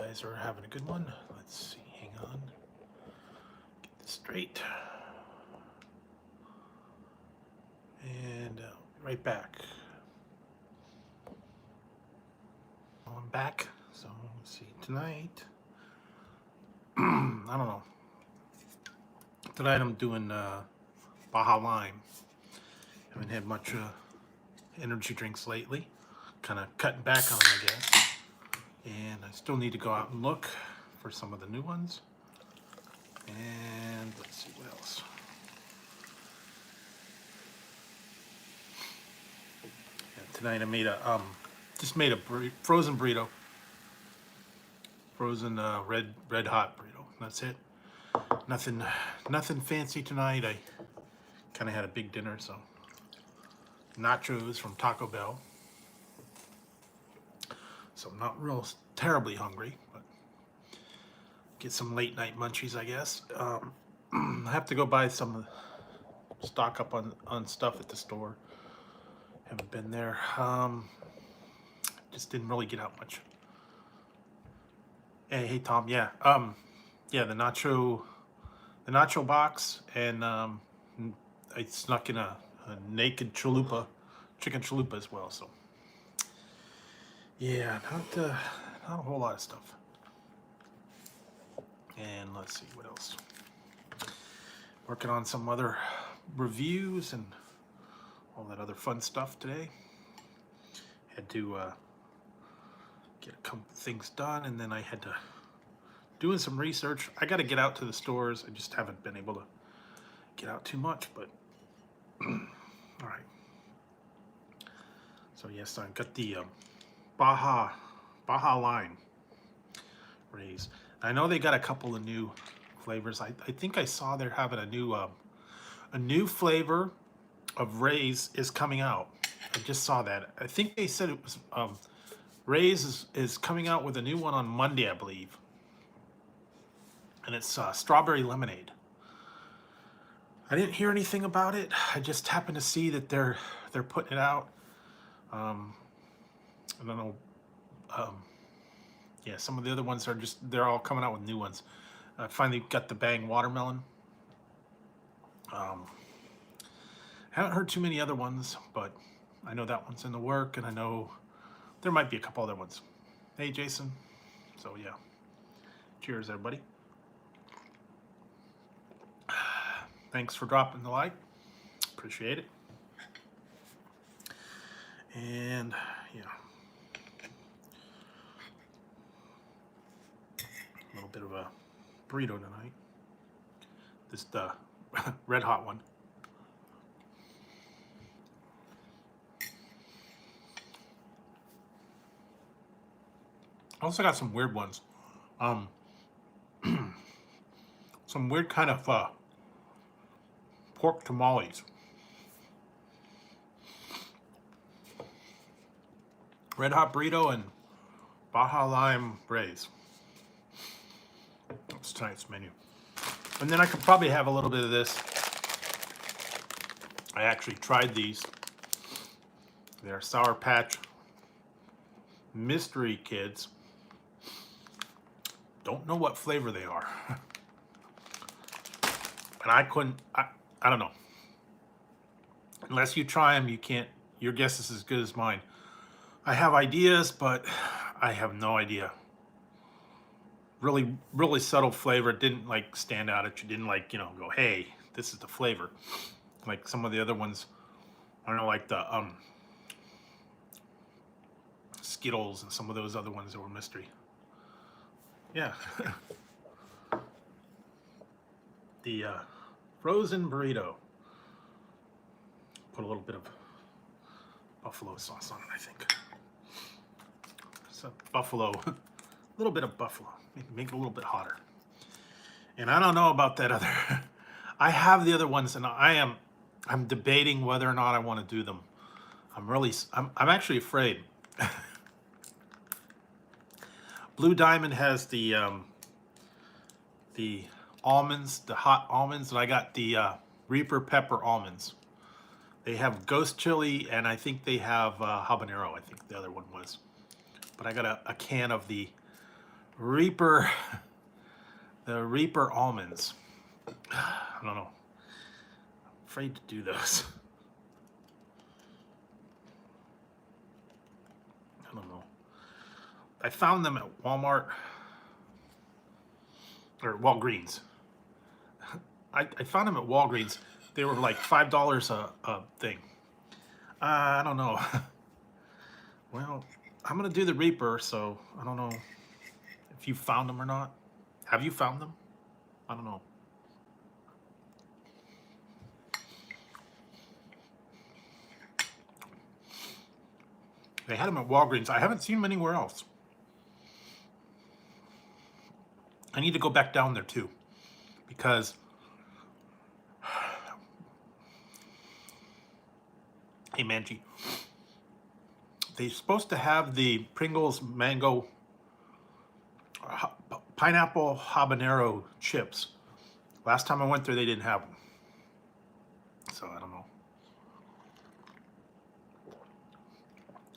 guys are having a good one. Let's see, hang on. Get this straight. And right back. I'm back. So let's see, tonight, I don't know. Tonight I'm doing Baja Lime. Haven't had much energy drinks lately. Kind of cutting back on them, I guess. And I still need to go out and look for some of the new ones. And let's see what else. And tonight I made a just made a frozen burrito. Frozen red hot burrito. That's it. Nothing fancy tonight. I kind of had a big dinner, so nachos from Taco Bell. So I'm not real terribly hungry, but get some late night munchies, I guess. I have to go buy some, stock up on stuff at the store. Haven't been there. Just didn't really get out much. Hey Tom, yeah. Yeah, the nacho box, and I snuck in a naked chalupa, chicken chalupa as well. So yeah, not a whole lot of stuff. And let's see what else. Working on some other reviews and all that other fun stuff today. Had to get a couple things done, and then I had to doing some research. I got to get out to the stores. I just haven't been able to get out too much, but all right. So yes, I got the Baja Lime Rays. I know they got a couple of new flavors. I think I saw they're having a new flavor of Rays is coming out. I just saw that. I think they said it was Rays is coming out with a new one on Monday, I believe. And it's strawberry lemonade. I didn't hear anything about it. I just happened to see that they're putting it out. I don't know. Yeah, some of the other ones are they're all coming out with new ones. I finally got the Bang watermelon. Haven't heard too many other ones, but I know that one's in the work, and I know there might be a couple other ones. Hey, Jason. So yeah, cheers, everybody. Thanks for dropping the like. Appreciate it. And yeah, a little bit of a burrito tonight. This red hot one. I also got some weird ones. Some weird kind of pork tamales. Red hot burrito and Baja Lime Rays. That's tonight's menu. And then I could probably have a little bit of this. I actually tried these. They're Sour Patch Mystery Kids. Don't know what flavor they are. And I don't know. Unless you try them, you can't, your guess is as good as mine. I have ideas, but I have no idea. Really, really subtle flavor. It didn't like stand out at you. Didn't like, you know, go, hey, this is the flavor. Like some of the other ones, I don't know, like the Skittles and some of those other ones that were mystery. Yeah. The frozen burrito. Put a little bit of buffalo sauce on it, I think. So buffalo, a little bit of buffalo. Make it a little bit hotter. And I don't know about that other. I have the other ones, and I'm debating whether or not I want to do them. I'm actually afraid. Blue Diamond has the almonds, the hot almonds, and I got the Reaper Pepper almonds. They have ghost chili, and I think they have habanero. I think the other one was. But I got a can of the Reaper, the Reaper almonds. I don't know. I'm afraid to do those. I don't know. I found them at Walmart or Walgreens. I found them at Walgreens. They were like $5 a thing. I don't know. Well, I'm gonna do the Reaper, so I don't know if you found them or not. Have you found them? I don't know. They had them at Walgreens. I haven't seen them anywhere else. I need to go back down there too, because hey Manji, they're supposed to have the Pringles mango pineapple habanero chips. Last time I went there, they didn't have them. So I don't know.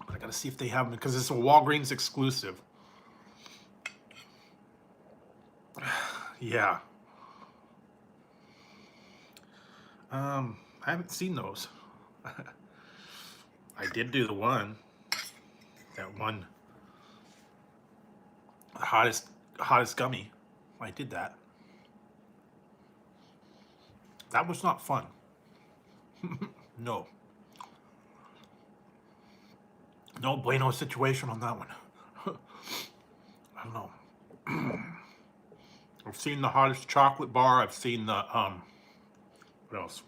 But I gotta see if they have them because it's a Walgreens exclusive. Yeah. I haven't seen those. I did do the one. That one. The hottest gummy. I did that. That was not fun. No. No bueno situation on that one. I don't know. I've seen the hottest chocolate bar. I've seen the what else?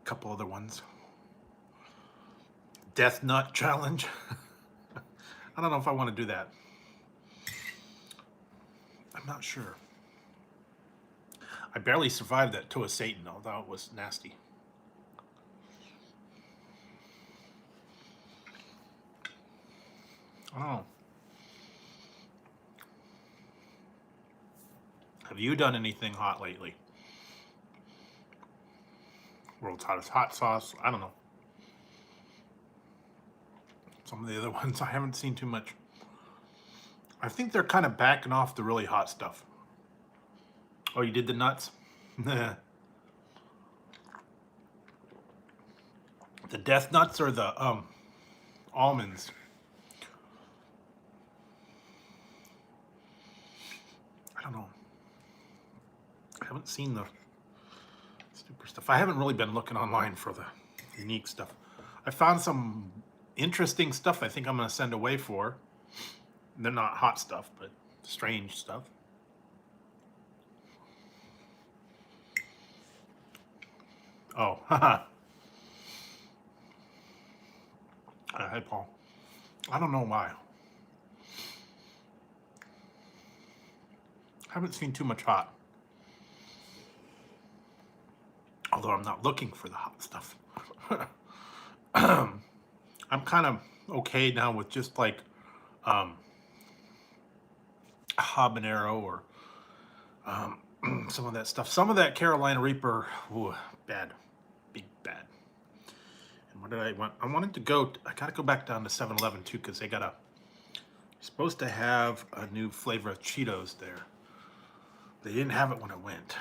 A couple other ones. Death Nut Challenge. I don't know if I want to do that. I'm not sure. I barely survived that toe of Satan, although it was nasty. I don't know. Have you done anything hot lately? World's hottest hot sauce. I don't know. Some of the other ones I haven't seen too much. I think they're kind of backing off the really hot stuff. Oh, you did the nuts? The death nuts or the almonds? I don't know. I haven't seen the super stuff. I haven't really been looking online for the unique stuff. I found some interesting stuff I think I'm going to send away for. They're not hot stuff, but strange stuff. Oh, haha. Hey, Paul. I don't know why. I haven't seen too much hot. Although I'm not looking for the hot stuff. I'm kind of okay now with just like habanero or some of that stuff. Some of that Carolina Reaper, ooh, bad, big bad. And what did I want? I wanted to go. I gotta go back down to 7-Eleven too because they got a. Supposed to have a new flavor of Cheetos there. They didn't have it when I went.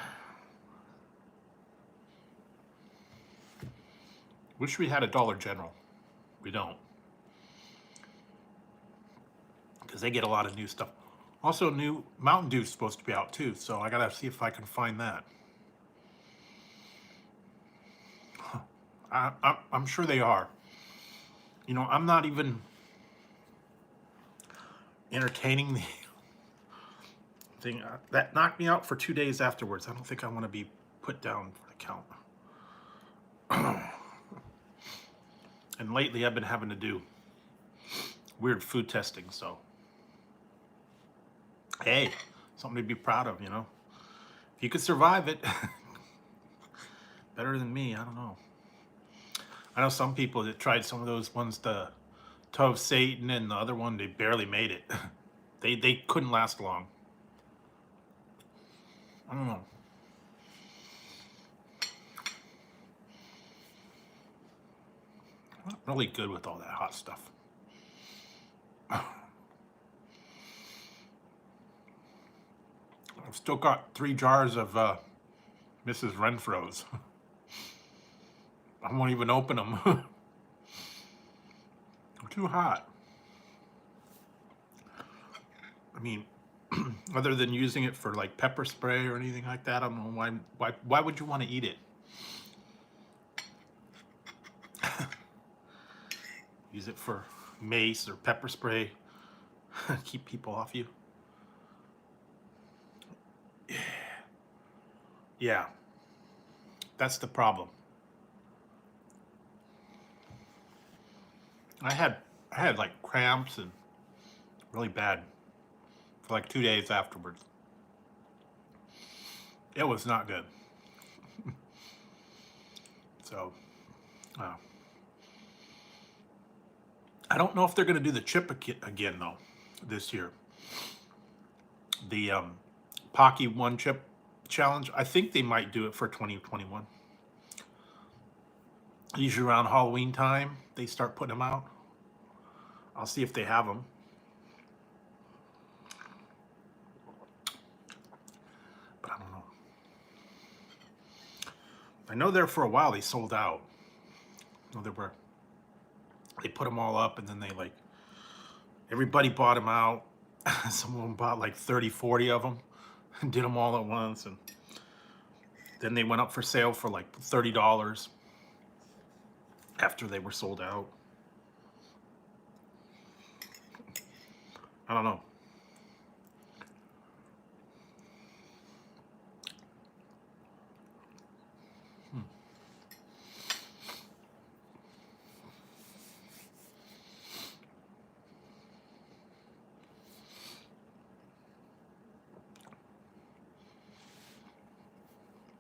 Wish we had a Dollar General. We don't. Because they get a lot of new stuff. Also, new Mountain Dew is supposed to be out too, so I gotta see if I can find that. I'm sure they are. You know, I'm not even entertaining the thing. That knocked me out for 2 days afterwards. I don't think I want to be put down for the count. And lately I've been having to do weird food testing, so hey, something to be proud of, you know. If you could survive it, better than me, I don't know. I know some people that tried some of those ones, the Toe of Satan and the other one, they barely made it. They couldn't last long. I don't know. I'm not really good with all that hot stuff. Still got 3 jars of Mrs. Renfro's. I won't even open them. I'm too hot. I mean, other than using it for like pepper spray or anything like that, I don't know why would you want to eat it? Use it for mace or pepper spray. Keep people off you. Yeah, that's the problem. I had like cramps and really bad for like 2 days afterwards. It was not good. So, I don't know if they're going to do the chip again though this year. The Pocky 1 chip challenge. I think they might do it for 2021. Usually around Halloween time, they start putting them out. I'll see if they have them. But I don't know. I know there for a while they sold out. I know they put them all up and then everybody bought them out. Some of them bought like 30, 40 of them and did them all at once. And then they went up for sale for like $30 after they were sold out. I don't know.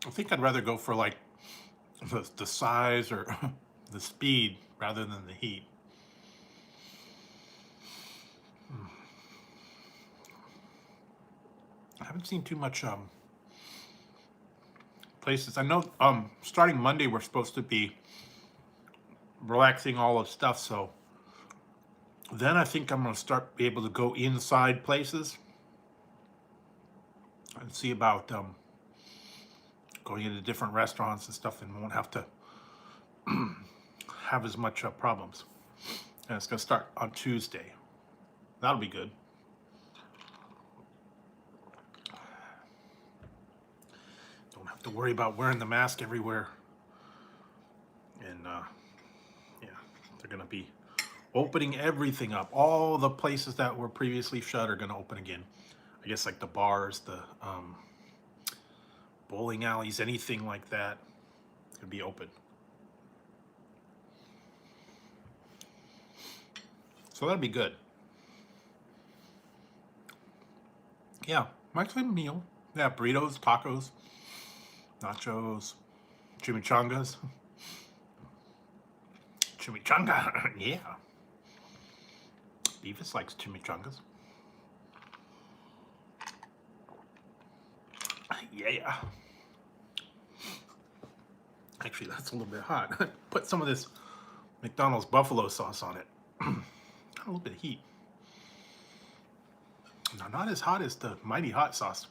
I think I'd rather go for like the size or the speed rather than the heat. I haven't seen too much places. I know starting Monday we're supposed to be relaxing all the stuff, so then I think I'm going to be able to go inside places and see about going into different restaurants and stuff, and won't have to have as much problems. And it's going to start on Tuesday. That'll be good. Don't have to worry about wearing the mask everywhere. And yeah, they're going to be opening everything up. All the places that were previously shut are going to open again. I guess like the bars, the bowling alleys, anything like that could be open. So that'd be good. Yeah, Mexican meal. Yeah, burritos, tacos, nachos, chimichangas. Chimichanga, yeah. Beavis likes chimichangas. Yeah. Actually, that's a little bit hot. Put some of this McDonald's buffalo sauce on it. Got a little bit of heat. Now, not as hot as the Mighty Hot sauce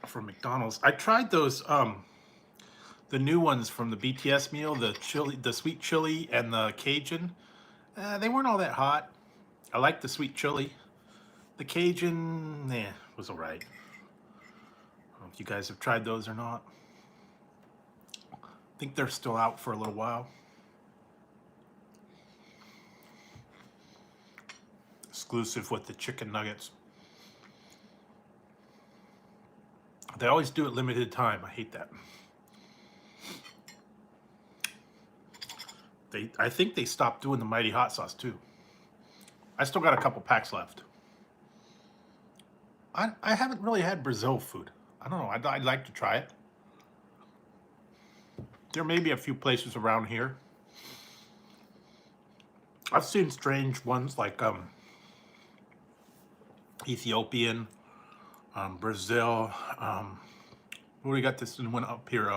from McDonald's. I tried those, the new ones from the BTS meal, the chili, the sweet chili and the Cajun. They weren't all that hot. I like the sweet chili. The Cajun, was all right. I don't know if you guys have tried those or not. I think they're still out for a little while. Exclusive with the chicken nuggets. They always do it limited time. I hate that. I think they stopped doing the Mighty Hot sauce too. I still got a couple packs left. I haven't really had Brazil food. I don't know. I'd like to try it. There may be a few places around here. I've seen strange ones like Ethiopian, Brazil. What do we got? This one up here.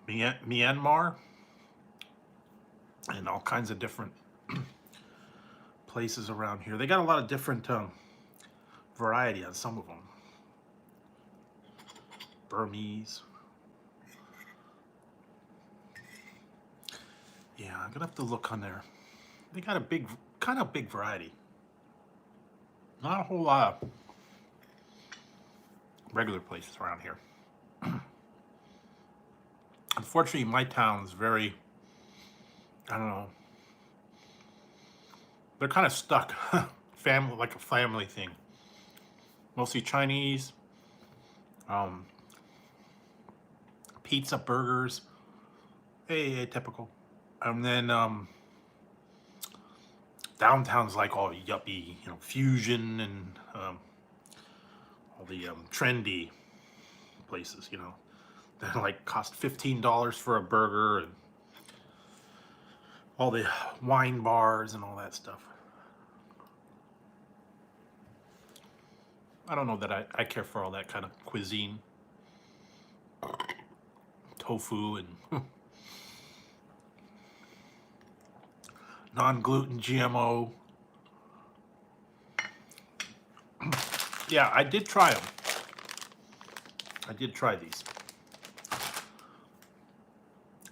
Myanmar, and all kinds of different places around here. They got a lot of different variety on some of them. Burmese. Yeah, I'm gonna have to look on there. They got a big, kind of big variety. Not a whole lot of regular places around here. Unfortunately, my town is very, I don't know, they're kind of stuck. Family, like a family thing. Mostly Chinese, pizza, burgers, hey, typical. And then downtown's like all yuppie, you know, fusion and all the trendy places, you know, that like cost $15 for a burger, and all the wine bars and all that stuff. I don't know that I care for all that kind of cuisine. Tofu and non-gluten, GMO. Yeah, I did try them. I did try these.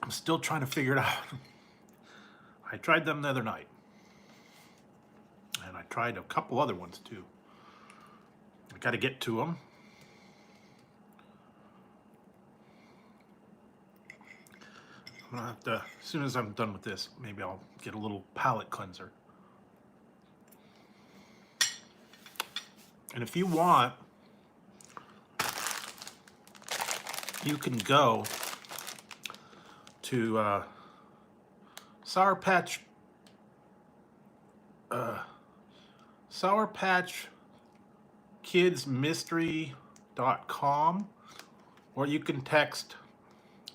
I'm still trying to figure it out. I tried them the other night. And I tried a couple other ones too. I got to get to them. I'm gonna have to, as soon as I'm done with this, maybe I'll get a little palate cleanser. And if you want, you can go to Sour Patch SourPatchKidsMystery.com, or you can text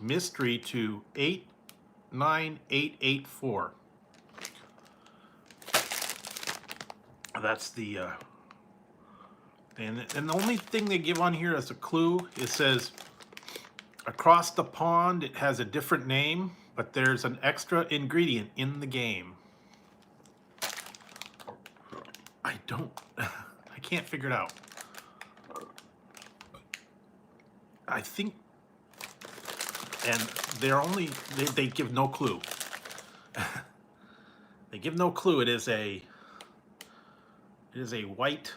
mystery to 89884. That's the and the only thing they give on here as a clue, it says across the pond it has a different name, but there's an extra ingredient in the game. I can't figure it out. I think, and they give no clue. They give no clue. It is a white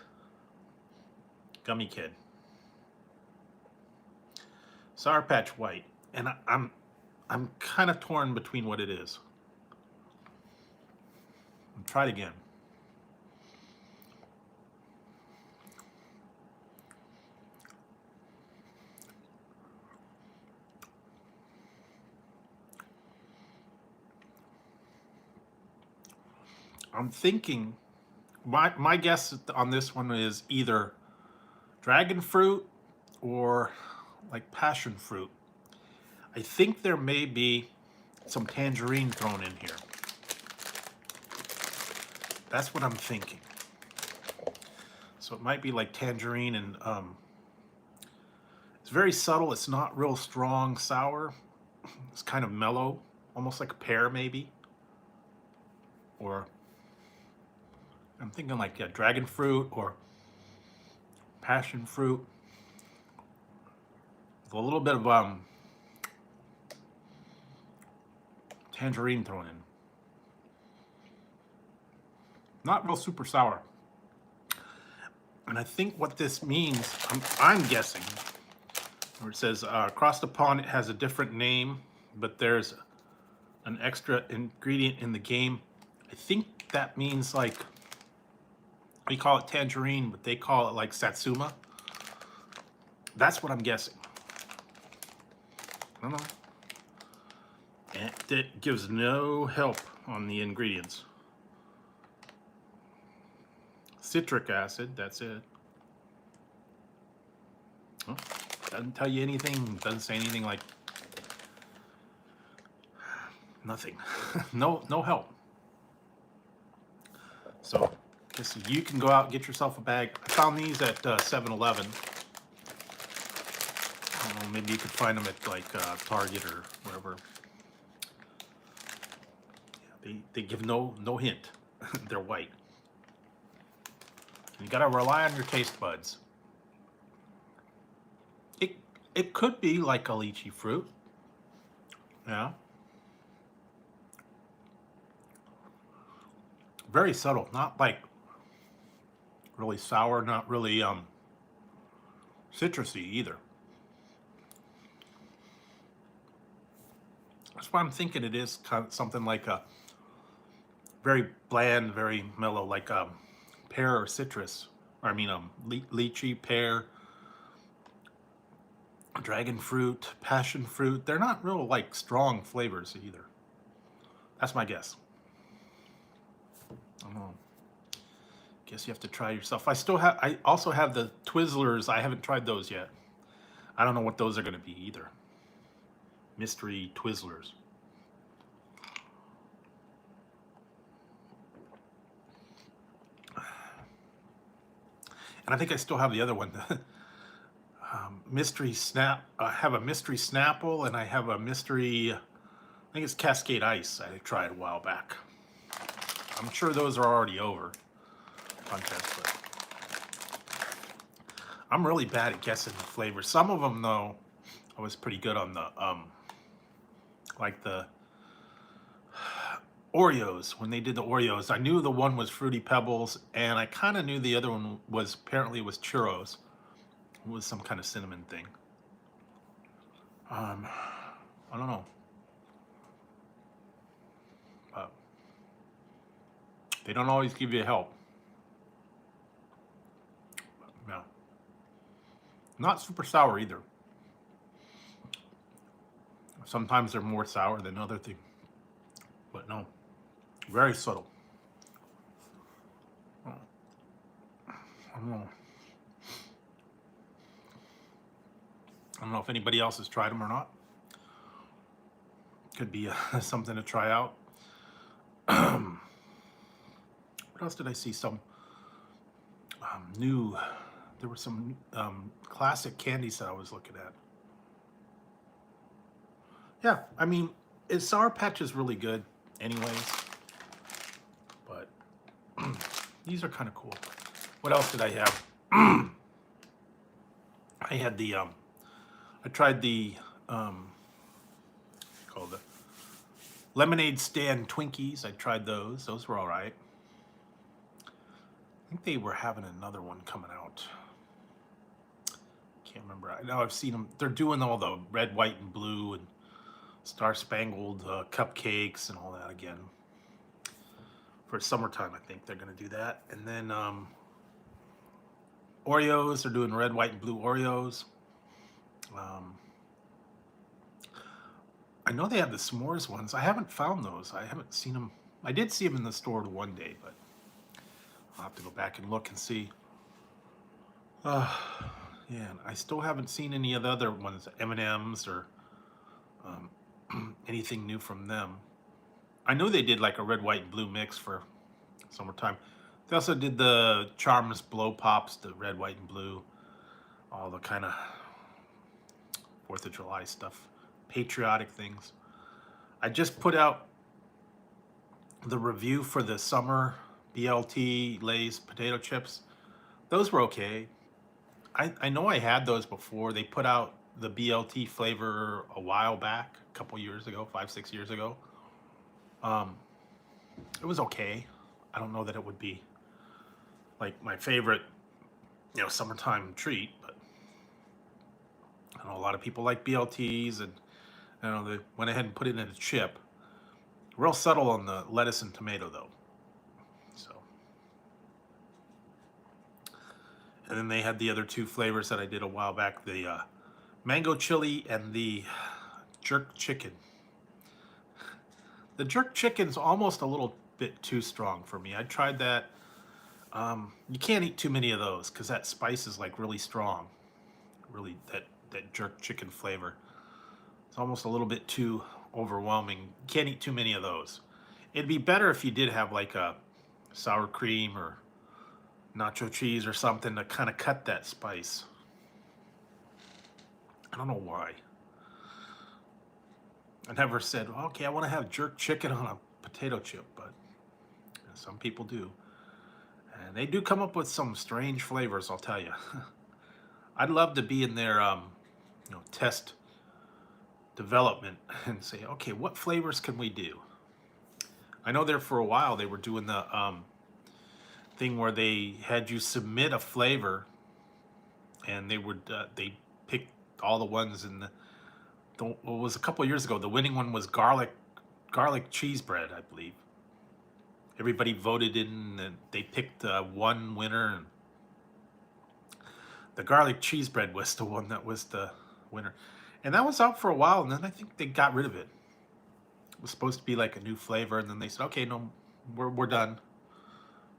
gummy kid. Sour Patch White. And I'm kind of torn between what it is. Try it again. I'm thinking, my guess on this one is either dragon fruit or like passion fruit. I think there may be some tangerine thrown in here. That's what I'm thinking. So it might be like tangerine, and it's very subtle. It's not real strong sour. It's kind of mellow, almost like a pear maybe. Or I'm thinking like dragon fruit or passion fruit with a little bit of tangerine thrown in. Not real super sour. And I think what this means, I'm guessing, where it says across the pond it has a different name, but there's an extra ingredient in the game. I think that means like, we call it tangerine, but they call it like satsuma. That's what I'm guessing. I don't know. And it gives no help on the ingredients. Citric acid, that's it. Oh, doesn't tell you anything, doesn't say anything like, nothing. no help. So, guess you can go out and get yourself a bag. I found these at 7-Eleven. I don't know, maybe you could find them at like Target or wherever. Yeah, they give no hint. They're white. You gotta rely on your taste buds. It could be like a lychee fruit. Yeah. Very subtle, not like really sour, not really citrusy either. That's why I'm thinking it is kind of something like a very bland, very mellow, like pear or citrus. Or I mean, lychee, pear, dragon fruit, passion fruit. They're not real like strong flavors either. That's my guess. I don't know. Guess you have to try yourself. I also have the Twizzlers. I haven't tried those yet. I don't know what those are going to be either. Mystery Twizzlers. And I think I still have the other one. Mystery Snap. I have a Mystery Snapple and I have a Mystery, I think it's Cascade Ice I tried a while back. I'm sure those are already over. Contest, but I'm really bad at guessing the flavors. Some of them though, I was pretty good on the like the Oreos. When they did the Oreos, I knew the one was Fruity Pebbles, and I kind of knew the other one was apparently was churros. It was some kind of cinnamon thing. I don't know. But they don't always give you help. No. Not super sour either. Sometimes they're more sour than other things. But no. Very subtle. I don't know. I don't know if anybody else has tried them or not. Could be something to try out. What else did I see? Some new, there were some classic candies that I was looking at. Yeah, I mean, Sour Patch is really good anyways. But these are kind of cool. What else did I have? I had the, I tried the, called the Lemonade Stand Twinkies. I tried those. Those were all right. I think they were having another one coming out. Can't remember. I know I've seen them. They're doing all the red, white, and blue and star-spangled cupcakes and all that again. For summertime, I think they're going to do that. And then Oreos, they're doing red, white, and blue Oreos. I know they have the s'mores ones. I haven't found those. I haven't seen them. I did see them in the store one day, but I'll have to go back and look and see. Yeah, I still haven't seen any of the other ones, M&Ms or anything new from them. I know they did like a red, white, and blue mix for summertime. They also did the Charms Blow Pops, the red, white, and blue. All the kind of 4th of July stuff. Patriotic things. I just put out the review for the summer BLT Lay's potato chips. Those were okay. I know I had those before. They put out the BLT flavor a while back, a couple years ago, 5-6 years ago. It was okay. I don't know that it would be like my favorite, summertime treat, but I know a lot of people like BLTs, and they went ahead and put it in a chip. Real subtle on the lettuce and tomato though. So, and then they had the other two flavors that I did a while back: the mango chili and the jerk chicken. The jerk chicken's almost a little bit too strong for me. I tried that. You can't eat too many of those because that spice is like really strong. Really, that jerk chicken flavor. It's almost a little bit too overwhelming. You can't eat too many of those. It'd be better if you did have like a sour cream or nacho cheese or something to kind of cut that spice. I don't know why. I never said, okay, I want to have jerk chicken on a potato chip, but some people do. And they do come up with some strange flavors, I'll tell you. I'd love to be in their test development and say, okay, what flavors can we do? I know there for a while they were doing the thing where they had you submit a flavor, and they picked all the ones in what was a couple of years ago. The winning one was garlic cheese bread, I believe. Everybody voted in, and they picked one winner, and the garlic cheese bread was the one that was the winner. And that was out for a while, and then I think they got rid of it. It was supposed to be like a new flavor, and then they said, okay, no, we're done.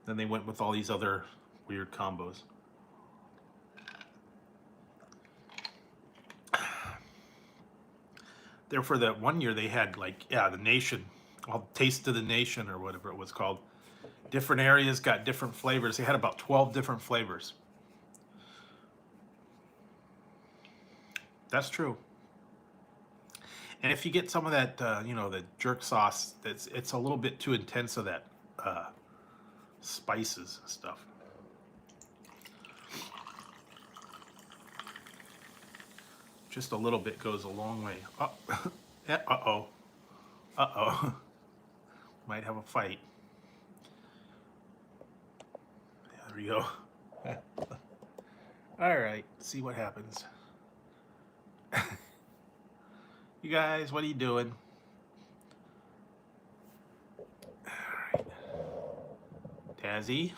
Then they went with all these other weird combos. Therefore, that one year they had the nation, Taste of the Nation or whatever it was called. Different areas got different flavors. They had about 12 different flavors. That's true. And if you get some of that, the jerk sauce, it's a little bit too intense of that spices stuff. Just a little bit goes a long way. Oh, yeah, uh-oh. Uh-oh. Might have a fight. There we go. All right, see what happens. You guys, what are you doing? All right. Tazzy,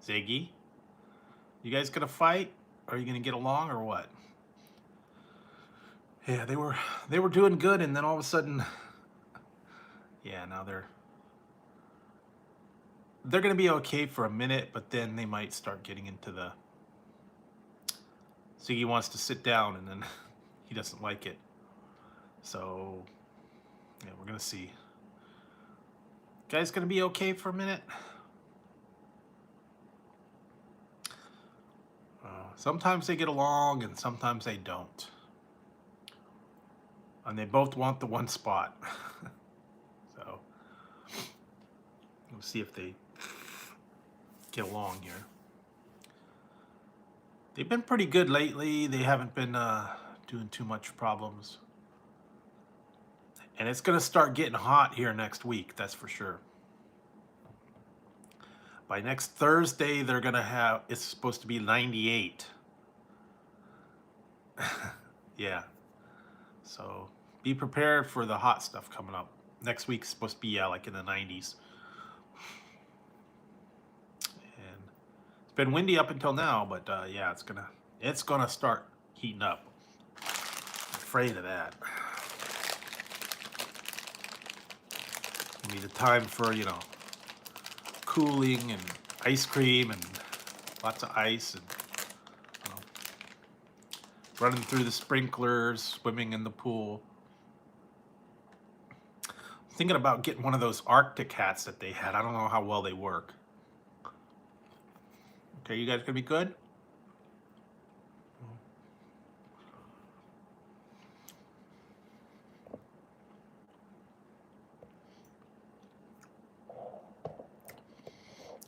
Ziggy, you guys gonna fight? Are you gonna get along or what? Yeah, they were doing good, and then all of a sudden, yeah, now they're gonna be okay for a minute, but then they might start getting into the Ziggy wants to sit down, and then he doesn't like it. So, yeah, we're gonna see. Guys gonna be okay for a minute? Sometimes they get along, and sometimes they don't. And they both want the one spot. So, we'll see if they get along here. They've been pretty good lately. They haven't been doing too much problems. And it's going to start getting hot here next week, that's for sure. By next Thursday, they're going to have, it's supposed to be 98. Yeah. So be prepared for the hot stuff coming up. Next week's supposed to be like in the 90s. And it's been windy up until now, but yeah, it's gonna start heating up. I'm afraid of that. It'll be the time for, cooling and ice cream and lots of ice and running through the sprinklers, swimming in the pool. I'm thinking about getting one of those Arctic hats that they had. I don't know how well they work. Okay, you guys gonna be good?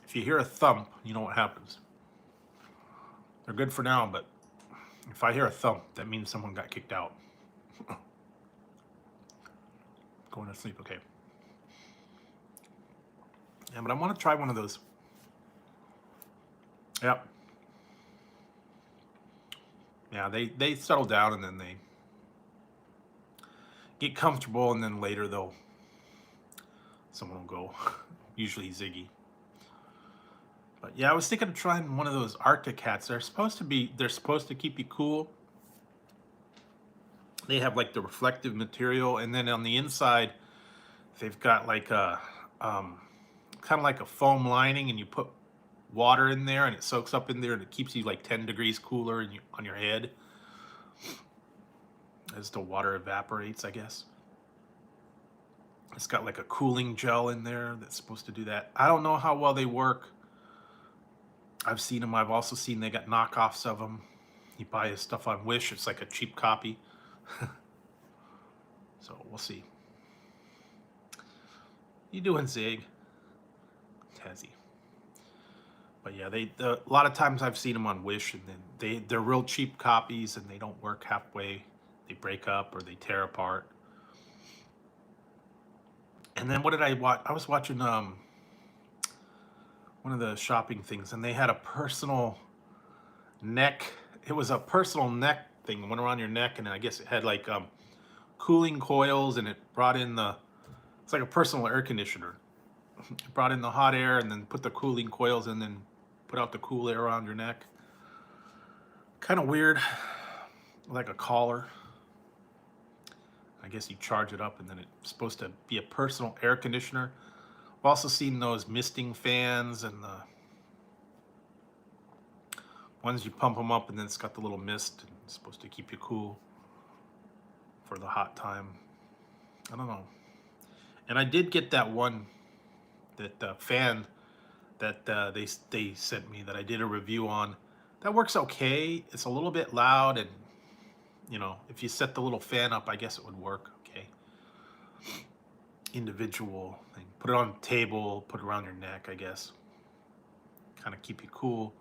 If you hear a thump, you know what happens. They're good for now, but if I hear a thump, that means someone got kicked out. Going to sleep, okay. Yeah, but I want to try one of those. Yep. Yeah, they settle down, and then they get comfortable, and then later someone will go. Usually Ziggy. But yeah, I was thinking of trying one of those Arctic hats. They're supposed to keep you cool. They have like the reflective material, and then on the inside, they've got like a kind of like a foam lining, and you put water in there, and it soaks up in there, and it keeps you like 10 degrees cooler on your head as the water evaporates, I guess. It's got like a cooling gel in there that's supposed to do that. I don't know how well they work. I've seen them. I've also seen they got knockoffs of them. You buy his stuff on Wish. It's like a cheap copy. So we'll see. You doing, Zig? Tazzy. But yeah, a lot of times I've seen them on Wish, and then they're real cheap copies, and they don't work halfway. They break up or they tear apart. And then what did I watch? I was watching one of the shopping things, and they had a personal neck. It was a personal neck thing that went around your neck, and I guess it had like cooling coils, and it brought in it's like a personal air conditioner. It brought in the hot air and then put the cooling coils and then put out the cool air around your neck. Kind of weird, like a collar. I guess you charge it up and then it's supposed to be a personal air conditioner. I've also seen those misting fans and the ones you pump them up and then it's got the little mist and it's supposed to keep you cool for the hot time. I don't know. And I did get that one, that fan that they sent me that I did a review on. That works okay. It's a little bit loud, and you know, if you set the little fan up, I guess it would work okay. Individual thing. Put it on the table, put it around your neck, I guess. Kind of keep you cool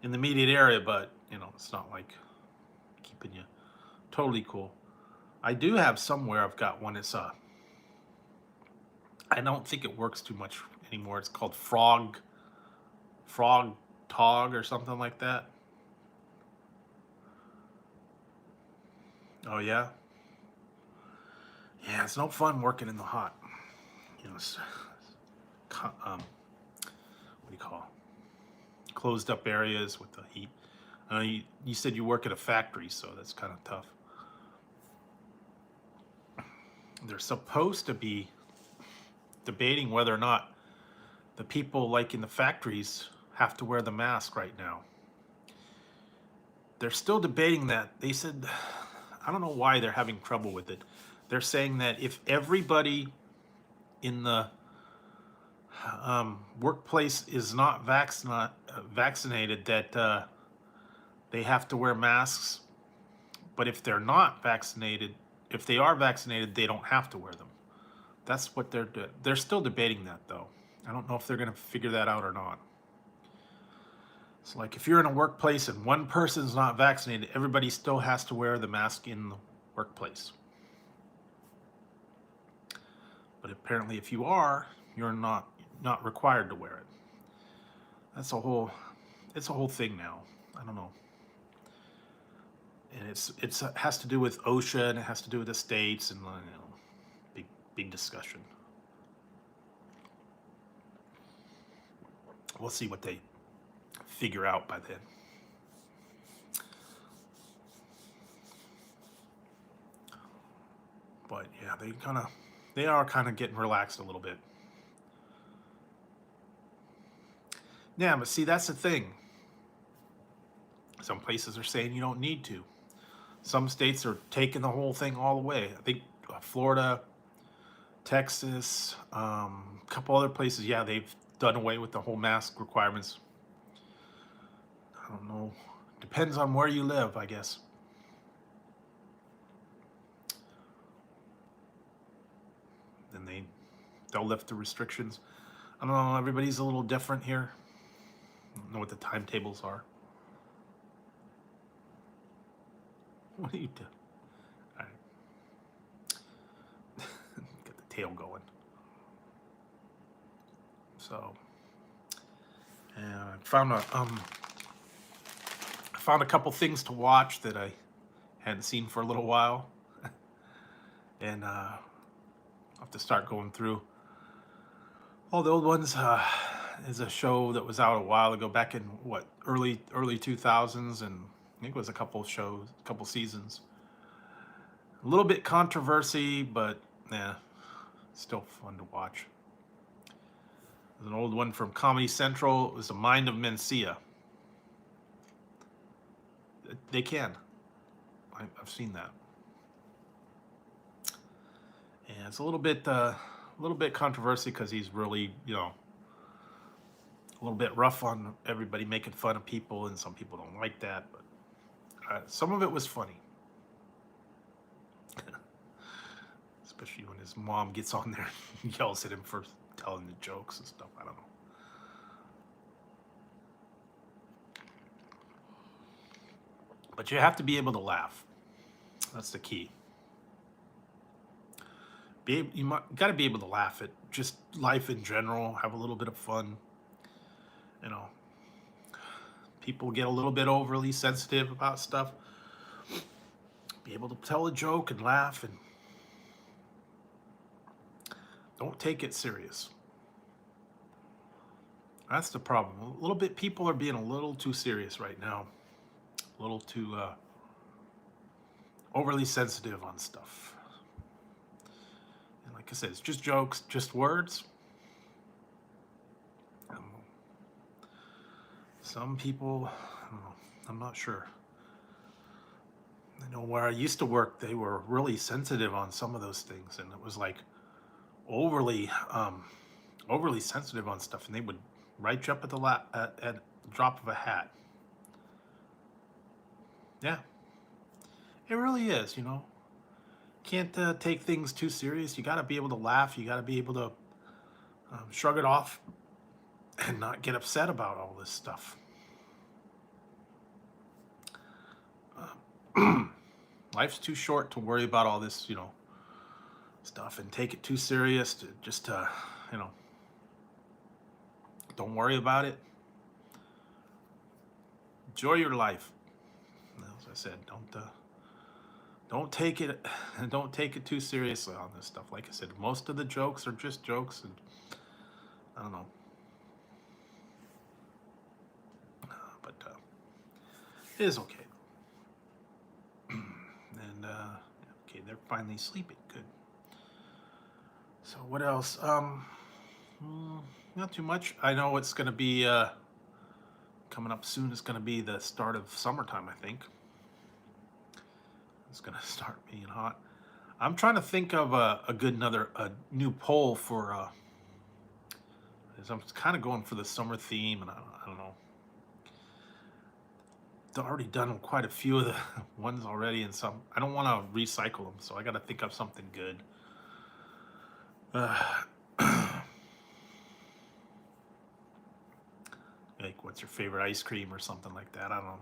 in the immediate area, but you know, it's not like keeping you totally cool. I do have somewhere, I've got one. It's I don't think it works too much anymore. It's called Frog Tog or something like that. Oh yeah? Yeah, it's no fun working in the hot. You know, what do you call it? Closed up areas with the heat. You said you work at a factory, so that's kind of tough. They're supposed to be debating whether or not the people like in the factories have to wear the mask right now. They're still debating that. They said, I don't know why they're having trouble with it. They're saying that if everybody in the workplace is not vaccinated, that they have to wear masks. But if they're not vaccinated, if they are vaccinated, they don't have to wear them. That's what they're still debating that, though. I don't know if they're going to figure that out or not. So like if you're in a workplace and one person's not vaccinated, everybody still has to wear the mask in the workplace. But apparently if you are, you're not required to wear it. It's a whole thing now. I don't know. And it has to do with OSHA, and it has to do with the states, and you know, big discussion. We'll see what they figure out by then. But yeah, they are kind of getting relaxed a little bit. Yeah, but see, that's the thing. Some places are saying you don't need to. Some states are taking the whole thing all the way. I think Florida, Texas, a couple other places, yeah, they've done away with the whole mask requirements. I don't know. Depends on where you live, I guess. Then they'll lift the restrictions. I don't know. Everybody's a little different here. I don't know what the timetables are. What do you do? All right. Get the tail going. So, and I found a couple things to watch that I hadn't seen for a little while, and I'll have to start going through all the old ones. Is a show that was out a while ago, back in what, early 2000s, and I think it was a couple seasons. A little bit controversy, but yeah, still fun to watch. There's an old one from Comedy Central. It was The Mind of Mencia. They can. I've seen that. And it's a little bit controversy because he's really, you know, a little bit rough on everybody, making fun of people, and some people don't like that, but some of it was funny. Especially when his mom gets on there and yells at him for telling the jokes and stuff. I don't know. But you have to be able to laugh. That's the key. You got to be able to laugh at just life in general, have a little bit of fun. You know, people get a little bit overly sensitive about stuff. Be able to tell a joke and laugh, and don't take it serious. That's the problem. A little bit, people are being a little too serious right now. A little too overly sensitive on stuff. And like I said, it's just jokes, just words. Some people, I don't know, I'm not sure. I know where I used to work, they were really sensitive on some of those things, and it was like overly, overly sensitive on stuff, and they would write you up at the at the drop of a hat. Yeah, it really is. You know, can't take things too serious. You got to be able to laugh. You got to be able to shrug it off and not get upset about all this stuff. Life's too short to worry about all this, you know, stuff and take it too serious. To just, you know, don't worry about it. Enjoy your life. As I said, don't take it too seriously on this stuff. Like I said, most of the jokes are just jokes, and I don't know. But it is okay. And okay, they're finally sleeping. Good. So what else? Not too much. I know it's going to be coming up soon. It's going to be the start of summertime, I think. It's going to start being hot. I'm trying to think of a new poll for. I'm kind of going for the summer theme, and I don't know. I've already done quite a few of the ones already, and some I don't want to recycle them, so I got to think of something good. Like, what's your favorite ice cream or something like that? I don't know.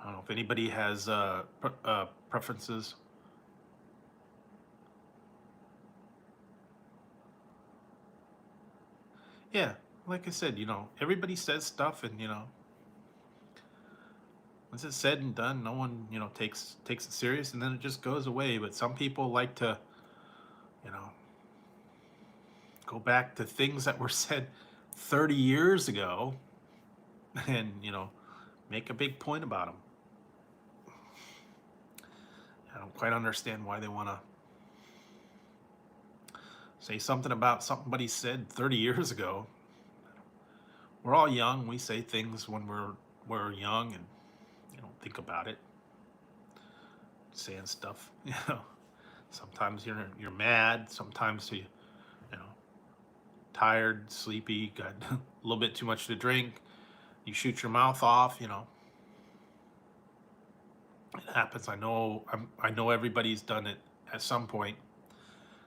I don't know if anybody has preferences. Yeah, like I said, you know, everybody says stuff, and you know, once it's said and done, no one, you know, takes it serious, and then it just goes away. But some people like to, you know, go back to things that were said 30 years ago, and you know, make a big point about them. I don't quite understand why they want to say something about somebody said 30 years ago. We're all young. We say things when we're young, and you don't think about it. Saying stuff, you know. Sometimes you're mad. Sometimes you know, tired, sleepy, got a little bit too much to drink. You shoot your mouth off. You know, it happens. I know everybody's done it at some point.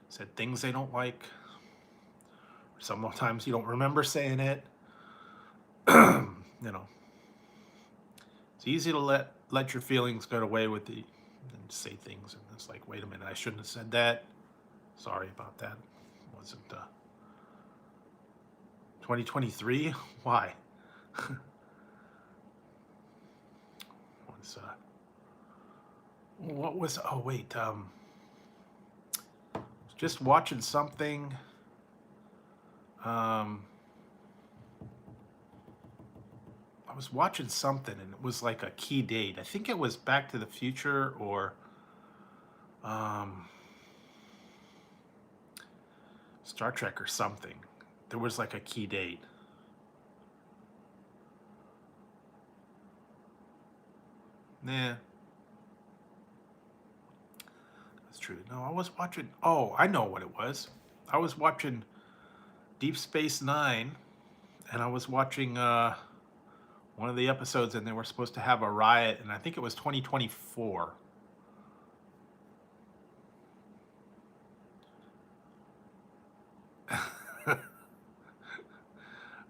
Said things they don't like. Sometimes you don't remember saying it. You know, it's easy to let your feelings get away with and say things, and it's like, wait a minute, I shouldn't have said that. Sorry about that. It wasn't 2023. Why? What was? Oh wait. Just watching something. I was watching something, and it was like a key date. I think it was Back to the Future or Star Trek or something. There was like a key date. Nah. That's true. No, I was watching. Oh, I know what it was. I was watching Deep Space Nine, and I was watching one of the episodes, and they were supposed to have a riot, and I think it was 2024.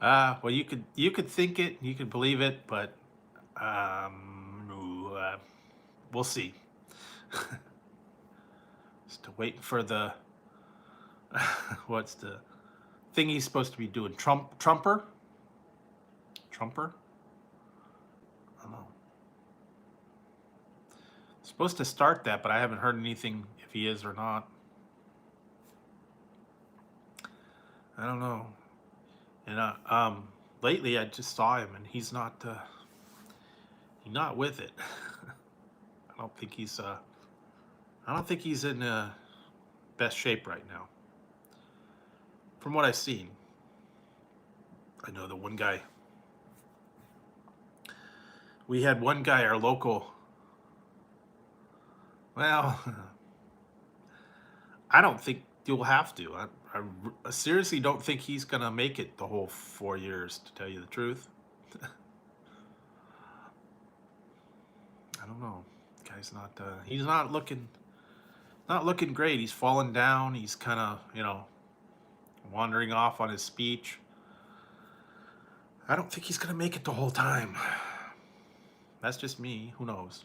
Well, you could think it, you could believe it, but We'll see. Still waiting for the what's the thing he's supposed to be doing? Trumper? I don't know. Supposed to start that, but I haven't heard anything if he is or not. I don't know. And lately I just saw him, and he's not with it. I don't think he's in best shape right now. From what I've seen, I know the one guy. We had one guy, our local. Well, I don't think you'll have to. I seriously don't think he's gonna make it the whole 4 years, to tell you the truth. I don't know. Guy's not. He's not looking great. He's falling down. He's kind of, wandering off on his speech. I don't think he's gonna make it the whole time. That's just me. Who knows?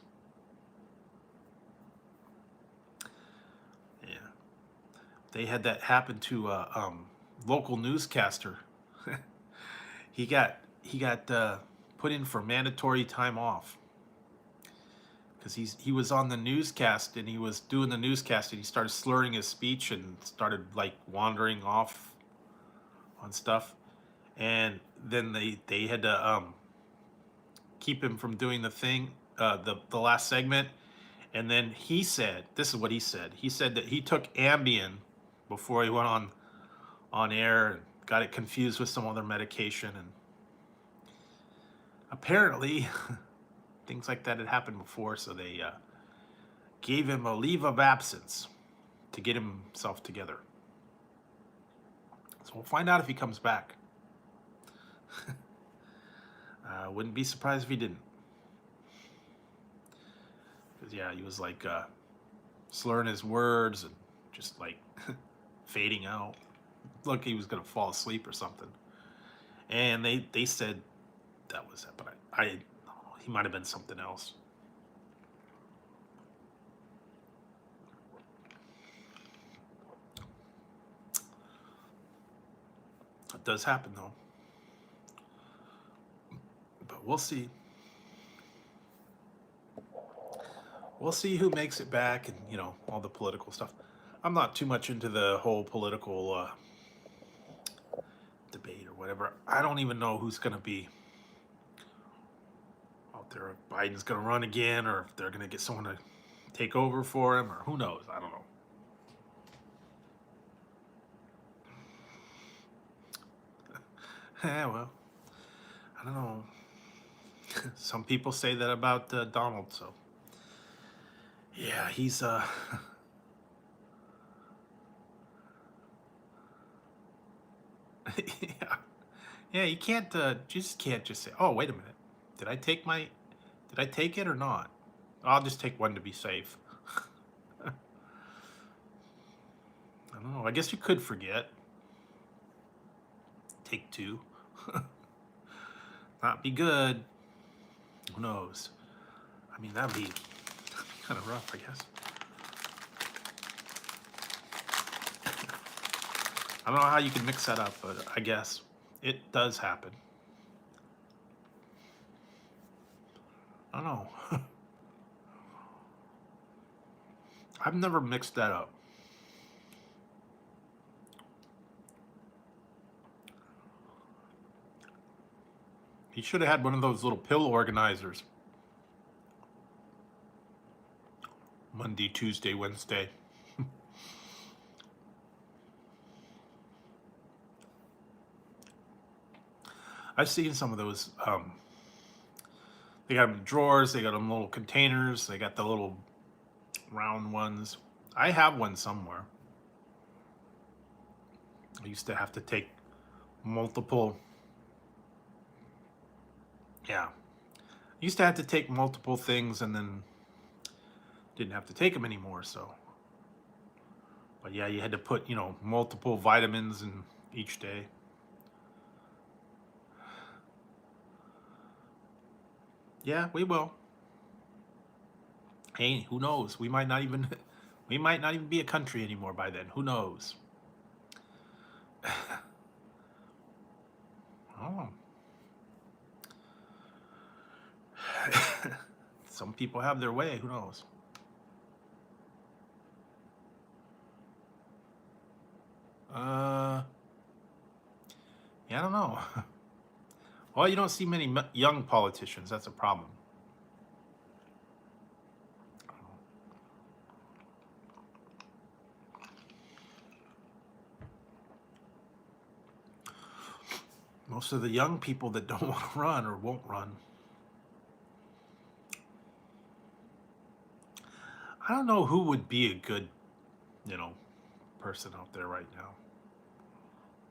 Yeah. They had that happen to a local newscaster. he got put in for mandatory time off because he was on the newscast, and he was doing the newscast, and he started slurring his speech and started like wandering off on stuff, and then they had to keep him from doing the thing, the last segment. And then he said, this is what he said. He said that he took Ambien before he went on air and got it confused with some other medication. And apparently, things like that had happened before, so they gave him a leave of absence to get himself together. So we'll find out if he comes back. Wouldn't be surprised if he didn't. Because, yeah, he was like slurring his words and just like fading out. Look, he was going to fall asleep or something. And they said that was it, but he might have been something else. It does happen, though. But we'll see. We'll see who makes it back, and all the political stuff. I'm not too much into the whole political debate or whatever. I don't even know who's going to be out there. If Biden's going to run again, or if they're going to get someone to take over for him, or who knows. I don't know. Yeah, well, I don't know. Some people say that about Donald, so yeah, he's yeah, you can't just say, oh, wait a minute, did I take it or not? I'll just take one to be safe. I don't know. I guess you could forget. Take two. Not be good. Who knows? I mean, that'd be kind of rough, I guess. I don't know how you can mix that up, but I guess it does happen. I don't know. I've never mixed that up. He should have had one of those little pill organizers. Monday, Tuesday, Wednesday. I've seen some of those. They got them in drawers. They got them in little containers. They got the little round ones. I have one somewhere. I used to have to take multiple. Yeah. I used to have to take multiple things, and then didn't have to take them anymore, so. But yeah, you had to put, multiple vitamins in each day. Yeah, we will. Hey, who knows? We might not even we might not even be a country anymore by then. Who knows? Oh. Some people have their way. Who knows? Yeah, I don't know. Well, you don't see many young politicians. That's a problem. Most of the young people that don't want to run or won't run. I don't know who would be a good, you know, person out there right now.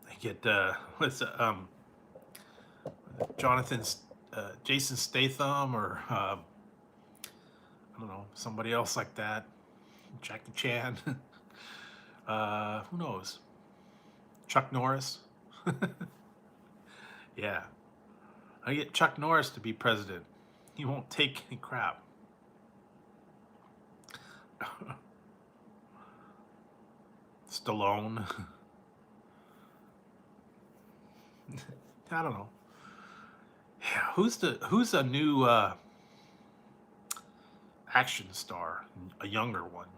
They get what's Jonathan's Jason Statham or I don't know, somebody else like that. Jackie Chan. Who knows? Chuck Norris. Yeah. I get Chuck Norris to be president. He won't take any crap. Stallone. I don't know. Yeah, who's a new action star? A younger one.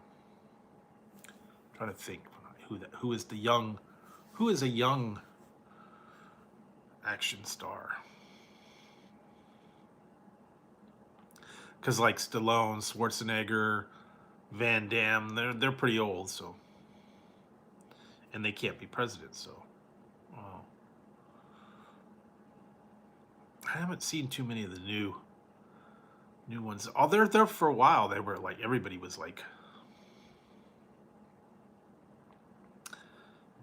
I'm trying to think who is a young action star. Because like Stallone, Schwarzenegger, Van Damme, they're pretty old, so, and they can't be president, so. Oh. I haven't seen too many of the new ones. Oh, they're there for a while. They were like, everybody was like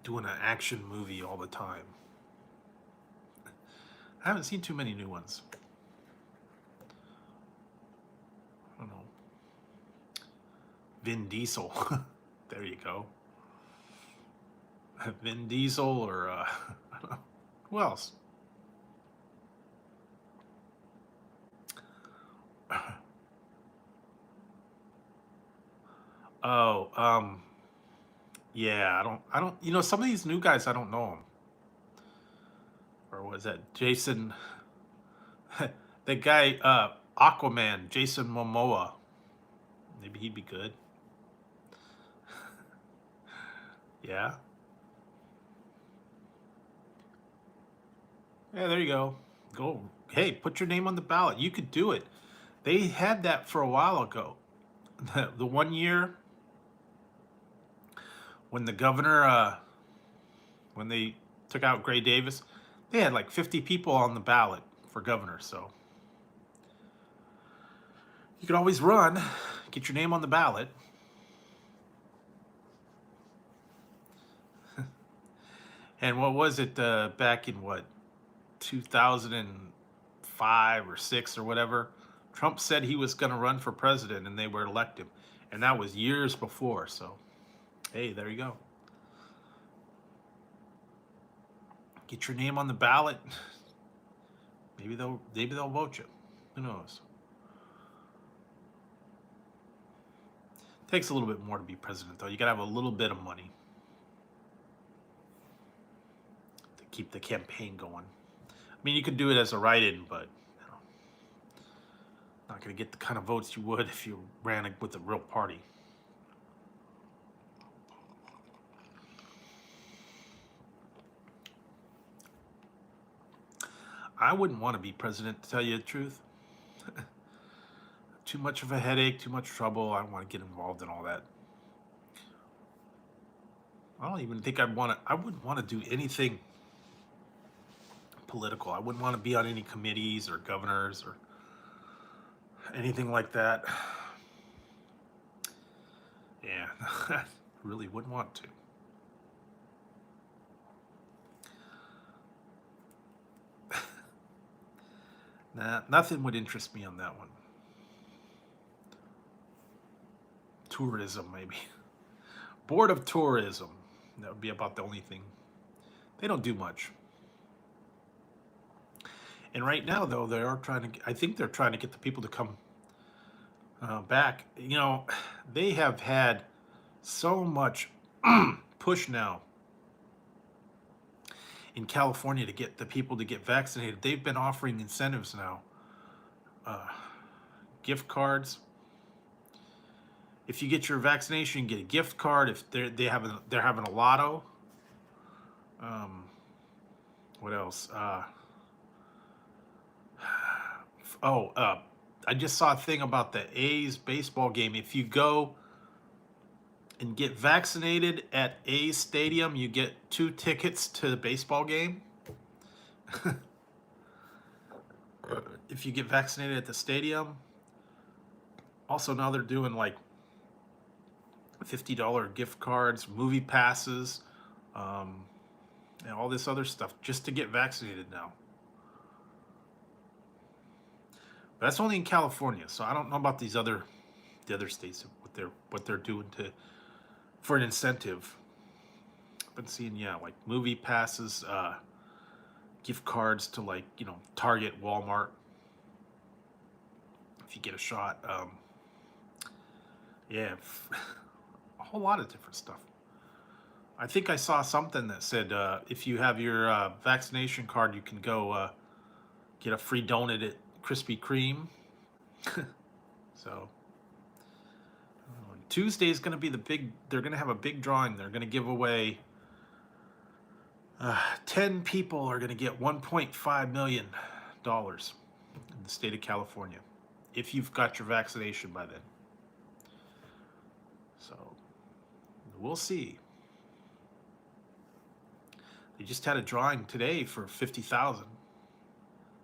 doing an action movie all the time. I haven't seen too many new ones. I don't know. Vin Diesel. There you go. Vin Diesel or I don't know. Who else? Oh, yeah, I don't, you know, some of these new guys, I don't know them. Or was that Jason, the guy, Aquaman, Jason Momoa. Maybe he'd be good. Yeah. Yeah, there you go. Go. Hey, put your name on the ballot. You could do it. They had that for a while ago. The 1 year when the governor, when they took out Gray Davis, they had like 50 people on the ballot for governor. So you could always run, get your name on the ballot. And what was it back in what, 2005 or 6 or whatever? Trump said he was going to run for president and they would elect him. And that was years before. So, hey, there you go. Get your name on the ballot. Maybe they'll vote you. Who knows? Takes a little bit more to be president, though. You got to have a little bit of money to keep the campaign going. I mean, you could do it as a write-in, but you know, not going to get the kind of votes you would if you ran with a real party. I wouldn't want to be president, to tell you the truth. Too much of a headache, too much trouble. I don't want to get involved in all that. I don't even think I wouldn't want to do anything political. I wouldn't want to be on any committees or governors or anything like that. Yeah, I really wouldn't want to. Nah, nothing would interest me on that one. Tourism, maybe. Board of Tourism. That would be about the only thing. They don't do much. And right now, though, they are trying to. I think they're trying to get the people to come back. You know, they have had so much push now in California to get the people to get vaccinated. They've been offering incentives now, uh, gift cards. If you get your vaccination, you get a gift card. If they're having a lotto. Um, what else? I just saw a thing about the A's baseball game. If you go and get vaccinated at A's Stadium, you get 2 tickets to the baseball game. If you get vaccinated at the stadium. Also, now they're doing like $50 gift cards, movie passes, and all this other stuff just to get vaccinated now. But that's only in California, so I don't know about the other states, what they're doing for an incentive. I've been seeing, yeah, like movie passes, gift cards to, like, Target, Walmart, if you get a shot. Yeah, a whole lot of different stuff. I think I saw something that said if you have your vaccination card, you can go get a free donut at Krispy Kreme. So Tuesday is going to be they're going to have a big drawing. They're going to give away 10 people are going to get $1.5 million in the state of California if you've got your vaccination by then. So we'll see. They just had a drawing today for $50,000. I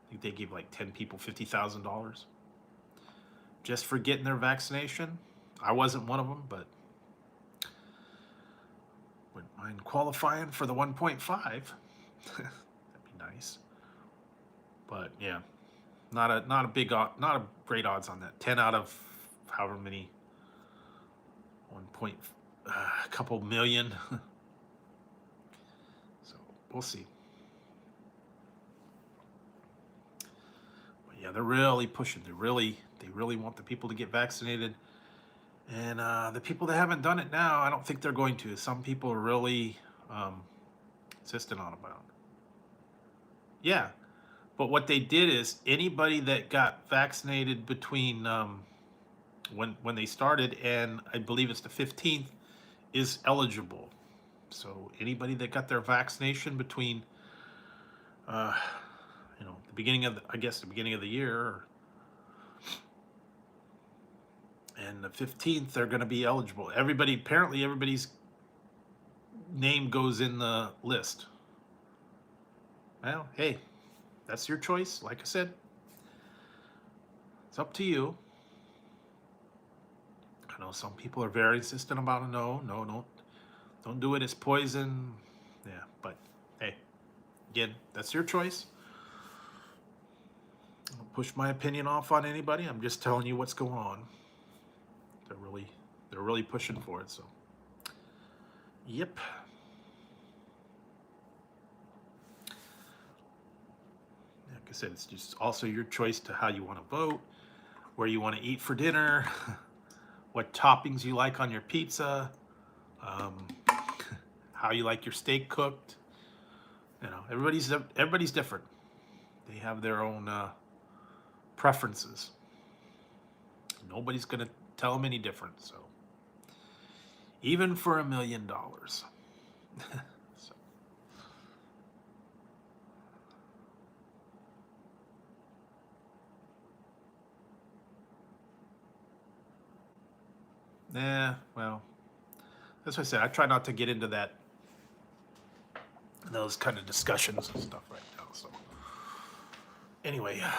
think they gave like 10 people $50,000 just for getting their vaccination. I wasn't one of them, but wouldn't mind qualifying for the 1.5. That'd be nice. But yeah, not a great odds on that. 10 out of however many, a couple million. So we'll see. But yeah, they're really pushing. They really want the people to get vaccinated. And the people that haven't done it now, I don't think they're going to. Some people are really insistent on about it. Yeah, but what they did is anybody that got vaccinated between when they started and I believe it's the 15th is eligible. So anybody that got their vaccination between the beginning of the beginning of the year and the 15th, they're going to be eligible. Everybody's name goes in the list. Well, hey, that's your choice. Like I said, it's up to you. I know some people are very insistent about it. No, don't do it. It's poison. Yeah, but hey, again, that's your choice. I don't push my opinion off on anybody. I'm just telling you what's going on. They're really pushing for it. So, yep. Like I said, it's just also your choice to how you want to vote, where you want to eat for dinner, what toppings you like on your pizza, how you like your steak cooked. Everybody's different. They have their own preferences. Nobody's gonna tell them any different. So, even for $1 million. So. Well, that's what I said. I try not to get into those kind of discussions and stuff right now. So, anyway, yeah.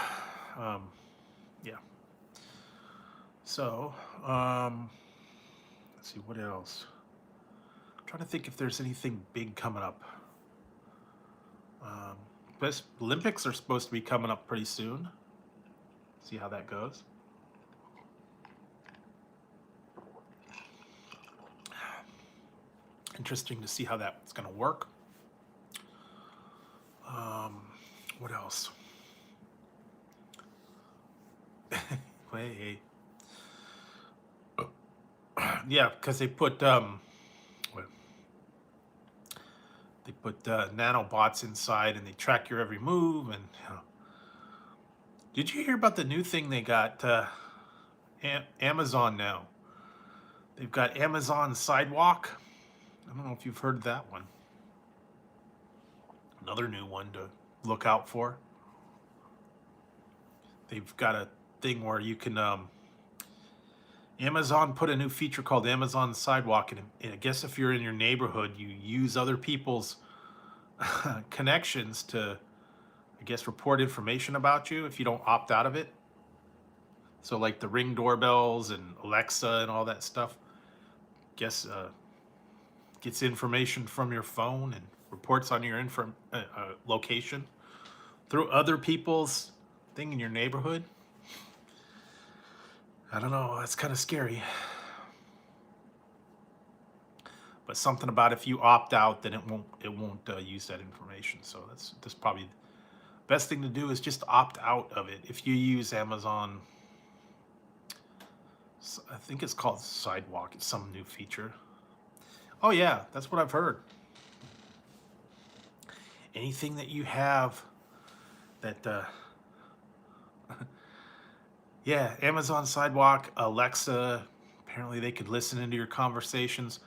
So, let's see what else. I'm trying to think if there's anything big coming up. Olympics are supposed to be coming up pretty soon. See how that goes. Interesting to see how that's going to work. What else? hey. Yeah, because what- they put nanobots inside, and they track your every move. And did you hear about the new thing they got? Amazon now. They've got Amazon Sidewalk. I don't know if you've heard of that one. Another new one to look out for. They've got a thing where you can Amazon put a new feature called Amazon Sidewalk, and I guess if you're in your neighborhood, you use other people's connections to, I guess, report information about you if you don't opt out of it. So like the Ring doorbells and Alexa and all that stuff, guess gets information from your phone and reports on your location through other people's thing in your neighborhood. I don't know. That's kind of scary. But something about if you opt out, then it won't use that information. So that's probably the best thing to do is just opt out of it. If you use Amazon, I think it's called Sidewalk. It's some new feature. Oh yeah, that's what I've heard. Anything that you have that yeah, Amazon Sidewalk, Alexa, apparently they could listen into your conversations.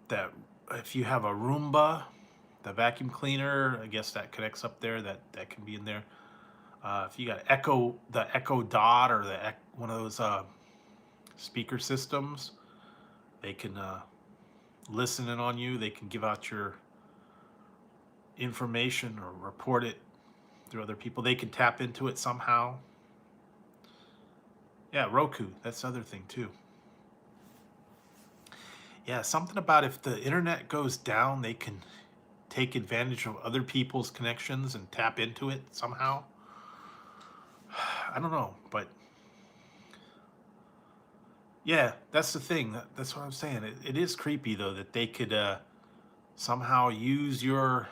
That if you have a Roomba, the vacuum cleaner, I guess that connects up there. That can be in there. If you got the Echo Dot or one of those speaker systems, they can listen in on you. They can give out your information or report it through other people. They can tap into it somehow. Yeah, Roku, that's the other thing too. Yeah, something about if the internet goes down, they can take advantage of other people's connections and tap into it somehow. I don't know, but yeah, that's the thing. That's what I'm saying. It is creepy though that they could somehow use your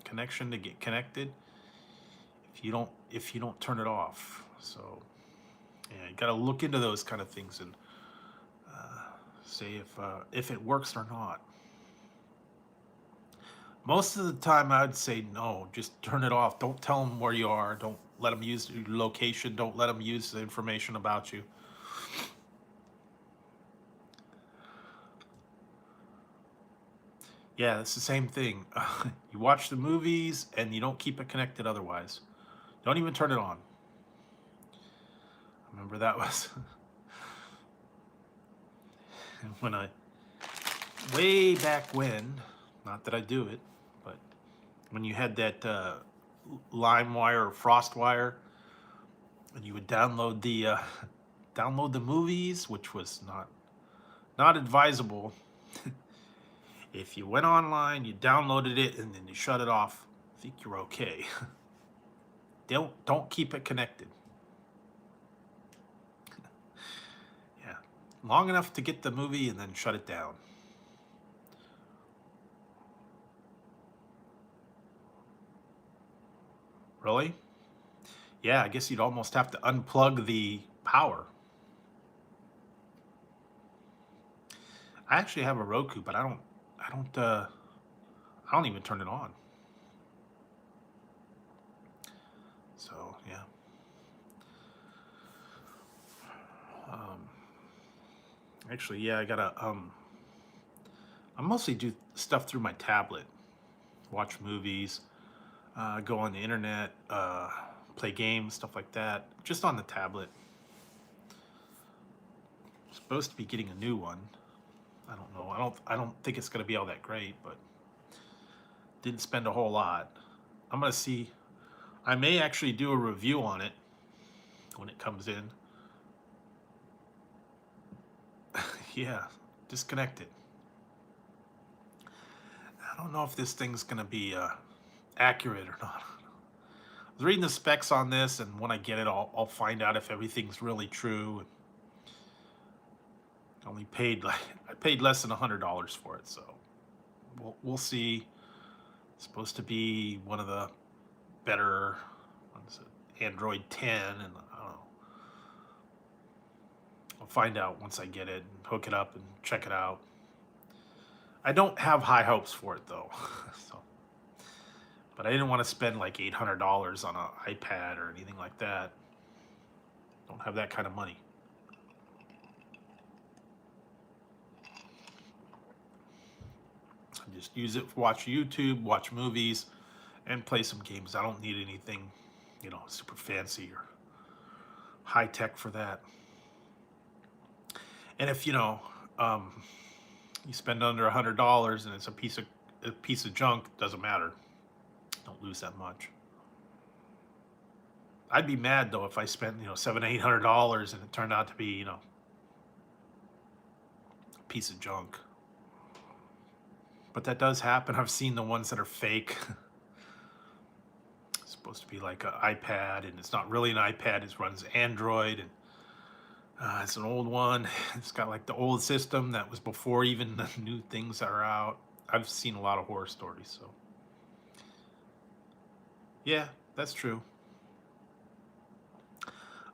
connection to get connected if you don't turn it off. So yeah, you got to look into those kind of things and say if it works or not. Most of the time, I would say no. Just turn it off. Don't tell them where you are. Don't let them use your location. Don't let them use the information about you. Yeah, it's the same thing. You watch the movies and you don't keep it connected otherwise. Don't even turn it on. I remember that was when way back when, not that I do it, but when you had that LimeWire or FrostWire, and you would download the movies, which was not advisable. If you went online, you downloaded it, and then you shut it off, I think you're okay. Don't keep it connected. Yeah, long enough to get the movie and then shut it down. Really? Yeah, I guess you'd almost have to unplug the power. I actually have a Roku, but I don't even turn it on. So yeah. Um, Actually, yeah, I mostly do stuff through my tablet, watch movies, go on the internet, play games, stuff like that, just on the tablet. Supposed to be getting a new one. I don't know. I don't think it's going to be all that great, but didn't spend a whole lot. I'm going to see. I may actually do a review on it when it comes in. Yeah, disconnect it. I don't know if this thing's going to be accurate or not. I was reading the specs on this, and when I get it, I'll find out if everything's really true. I paid less than $100 for it, so we'll see. It's supposed to be one of the better, what is it, Android 10, and I don't know. I'll find out once I get it and hook it up and check it out. I don't have high hopes for it though. So, but I didn't want to spend like $800 on an iPad or anything like that. Don't have that kind of money. I just use it to watch YouTube, watch movies, and play some games. I don't need anything, super fancy or high tech for that. And if you spend under $100 and it's a piece of junk, doesn't matter. Don't lose that much. I'd be mad though if I spent $700-800 and it turned out to be a piece of junk. But that does happen. I've seen the ones that are fake. It's supposed to be like an iPad, and it's not really an iPad. It runs Android, and it's an old one. It's got like the old system that was before even the new things that are out. I've seen a lot of horror stories, so yeah, that's true.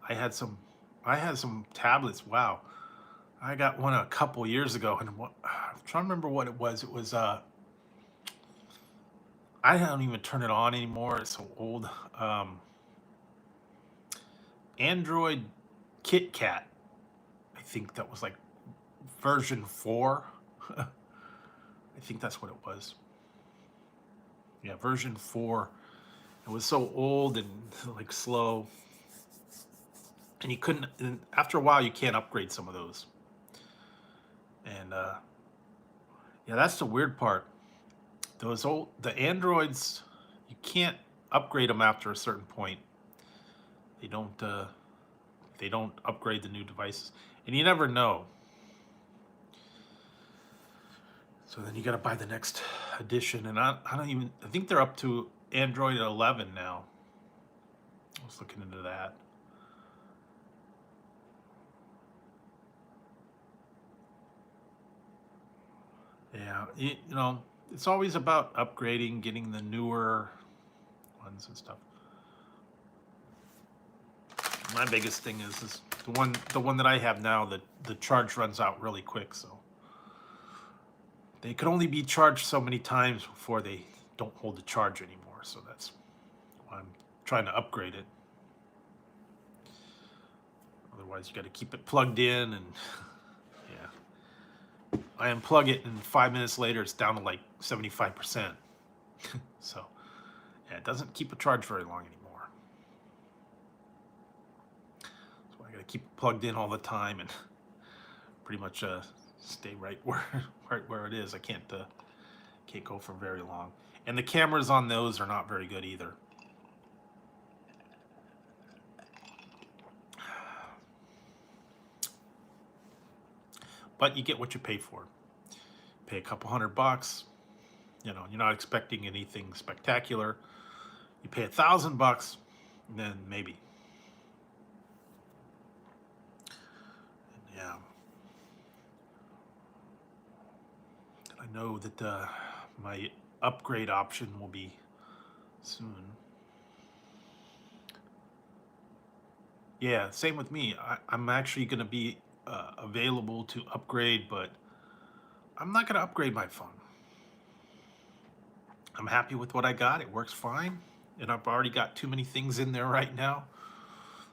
I had some tablets. Wow, I got one a couple years ago, and I'm trying to remember what it was. It was I don't even turn it on anymore. It's so old. Android Kit Kat. I think that was like version 4. I think that's what it was. Yeah, version 4. It was so old and like slow. And you couldn't, and after a while, you can't upgrade some of those. And yeah, that's the weird part. The Androids, you can't upgrade them after a certain point. They don't upgrade the new devices, and you never know. So then you got to buy the next edition, and I think they're up to Android 11 now. I was looking into that. Yeah, it's always about upgrading, getting the newer ones and stuff. My biggest thing is the one that I have now. The charge runs out really quick, so they could only be charged so many times before they don't hold the charge anymore. So that's why I'm trying to upgrade it. Otherwise, you got to keep it plugged in, and yeah, I unplug it, and 5 minutes later, it's down to like 75%. So yeah, it doesn't keep a charge very long anymore. So I got to keep it plugged in all the time and pretty much stay right where it is. I can't go for very long. And the cameras on those are not very good either. But you get what you pay for. Pay a couple $100. You're not expecting anything spectacular. You pay $1,000, and then maybe. And yeah. I know that my upgrade option will be soon. Yeah, same with me. I'm actually going to be available to upgrade, but I'm not going to upgrade my phone. I'm happy with what I got. It works fine, and I've already got too many things in there right now,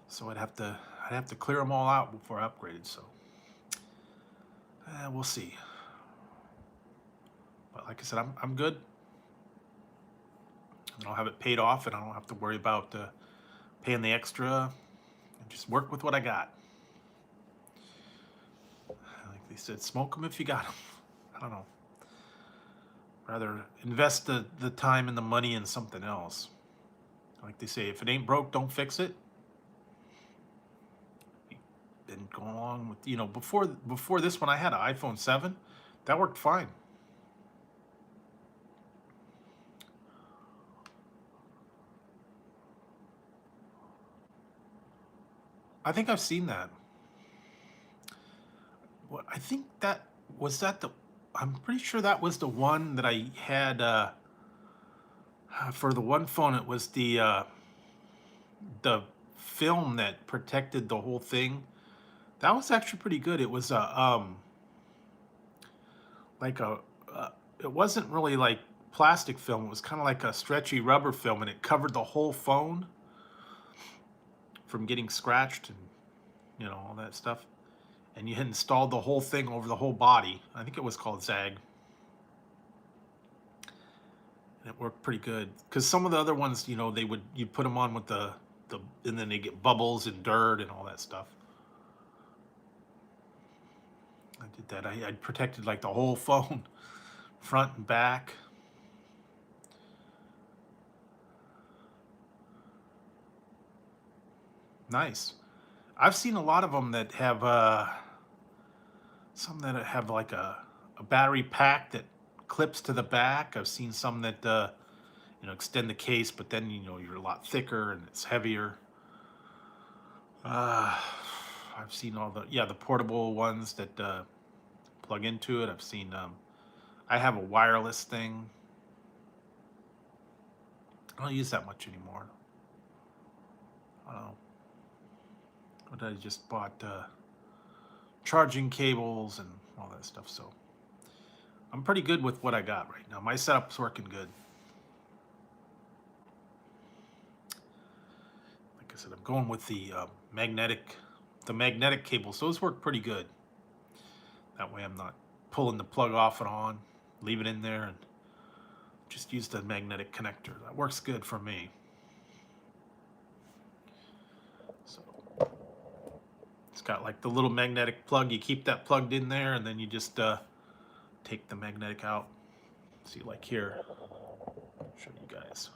so I'd have to clear them all out before I upgraded. So we'll see. But like I said, I'm good. And I'll have it paid off, and I don't have to worry about paying the extra. And just work with what I got. Like they said, smoke them if you got them. I don't know. Rather invest the time and the money in something else. Like they say, if it ain't broke, don't fix it. Been going along with, before this one, I had an iPhone 7. That worked fine. I think I've seen that. Well, I think I'm pretty sure that was the one that I had for the one phone. It was the film that protected the whole thing That was actually pretty good. It was like a it wasn't really like plastic film. It was kind of like a stretchy rubber film, and it covered the whole phone from getting scratched and all that stuff. And you had installed the whole thing over the whole body. I think it was called Zag, and it worked pretty good. Because some of the other ones, you'd put them on with the and then they get bubbles and dirt and all that stuff. I did that. I protected like the whole phone, front and back. Nice. I've seen a lot of them that have some that have like a battery pack that clips to the back. I've seen some that extend the case, but then you're a lot thicker and it's heavier. I've seen all the portable ones that plug into it. I've seen I have a wireless thing. I don't use that much anymore. I don't know. But I just bought charging cables and all that stuff, so I'm pretty good with what I got right now. My setup's working good. Like I said, I'm going with the magnetic cables. Those work pretty good. That way I'm not pulling the plug off and on, leave it in there, and just use the magnetic connector. That works good for me. So it's got like the little magnetic plug. You keep that plugged in there, and then you just take the magnetic out. See, like here, I'll show you guys.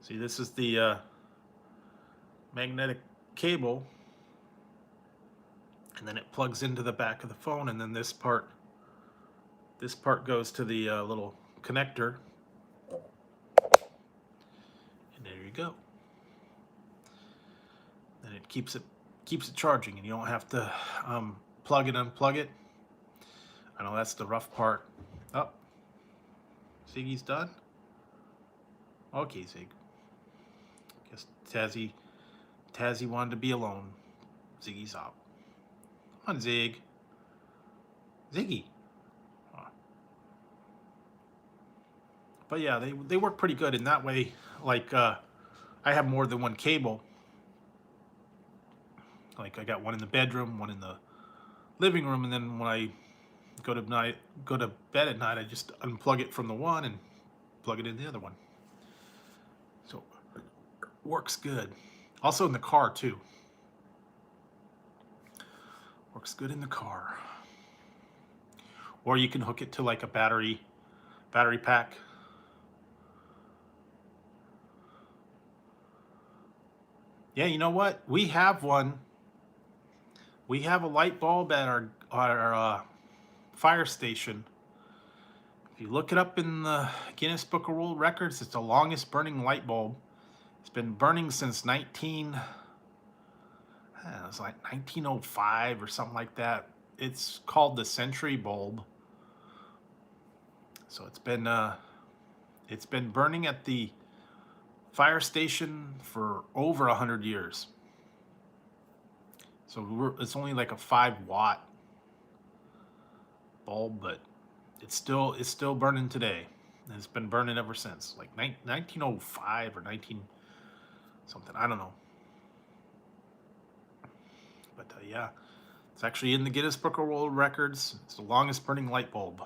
See, this is the magnetic cable, and then it plugs into the back of the phone, and then this part goes to the little connector, and there you go. And it keeps it charging, and you don't have to plug it, unplug it. I know that's the rough part. Oh, Ziggy's done. Okay, Zig. Guess Tazzy wanted to be alone. Ziggy's out. Come on, Zig. Ziggy. But yeah, they work pretty good in that way. Like I have more than one cable. Like I got one in the bedroom, one in the living room, and then when I go to bed at night, I just unplug it from the one and plug it in the other one. So it works good. Also in the car too. Works good in the car. Or you can hook it to like a battery pack. Yeah, you know what? We have one. We have a light bulb at our fire station. If you look it up in the Guinness Book of World Records, it's the longest burning light bulb. It's been burning since 1905 or something like that. It's called the Century bulb. So it's been burning at the fire station for over 100 years. So it's only like a 5-watt bulb, but it's still burning today. And it's been burning ever since, like 1905 or 19 something. I don't know. But yeah, it's actually in the Guinness Book of World Records. It's the longest burning light bulb.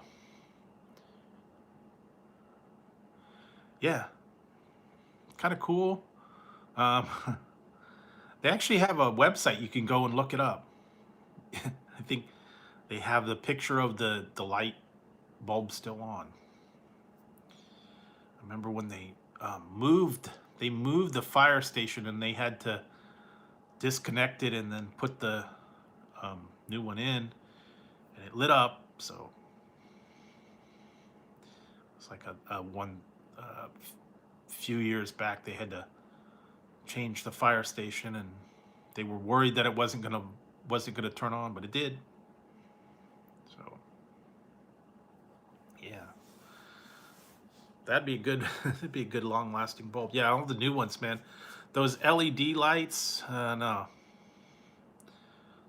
Yeah, kind of cool. They actually have a website you can go and look it up. I think they have the picture of the light bulb still on. I remember when they moved the fire station, and they had to disconnect it and then put the new one in, and it lit up. So it's like a few years back, they had to change the fire station, and they were worried that it wasn't gonna turn on, but it did. So yeah, that'd be a good long-lasting bulb. Yeah, all the new ones, man. Those LED lights, no,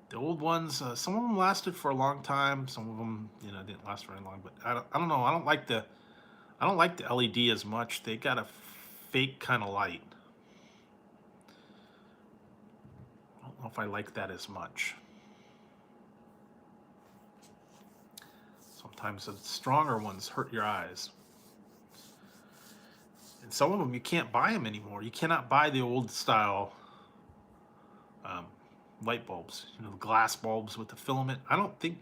The old ones, some of them lasted for a long time. Some of them, didn't last very long. But I don't know. I don't like the LED as much. They got a fake kind of light. I don't know if I like that as much. Sometimes the stronger ones hurt your eyes. And some of them, you can't buy them anymore. You cannot buy the old style um, light bulbs, the glass bulbs with the filament. I don't think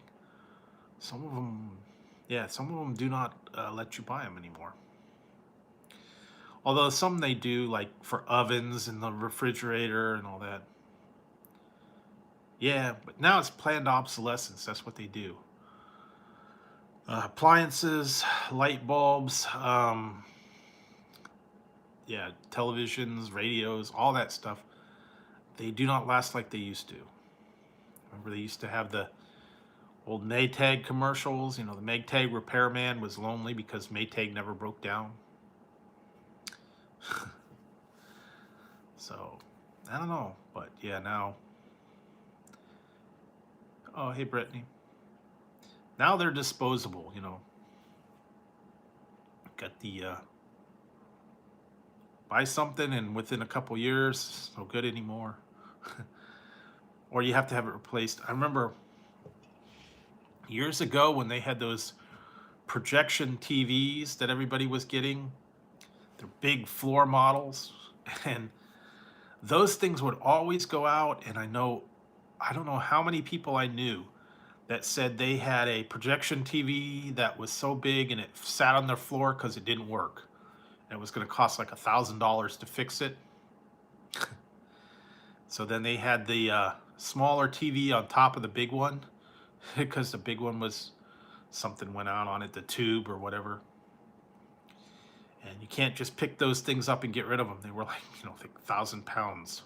some of them, yeah, some of them do not let you buy them anymore. Although some they do, like for ovens and the refrigerator and all that. Yeah, but now it's planned obsolescence. That's what they do. Appliances, light bulbs, yeah, televisions, radios, all that stuff. They do not last like they used to. Remember, they used to have the old Maytag commercials. The Maytag repairman was lonely because Maytag never broke down. So, I don't know. But yeah, now. Oh, hey, Brittany. Now they're disposable, Got the. Buy something and within a couple years, it's no good anymore. Or you have to have it replaced. I remember years ago when they had those projection TVs that everybody was getting. They're big floor models, and those things would always go out. And I don't know how many people I knew that said they had a projection TV that was so big and it sat on their floor because it didn't work. And it was going to cost like $1,000 to fix it. So then they had the smaller TV on top of the big one because the big one was something went out on it, the tube or whatever. And you can't just pick those things up and get rid of them. They were like, like 1,000 pounds.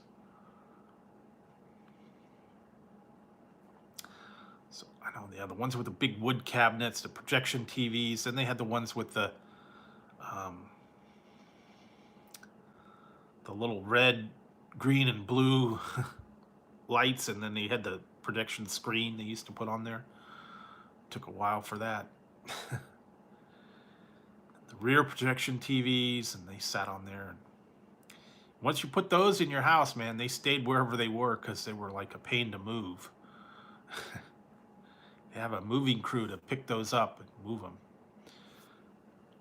So I know they had the ones with the big wood cabinets, the projection TVs. Then they had the ones with the little red, green, and blue lights. And then they had the projection screen they used to put on there. Took a while for that. The rear projection TVs, and they sat on there. And once you put those in your house, man, they stayed wherever they were because they were like a pain to move. They have a moving crew to pick those up and move them.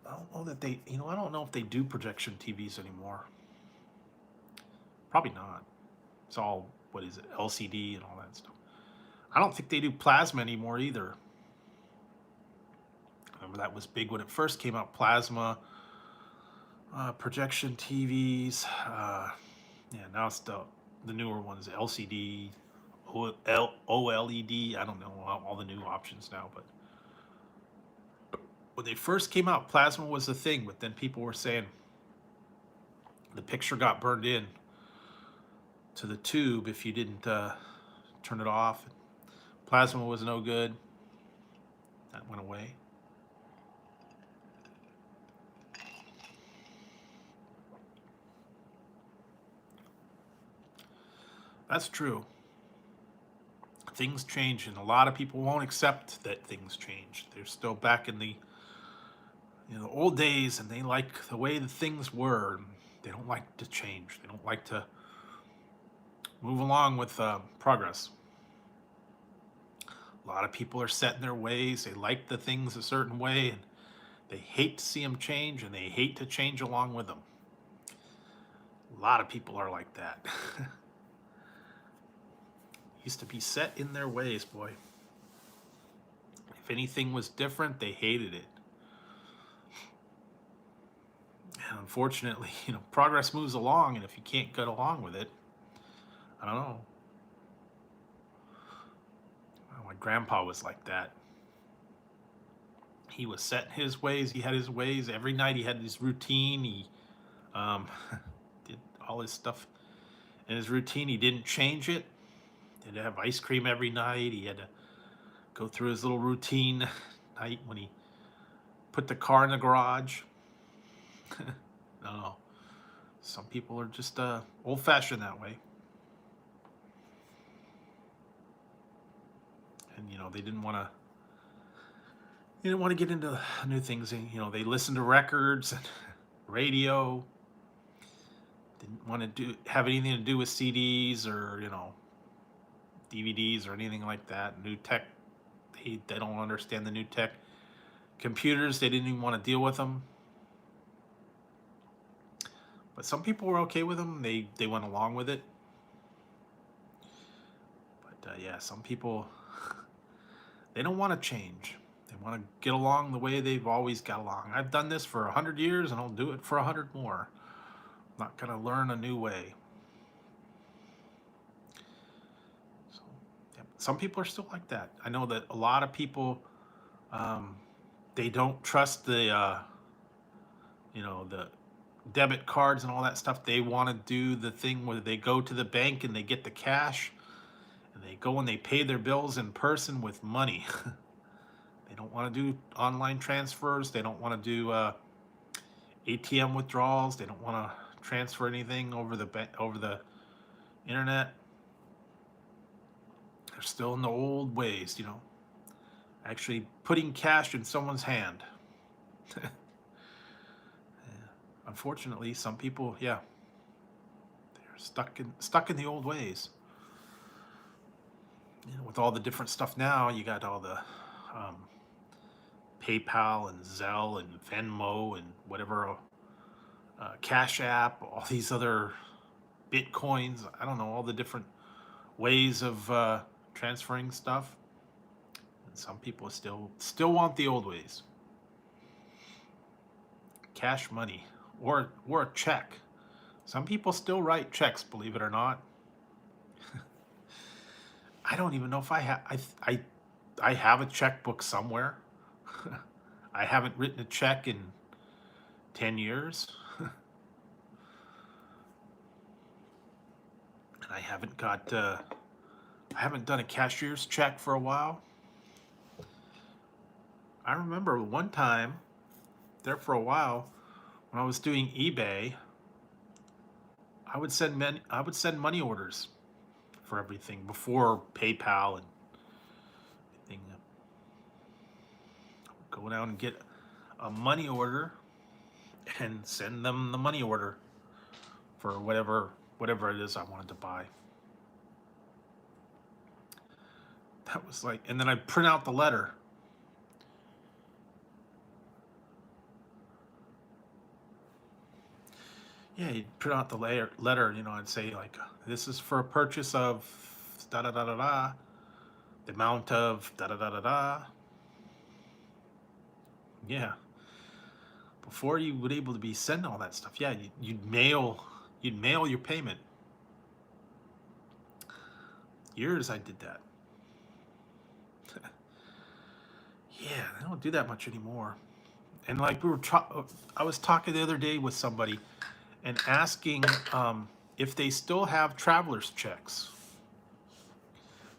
I don't know that they, I don't know if they do projection TVs anymore. Probably not. It's all, what is it, LCD and all that stuff. I don't think they do plasma anymore either. Remember that was big when it first came out, plasma, projection TVs. Yeah, now it's the newer ones, LCD, OLED. I don't know all the new options now, but when they first came out, plasma was the thing. But then people were saying the picture got burned in to the tube if you didn't turn it off. Plasma was no good. That went away. That's true. Things change, and a lot of people won't accept that things change. They're still back in the old days, and they like the way the things were. They don't like to change. They don't like to move along with progress. A lot of people are set in their ways. They like the things a certain way, and they hate to see them change, and they hate to change along with them. A lot of people are like that. Used to be set in their ways, boy. If anything was different, they hated it. And unfortunately, progress moves along, and if you can't get along with it, I don't know. My grandpa was like that. He was set in his ways. He had his ways. Every night he had his routine. He did all his stuff in his routine. He didn't change it. He had to have ice cream every night. He had to go through his little routine night when he put the car in the garage. No. Some people are just old-fashioned that way. they didn't want to. They didn't want to get into new things. And, they listened to records and radio. Didn't want to have anything to do with CDs or DVDs or anything like that. New tech. They don't understand the new tech. Computers, they didn't even want to deal with them. But some people were okay with them. They went along with it. But yeah, some people, they don't want to change. They want to get along the way they've always got along. I've done this for 100 years and I'll do it for 100 more. I'm not going to learn a new way. So, yeah, some people are still like that. I know that a lot of people, they don't trust the debit cards and all that stuff. They want to do the thing where they go to the bank and they get the cash and they go and they pay their bills in person with money. They don't want to do online transfers. They don't want to do ATM withdrawals. They don't want to transfer anything over the internet. They're still in the old ways, actually putting cash in someone's hand. Unfortunately, some people, they're stuck in the old ways. With all the different stuff now, you got all the PayPal and Zelle and Venmo and whatever, Cash App, all these other Bitcoins. I don't know, all the different ways of transferring stuff. And some people still want the old ways. Cash money. Or a check. Some people still write checks, believe it or not. I don't even know if I have a checkbook somewhere. I haven't written a check in 10 years. And I haven't done a cashier's check for a while. I remember one time there for a while, when I was doing eBay, I would send money orders for everything before PayPal and everything. I would go down and get a money order and send them the money order for whatever it is I wanted to buy. That was like, and then I'd print out the letter. Yeah, you'd print out the letter, I'd say like, this is for a purchase of da da da da da, the amount of da da da da da. Yeah. Before you would able to be sending all that stuff, yeah, you'd mail your payment. Years I did that. Yeah, I don't do that much anymore. And like I was talking the other day with somebody and asking if they still have traveler's checks.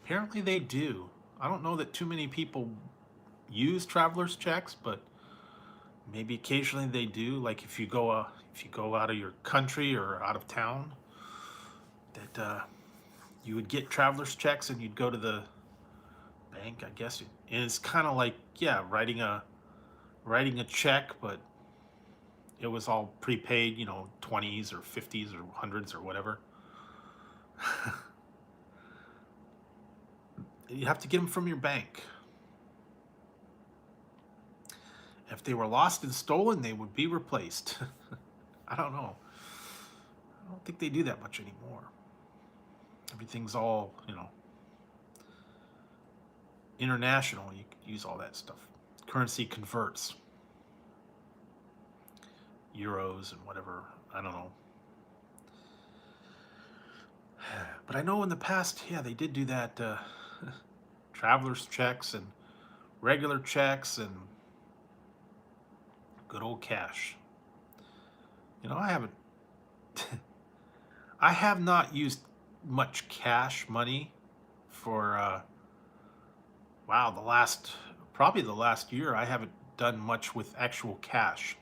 Apparently they do. I don't know that too many people use traveler's checks, but maybe occasionally they do. Like if you go out of your country or out of town, that you would get traveler's checks and you'd go to the bank, I guess. And it's kind of like, yeah, writing a check, but it was all prepaid, 20s or 50s or 100s or whatever. You have to get them from your bank. If they were lost and stolen, they would be replaced. I don't know. I don't think they do that much anymore. Everything's all, international. You can use all that stuff. Currency converts. Euros and whatever. I don't know. But I know in the past, yeah, they did do that. Traveler's checks and regular checks and good old cash. I have not used much cash money for, probably the last year. I haven't done much with actual cash.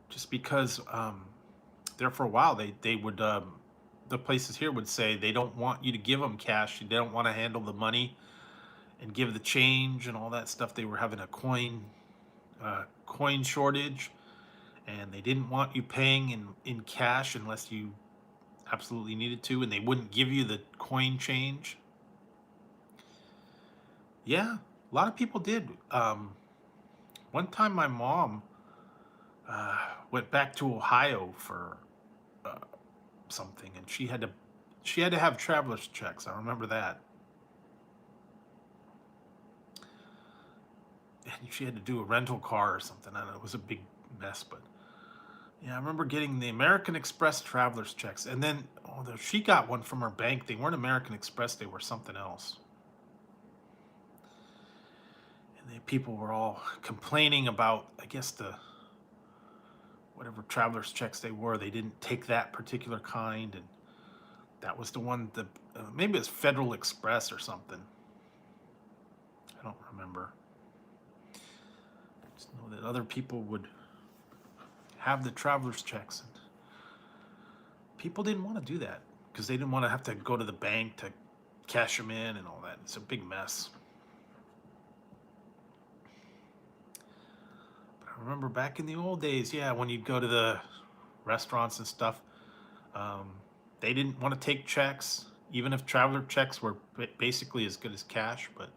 Just because there for a while they would the places here would say they don't want you to give them cash. They don't want to handle the money and give the change and all that stuff. They were having a coin shortage, and they didn't want you paying in cash unless you absolutely needed to, and they wouldn't give you the coin change. Yeah, a lot of people did. One time, my mom went back to Ohio for uh, something, and she had to have traveler's checks. I remember that, and she had to do a rental car or something. I don't know, it was a big mess, but yeah, I remember getting the American Express traveler's checks, and then although she got one from her bank, they weren't American Express; they were something else. And the people were all complaining about, I guess, the whatever traveler's checks they were. They didn't take that particular kind, and that was the one that maybe it's Federal Express or something. I don't remember. Just know that other people would have the traveler's checks, and people didn't want to do that because they didn't want to have to go to the bank to cash them in and all that. It's a big mess. But I remember back in the old days, yeah, when you'd go to the restaurants and stuff, um, they didn't want to take checks, even if traveler checks were basically as good as cash, but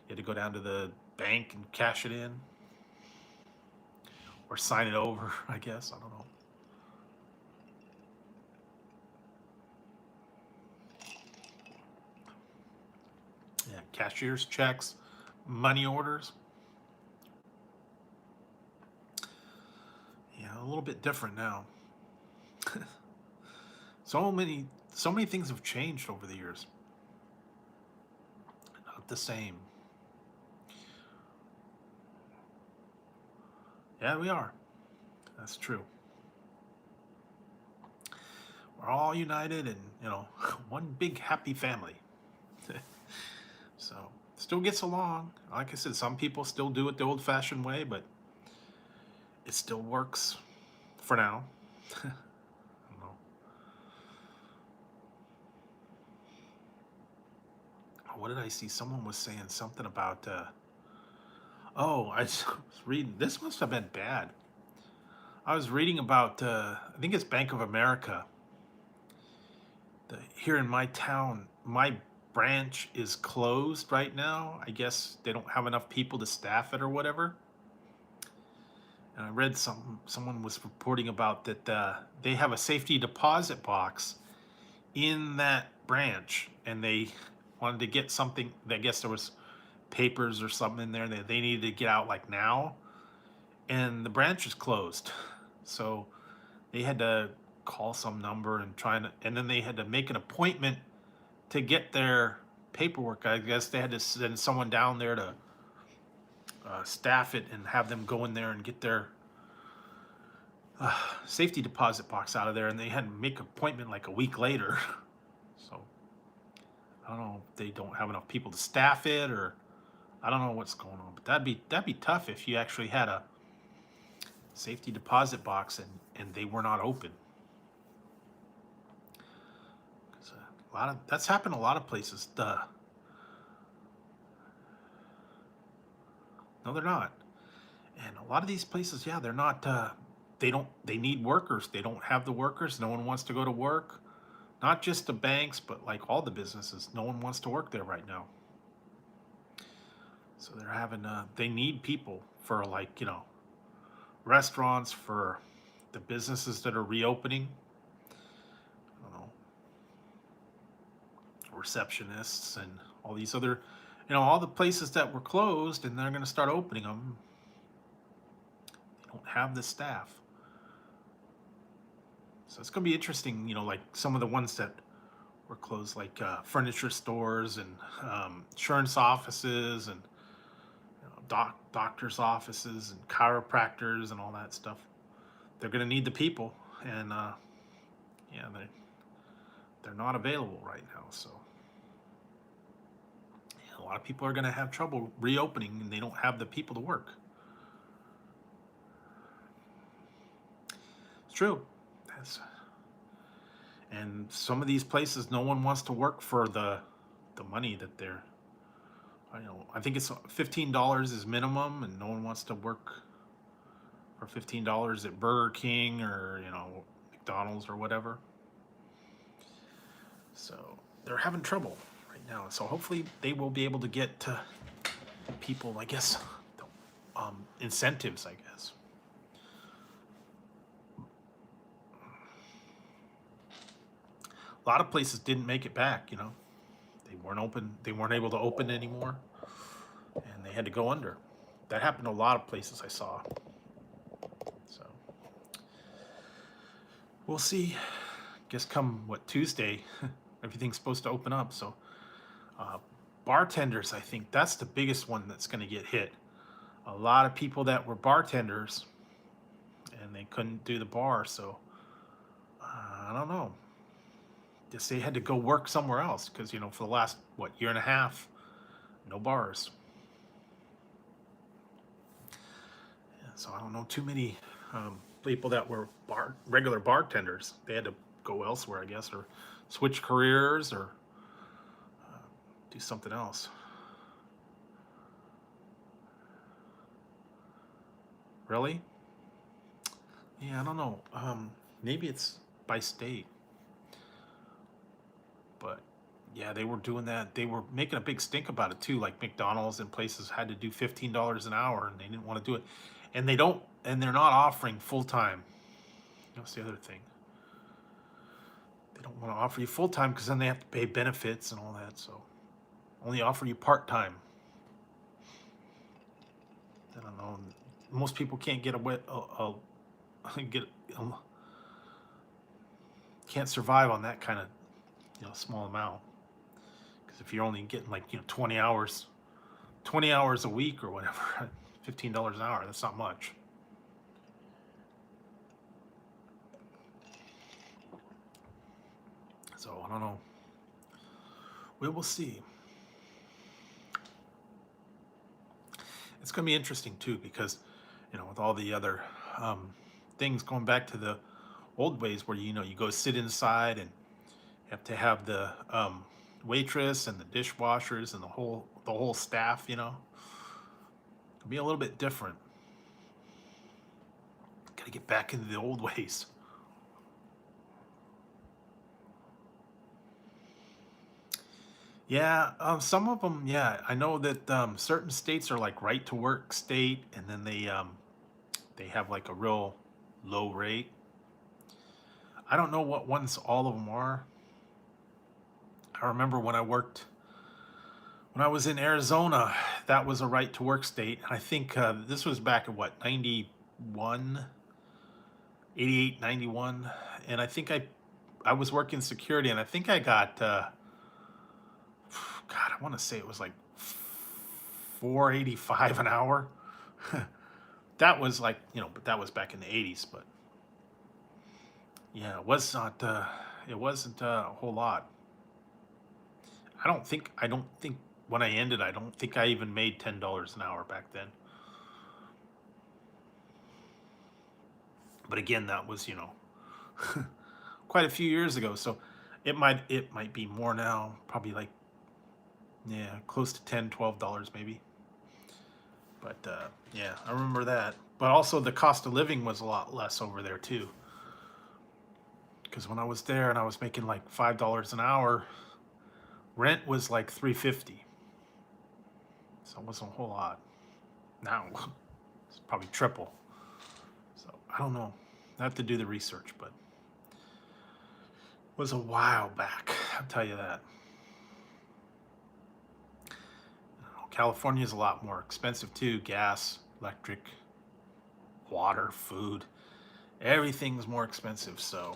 you had to go down to the bank and cash it in or sign it over, I guess. I don't know. Yeah, cashier's checks, money orders. Yeah, a little bit different now. So many things have changed over the years. Not the same. Yeah, we are. That's true. We're all united and, one big happy family. So, still gets along. Like I said, some people still do it the old-fashioned way, but it still works for now. I don't know. What did I see? Someone was saying something about, oh, I was reading, this must have been bad. I was reading about, I think it's Bank of America. Here in my town, my branch is closed right now. I guess they don't have enough people to staff it or whatever. And I read someone was reporting about that they have a safety deposit box in that branch, and they wanted to get something. I guess there was papers or something in there that they needed to get out like now, and the branch is closed. So they had to call some number and then they had to make an appointment to get their paperwork. I guess they had to send someone down there to staff it and have them go in there and get their safety deposit box out of there, and they had to make an appointment like a week later. So I don't know if they don't have enough people to staff it, or I don't know what's going on, but that'd be tough if you actually had a safety deposit box and they were not open. That's happened a lot of places. No, they're not. And a lot of these places, yeah, they're not. They need workers. They don't have the workers. No one wants to go to work. Not just the banks, but like all the businesses. No one wants to work there right now. So they're having. They need people for restaurants, for the businesses that are reopening. I don't know, receptionists and all these other, all the places that were closed, and they're going to start opening them. They don't have the staff. So it's going to be interesting, like some of the ones that were closed, like furniture stores and insurance offices and doctors' offices and chiropractors and all that stuff. They're going to need the people, and yeah, they're not available right now. So yeah, a lot of people are going to have trouble reopening, and they don't have the people to work. It's true. And some of these places, no one wants to work for the money that they're. I know. I think it's $15 is minimum, and no one wants to work for $15 at Burger King or McDonald's or whatever. So they're having trouble right now. So hopefully they will be able to get to people, I guess, incentives, I guess. A lot of places didn't make it back, They weren't open. They weren't able to open anymore, and they had to go under. That happened to a lot of places I saw. So we'll see. Guess come Tuesday, everything's supposed to open up. So bartenders, I think that's the biggest one that's going to get hit. A lot of people that were bartenders and they couldn't do the bar, so I don't know. Guess they had to go work somewhere else because for the last year and a half, no bars. Yeah, so I don't know too many people that were regular bartenders. They had to go elsewhere, I guess, or switch careers or do something else. Really? Yeah, I don't know. Maybe it's by state. But yeah, they were doing that. They were making a big stink about it too. Like McDonald's and places had to do $15 an hour, and they didn't want to do it. And they don't. And they're not offering full time. That's the other thing. They don't want to offer you full time because then they have to pay benefits and all that. So only offer you part time. I don't know. Most people can't get can't survive on that kind of small amount, because if you're only getting 20 hours a week or whatever, $15 an hour, that's not much. So I don't know. We will see. It's going to be interesting too, because with all the other things, going back to the old ways where you go sit inside and you have to have the waitress and the dishwashers and the whole staff. It'll be a little bit different. Got to get back into the old ways. Yeah, some of them. Yeah, I know that certain states are like right to work state, and then they have like a real low rate. I don't know what ones all of them are. I remember when I was in Arizona, that was a right to work state. And I think this was back in 91, 88, 91. And I think I was working security, and I think I got, God, I want to say it was like $4.85 an hour. That was but that was back in the 80s. But yeah, it wasn't a whole lot. I don't think when I ended, I don't think I even made $10 an hour back then. But again, that was quite a few years ago. So it might be more now, probably close to $10, $12 maybe. But yeah, I remember that. But also the cost of living was a lot less over there too. Because when I was there and I was making like $5 an hour, rent was like $3.50. So it wasn't a whole lot. Now it's probably triple. So I don't know. I have to do the research, but it was a while back, I'll tell you that. California is a lot more expensive too. Gas, electric, water, food, everything's more expensive. So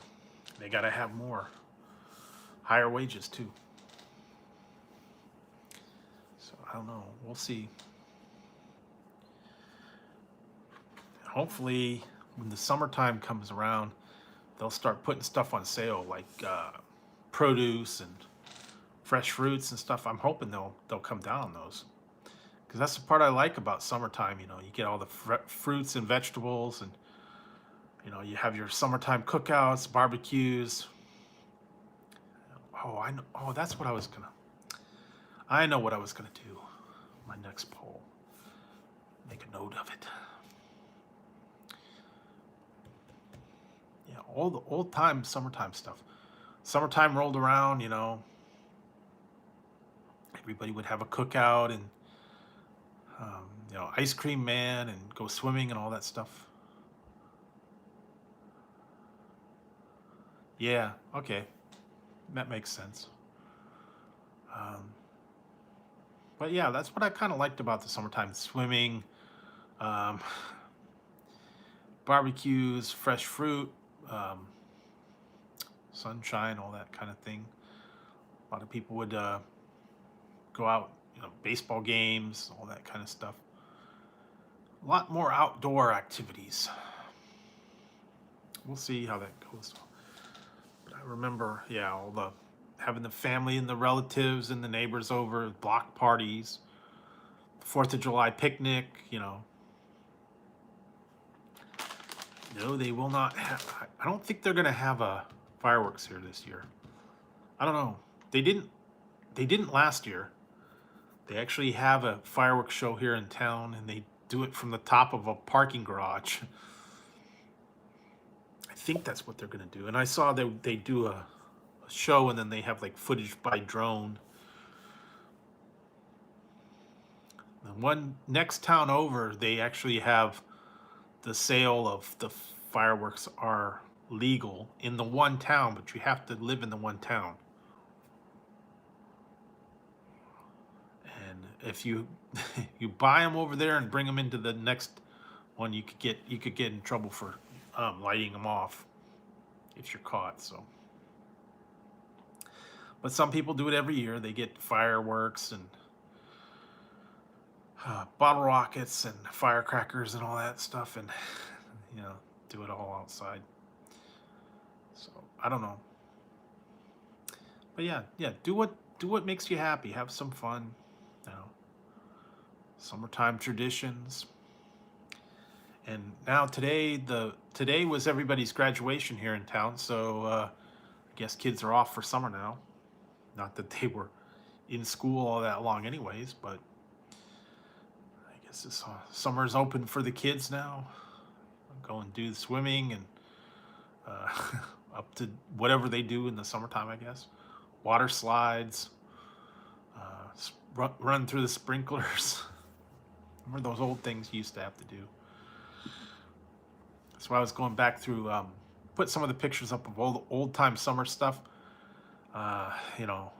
they got to have higher wages too. So I don't know. We'll see. Hopefully, when the summertime comes around, they'll start putting stuff on sale, like produce and fresh fruits and stuff. I'm hoping they'll come down on those, because that's the part I like about summertime. You get all the fruits and vegetables, and you have your summertime cookouts, barbecues. Oh, I know. Oh, that's what I was gonna. I know what I was gonna do. My next poll. Make a note of it. Yeah, all the old time summertime stuff. Summertime rolled around, you know. Everybody would have a cookout and you know, ice cream man and go swimming and all that stuff. Yeah, okay, that makes sense. Um, but yeah, that's what I kind of liked about the summertime: swimming, um, barbecues, fresh fruit, um, sunshine, all that kind of thing. A lot of people would go out, you know, baseball games, all that kind of stuff. A lot more outdoor activities. We'll see how that goes. But I remember, yeah, all the having the family and the relatives and the neighbors over, block parties, 4th of July picnic, you know. No, they will not have. I don't think they're gonna have a fireworks here this year. I don't know. They didn't. They didn't last year. They actually have a fireworks show here in town, and they do it from the top of a parking garage. I think that's what they're gonna do. And I saw they do a show, and then they have like footage by drone. The one next town over, they actually have the sale of the fireworks are legal in the one town, but you have to live in the one town. And if you you buy them over there and bring them into the next one, you could get in trouble for lighting them off if you're caught. So, but some people do it every year. They get fireworks and bottle rockets and firecrackers and all that stuff, and you know, do it all outside. So I don't know, but yeah, do what makes you happy. Have some fun, you know. Summertime traditions. And now today was everybody's graduation here in town, so I guess kids are off for summer now. Not that they were in school all that long, anyways, but I guess this summer's open for the kids now. Go and do the swimming and up to whatever they do in the summertime, I guess. Water slides, run through the sprinklers. Remember those old things you used to have to do. So I was going back through, put some of the pictures up of all the old time summer stuff. You know,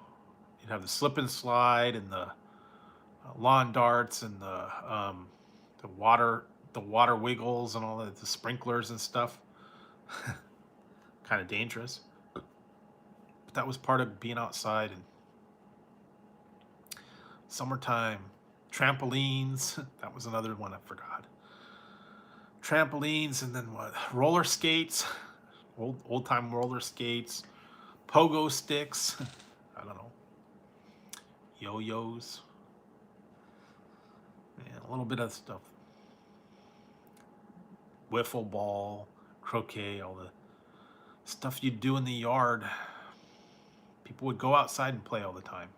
you'd have the slip and slide and the lawn darts and the water wiggles and all the sprinklers and stuff. Kind of dangerous, but that was part of being outside. And summertime trampolines, that was another one I forgot. Trampolines, and then what? Roller skates, old time roller skates, pogo sticks. I don't know. Yo-yos. And a little bit of stuff. Wiffle ball, croquet, all the stuff you'd do in the yard. People would go outside and play all the time.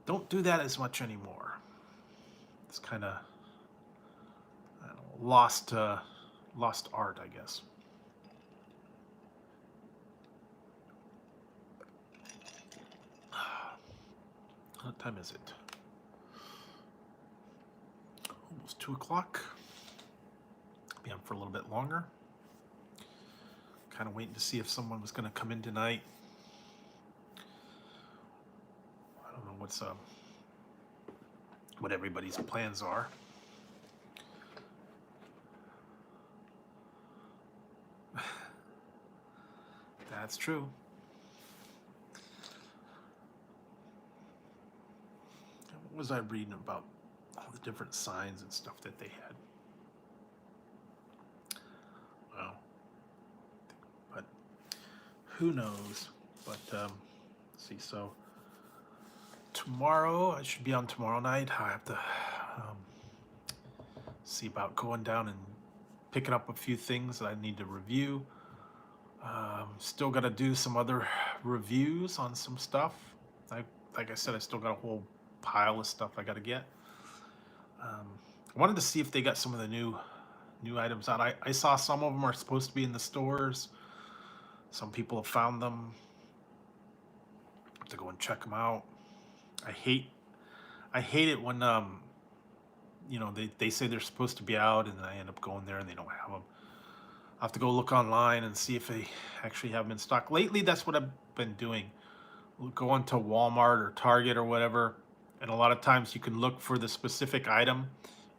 Don't do that as much anymore. It's kind of lost art, I guess. What time is it? Almost 2 o'clock. Be on for a little bit longer. Kind of waiting to see if someone was going to come in tonight. I don't know what everybody's plans are. That's true. What was I reading about all the different signs and stuff that they had? Well, but who knows? But let's see. So tomorrow, I should be on tomorrow night. I have to see about going down and picking up a few things that I need to review. Still got to do some other reviews on some stuff. I, like I said, I still got a whole pile of stuff I got to get. I wanted to see if they got some of the new items out. I saw some of them are supposed to be in the stores. Some people have found them. I have to go and check them out. I hate it when they say they're supposed to be out and then I end up going there and they don't have them. I have to go look online and see if they actually have them in stock. Lately, that's what I've been doing. Going to Walmart or Target or whatever, and a lot of times you can look for the specific item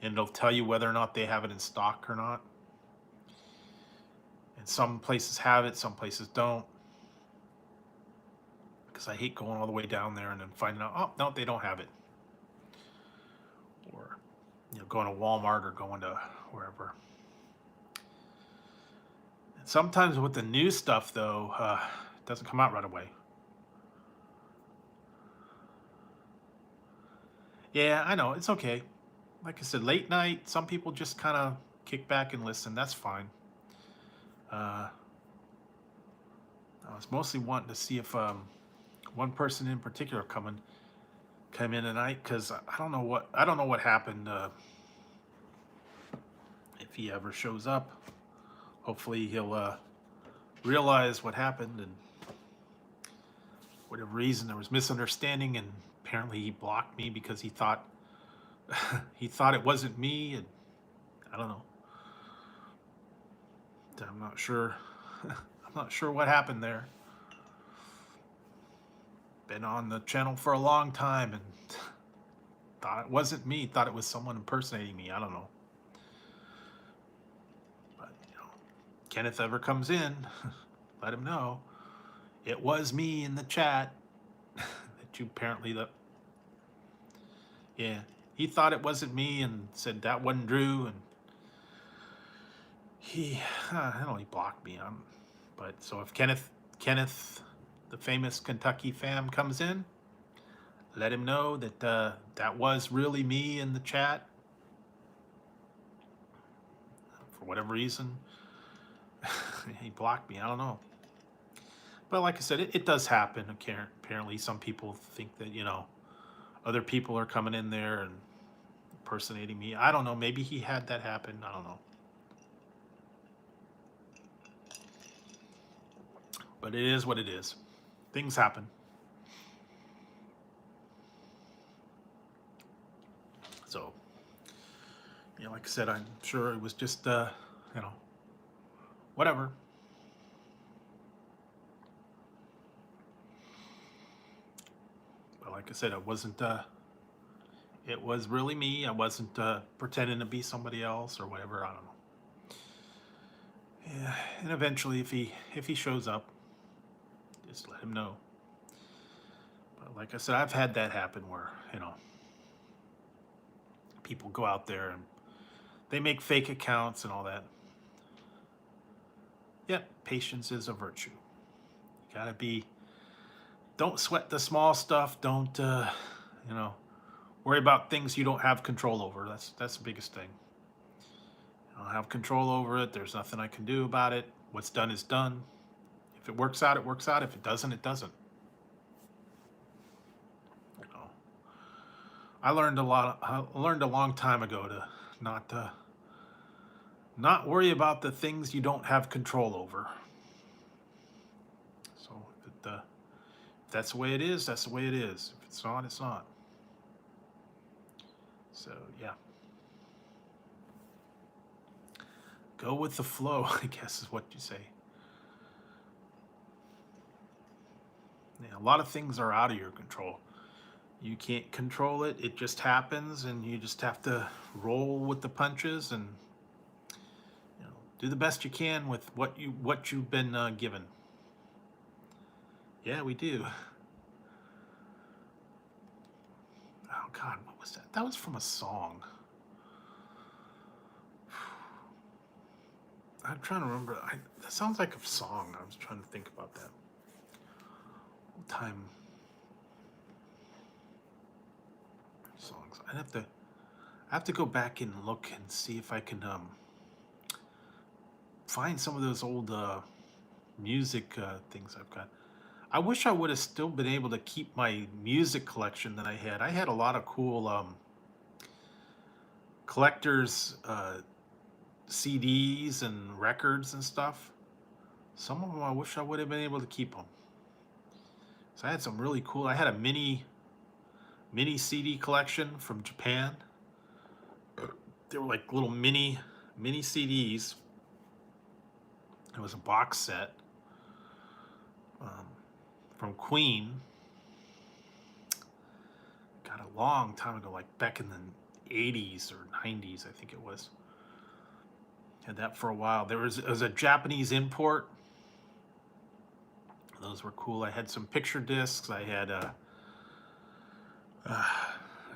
and it'll tell you whether or not they have it in stock or not. And some places have it, some places don't. Because I hate going all the way down there and then finding out, oh, no, they don't have it. Or, going to Walmart or going to wherever. And sometimes with the new stuff, though, it doesn't come out right away. Yeah, I know, it's okay. Like I said, late night, some people just kind of kick back and listen. That's fine. I was mostly wanting to see if one person in particular come in tonight, because I don't know what happened. If he ever shows up, hopefully he'll realize what happened, and whatever reason there was misunderstanding, and apparently he blocked me because he thought it wasn't me, and I don't know. I'm not sure. I'm not sure what happened there. Been on the channel for a long time and thought it wasn't me. Thought it was someone impersonating me. I don't know. But Kenneth ever comes in, let him know it was me in the chat. That you apparently yeah, he thought it wasn't me and said that wasn't Drew, and I don't know, he blocked me. But so if Kenneth, the famous Kentucky fam, comes in, let him know that that was really me in the chat. For whatever reason, he blocked me. I don't know. But like I said, it does happen. Apparently, some people think that, other people are coming in there and impersonating me. I don't know. Maybe he had that happen. I don't know. But it is what it is. Things happen. So, like I said, I'm sure it was just, whatever. But like I said, it wasn't, it was really me. I wasn't pretending to be somebody else or whatever. I don't know. Yeah, and eventually, if he shows up, just let him know. But like I said, I've had that happen where, people go out there and they make fake accounts and all that. Yep, patience is a virtue. You gotta don't sweat the small stuff. Don't, worry about things you don't have control over. That's the biggest thing. I don't have control over it. There's nothing I can do about it. What's done is done. If it works out, it works out. If it doesn't, it doesn't. I learned a long time ago to not worry about the things you don't have control over. So if that's the way it is, that's the way it is. If it's not, it's not. So yeah. Go with the flow, I guess is what you say. Yeah, a lot of things are out of your control. You can't control it. It just happens, and you just have to roll with the punches and do the best you can with what you've been given. Yeah, we do. Oh God, what was that? That was from a song. I'm trying to remember. That sounds like a song. I was trying to think about that. Time songs. I have to go back and look and see if I can find some of those old music things I've got. I wish I would have still been able to keep my music collection that I had. I had a lot of cool collectors CDs and records and stuff. Some of them I wish I would have been able to keep them. So I had some really cool. I had a mini CD collection from Japan. They were like little mini CDs. It was a box set um, from Queen. Got a long time ago, like back in the 80s or 90s, I think it was. Had that for a while. It was a Japanese import. Those were cool. I had some picture discs. I had uh,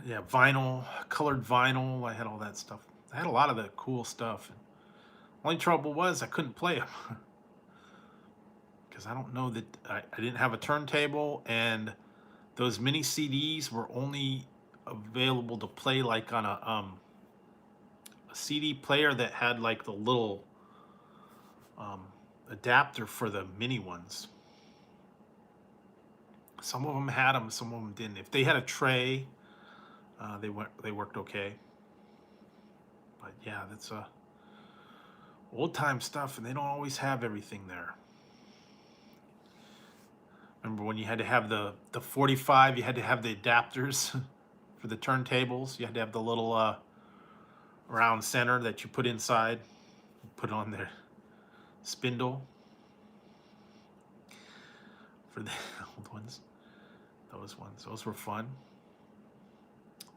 yeah, vinyl, colored vinyl. I had all that stuff. I had a lot of the cool stuff. Only trouble was I couldn't play them because I don't know that I didn't have a turntable, and those mini CDs were only available to play like on a CD player that had like the little um, adapter for the mini ones. Some of them had them, some of them didn't. If they had a tray, they worked okay. But yeah, that's old time stuff, and they don't always have everything there. Remember when you had to have the 45, you had to have the adapters for the turntables. You had to have the little round center that you put inside, put on the spindle for the old ones. Those were fun.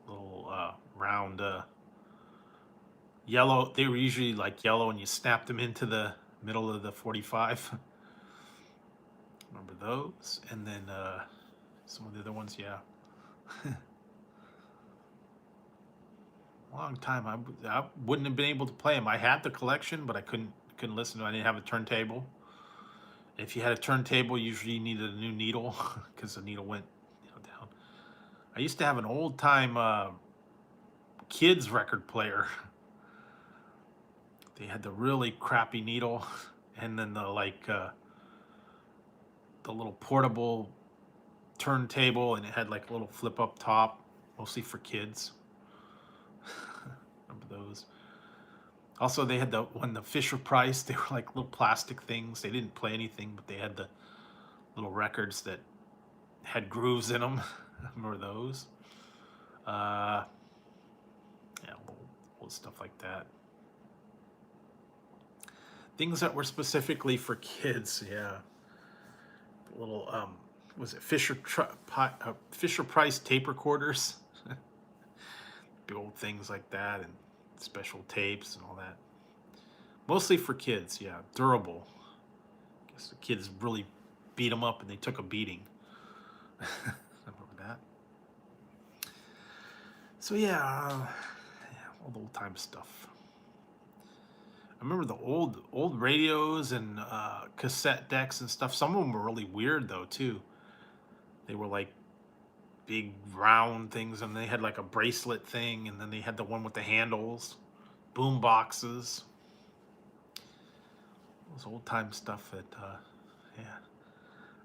Little round yellow. They were usually like yellow, and you snapped them into the middle of the 45. Remember those? And then some of the other ones, yeah. Long time. I wouldn't have been able to play them. I had the collection, but I couldn't listen to it. I didn't have a turntable. If you had a turntable, usually you needed a new needle because the needle went down. I used to have an old time kids record player. They had the really crappy needle, and then the the little portable turntable, and it had like a little flip up top, mostly for kids. Remember those? Also, they had the Fisher Price. They were like little plastic things. They didn't play anything, but they had the little records that had grooves in them. Remember those? Yeah, little stuff like that. Things that were specifically for kids. Yeah, little was it Fisher Price tape recorders? Big old things like that, and special tapes and all that. Mostly for kids, yeah. Durable. I guess the kids really beat them up, and they took a beating. Remember that? So yeah, all the old time stuff. I remember the old radios and cassette decks and stuff. Some of them were really weird though too. They were like big round things, and they had like a bracelet thing, and then they had the one with the handles, boom boxes. Those old time stuff that, yeah.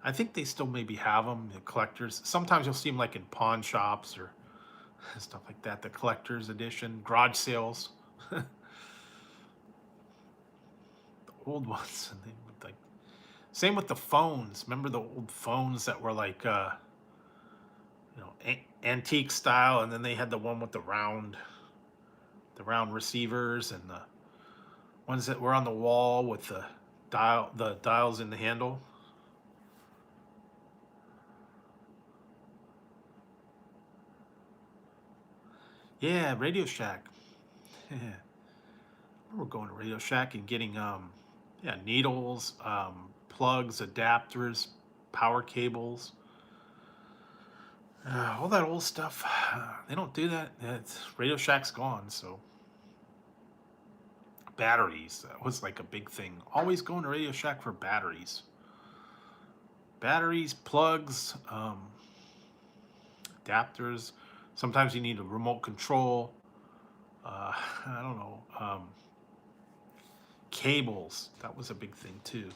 I think they still maybe have them, the collectors. Sometimes you'll see them like in pawn shops or stuff like that. The collector's edition, garage sales. The old ones, and they would like. Same with the phones. Remember the old phones that were like, antique style, and then they had the one with the round receivers, and the ones that were on the wall with the dials in the handle. Yeah, Radio Shack. Yeah. We're going to Radio Shack and getting needles, plugs, adapters, power cables. All that old stuff. They don't do that. Radio Shack's gone, so. Batteries. That was like a big thing. Always going to Radio Shack for batteries. Batteries, plugs, adapters. Sometimes you need a remote control. I don't know. Cables. That was a big thing too.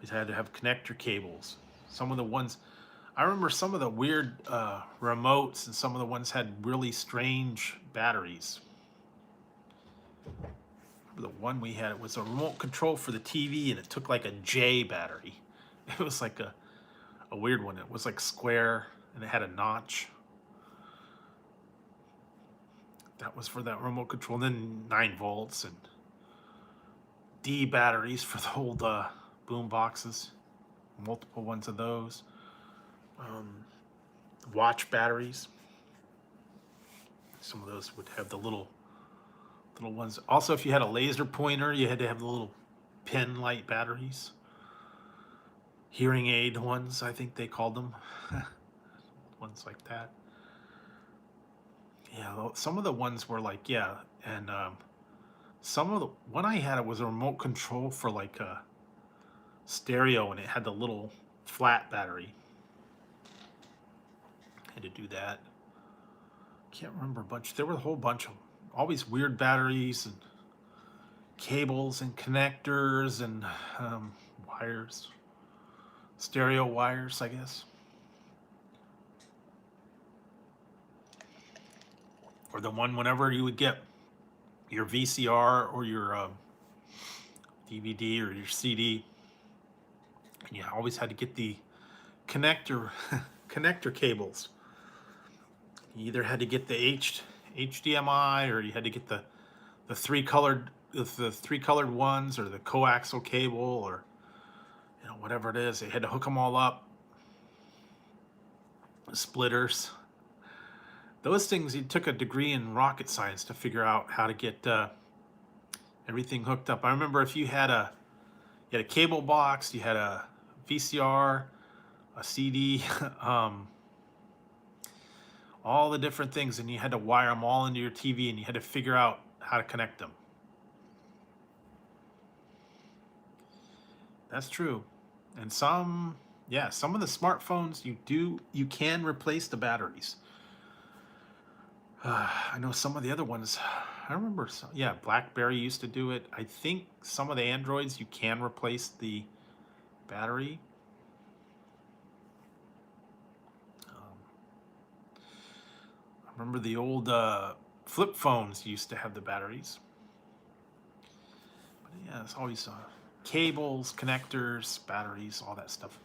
We had to have connector cables. Some of the ones, I remember some of the weird remotes, and some of the ones had really strange batteries. The one we had, it was a remote control for the TV, and it took like a J battery. It was like a weird one. It was like square, and it had a notch. That was for that remote control. And then 9 volts and D batteries for the old boom boxes. Multiple ones of those. Watch batteries. Some of those would have the little ones. Also, if you had a laser pointer, you had to have the little pin light batteries. Hearing aid ones, I think they called them. Ones like that. Yeah, some of the ones were like, yeah, and some of the one I had, it was a remote control for like a stereo, and it had the little flat battery. Had to do that. Can't remember a bunch. There were a whole bunch of always weird batteries and cables and connectors and wires, stereo wires, I guess. Or the one whenever you would get your VCR or your DVD or your CD, and you always had to get the connector cables. You either had to get the HDMI, or you had to get the three colored ones, or the coaxial cable, or whatever it is. They had to hook them all up. Splitters. Those things, you took a degree in rocket science to figure out how to get everything hooked up. I remember if you had a cable box, you had a VCR, a CD, all the different things, and you had to wire them all into your TV, and you had to figure out how to connect them. That's true. And some of the smartphones, you can replace the batteries. I know some of the other ones, I remember, BlackBerry used to do it. I think some of the Androids, you can replace the battery. I remember the old flip phones used to have the batteries. But yeah, it's always cables, connectors, batteries, all that stuff.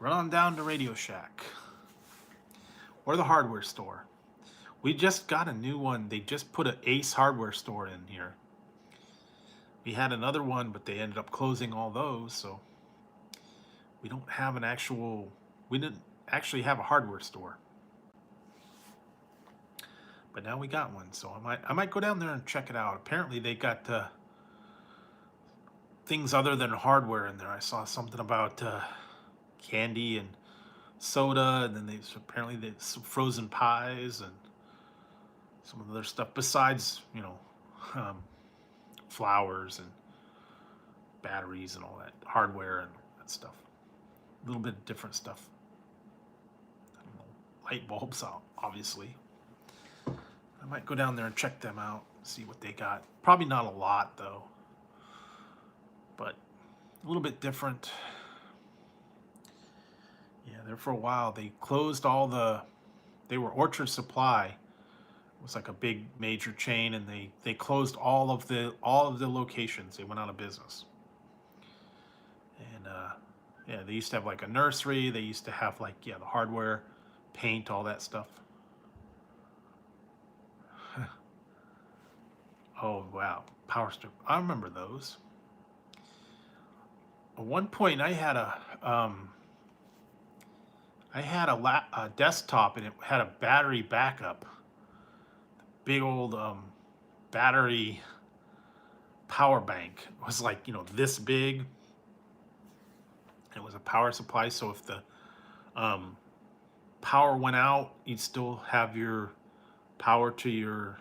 Run on down to Radio Shack or the hardware store. We just got a new one. They just put an Ace hardware store in here. We had another one, but they ended up closing all those, so we didn't actually have a hardware store. But now we got one, so I might go down there and check it out. Apparently they got things other than hardware in there. I saw something about candy and soda, and then apparently some frozen pies and some other stuff besides, flowers and batteries and all that hardware and that stuff. A little bit of different stuff. I don't know, light bulbs, obviously. I might go down there and check them out, see what they got. Probably not a lot though, but a little bit different. Yeah, there for a while they closed they were Orchard Supply. It was like a big major chain, and they closed all of the locations. They went out of business. And they used to have like a nursery. They used to have like the hardware, paint, all that stuff. Oh wow, Power Strip. I remember those. At one point, I had a desktop, and it had a battery backup. Big old battery power bank. It was like this big. It was a power supply, so if the power went out, you'd still have your power to your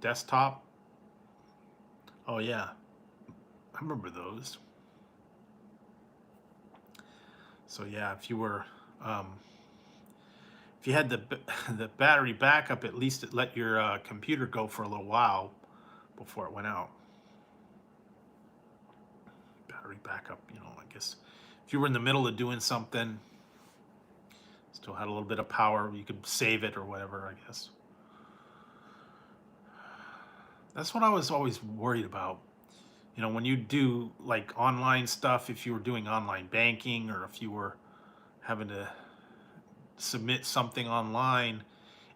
desktop. Oh yeah, I remember those. So yeah, if you had the battery backup, at least it let your computer go for a little while before it went out. Battery backup, I guess if you were in the middle of doing something, still had a little bit of power, you could save it or whatever, I guess. That's what I was always worried about. You know, when you do like online stuff, if you were doing online banking or if you were having to submit something online,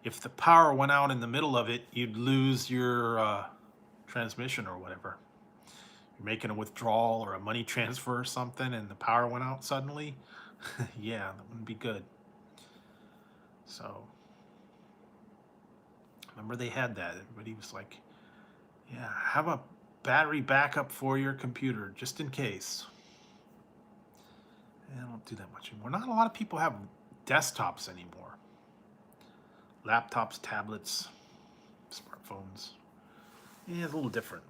if the power went out in the middle of it, you'd lose your transmission or whatever. You're making a withdrawal or a money transfer or something and the power went out suddenly. Yeah, that wouldn't be good. So, remember they had that. Everybody was like, yeah, have a battery backup for your computer just in case. I don't do that much anymore. Not a lot of people have desktops anymore. Laptops, tablets, smartphones. Yeah, it's a little different.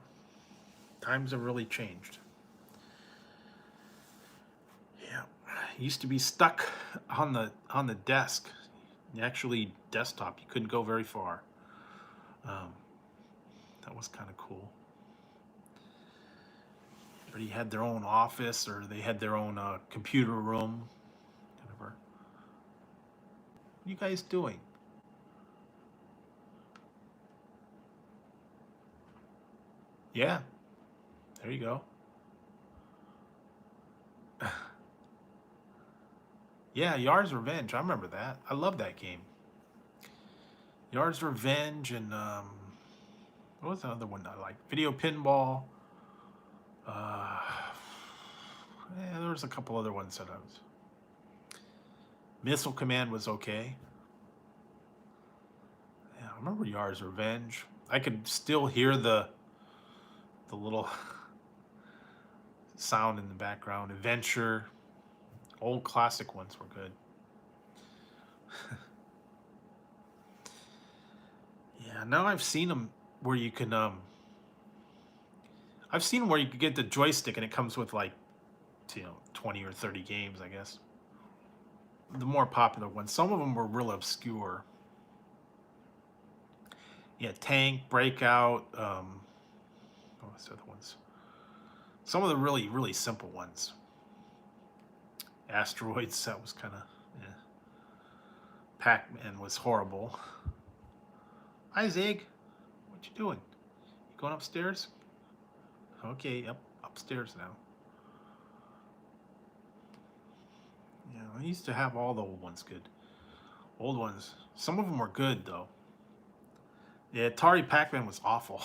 Times have really changed. Yeah, used to be stuck on the desk. Actually, desktop. You couldn't go very far. That was kind of cool. Everybody had their own office, or they had their own computer room. Whatever. What are you guys doing? Yeah, there you go. Yeah, Yar's Revenge. I remember that. I love that game. Yar's Revenge and what was the other one I liked? Video Pinball. Yeah, there was a couple other ones that I was. Missile Command was okay. Yeah, I remember Yar's Revenge. I could still hear the little sound in the background. Adventure. Old classic ones were good. Yeah, now I've seen them where you can I've seen where you could get the joystick and it comes with like 20 or 30 games, I guess. The more popular ones. Some of them were real obscure. Yeah, Tank, Breakout, what was the other ones? Some of the really, really simple ones. Asteroids, that was kind of, yeah. Pac-Man was horrible. Hi, Zig. What you doing? You going upstairs? Okay, upstairs now. Yeah, I used to have all the old ones good. Old ones. Some of them were good, though. Yeah, Atari Pac-Man was awful.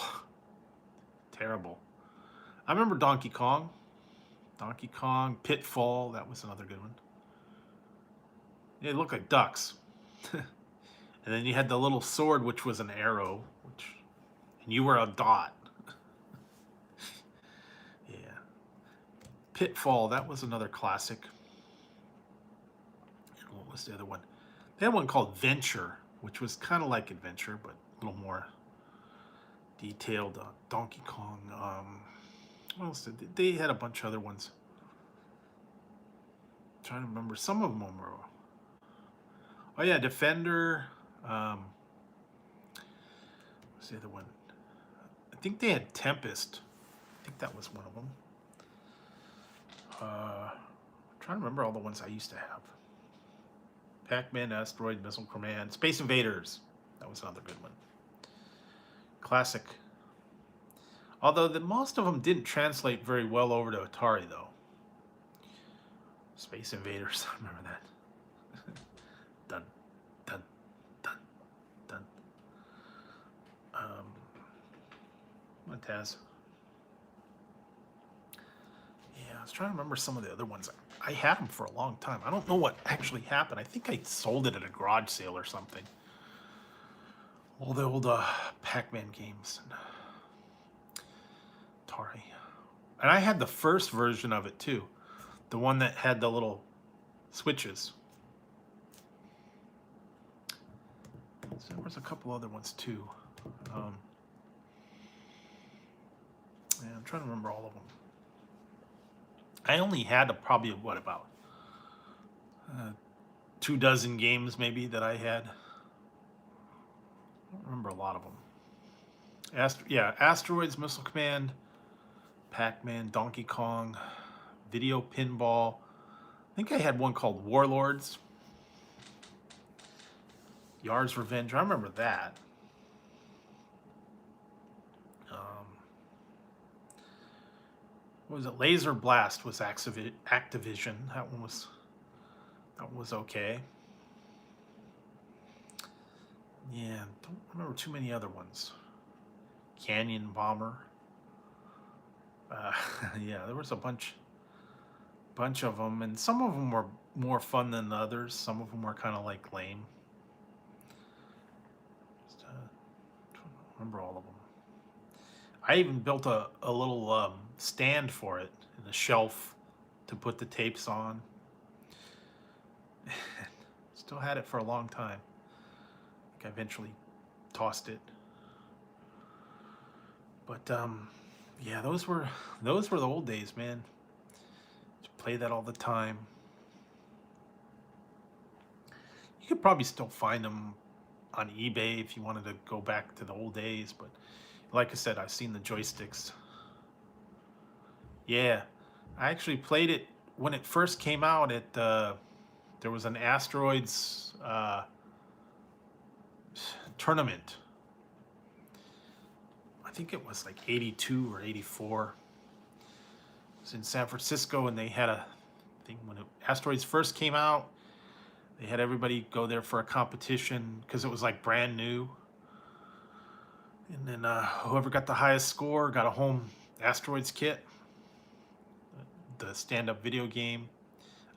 Terrible. I remember Donkey Kong. Donkey Kong, Pitfall, that was another good one. They looked like ducks. And then you had the little sword, which was an arrow, and you were a dot. Yeah. Pitfall, that was another classic. And what was the other one? They had one called Venture, which was kind of like Adventure, but a little more detailed. Donkey Kong. What else did they had a bunch of other ones. I'm trying to remember. Some of them were. Oh yeah, Defender. What's the other one? I think they had Tempest. I think that was one of them. I'm trying to remember all the ones I used to have. Pac-Man, Asteroid, Missile Command, Space Invaders. That was another good one. Classic. Although most of them didn't translate very well over to Atari, though. Space Invaders, I remember that. Dun, dun, dun, dun. Montaz. Yeah, I was trying to remember some of the other ones. I had them for a long time. I don't know what actually happened. I think I sold it at a garage sale or something. All the old Pac-Man games. Atari. And I had the first version of it too. The one that had the little switches. So there was a couple other ones too. Yeah, I'm trying to remember all of them. I only had probably, what, about 24 games maybe that I had. I don't remember a lot of them. Asteroids, Missile Command, Pac-Man, Donkey Kong, Video Pinball, think I had one called Warlords. Yard's Revenge. I remember that. What was it? Laser Blast was Activision. That one was okay. Yeah, don't remember too many other ones. Canyon Bomber. Yeah, there was a bunch of them, and some of them were more fun than the others. Some of them were kind of like lame. Just, don't remember all of them. I even built a little stand for it and a shelf to put the tapes on. Still had it for a long time. I think I eventually tossed it. But yeah, those were the old days, man. Just play that all the time. You could probably still find them on eBay if you wanted to go back to the old days, but like I said, I've seen the joysticks. Yeah, I actually played it when it first came out. There was an Asteroids tournament. I think it was like 82 or 84. It was in San Francisco, and they had a thing when Asteroids first came out. They had everybody go there for a competition because it was like brand new. And then whoever got the highest score got a home Asteroids kit, the stand-up video game.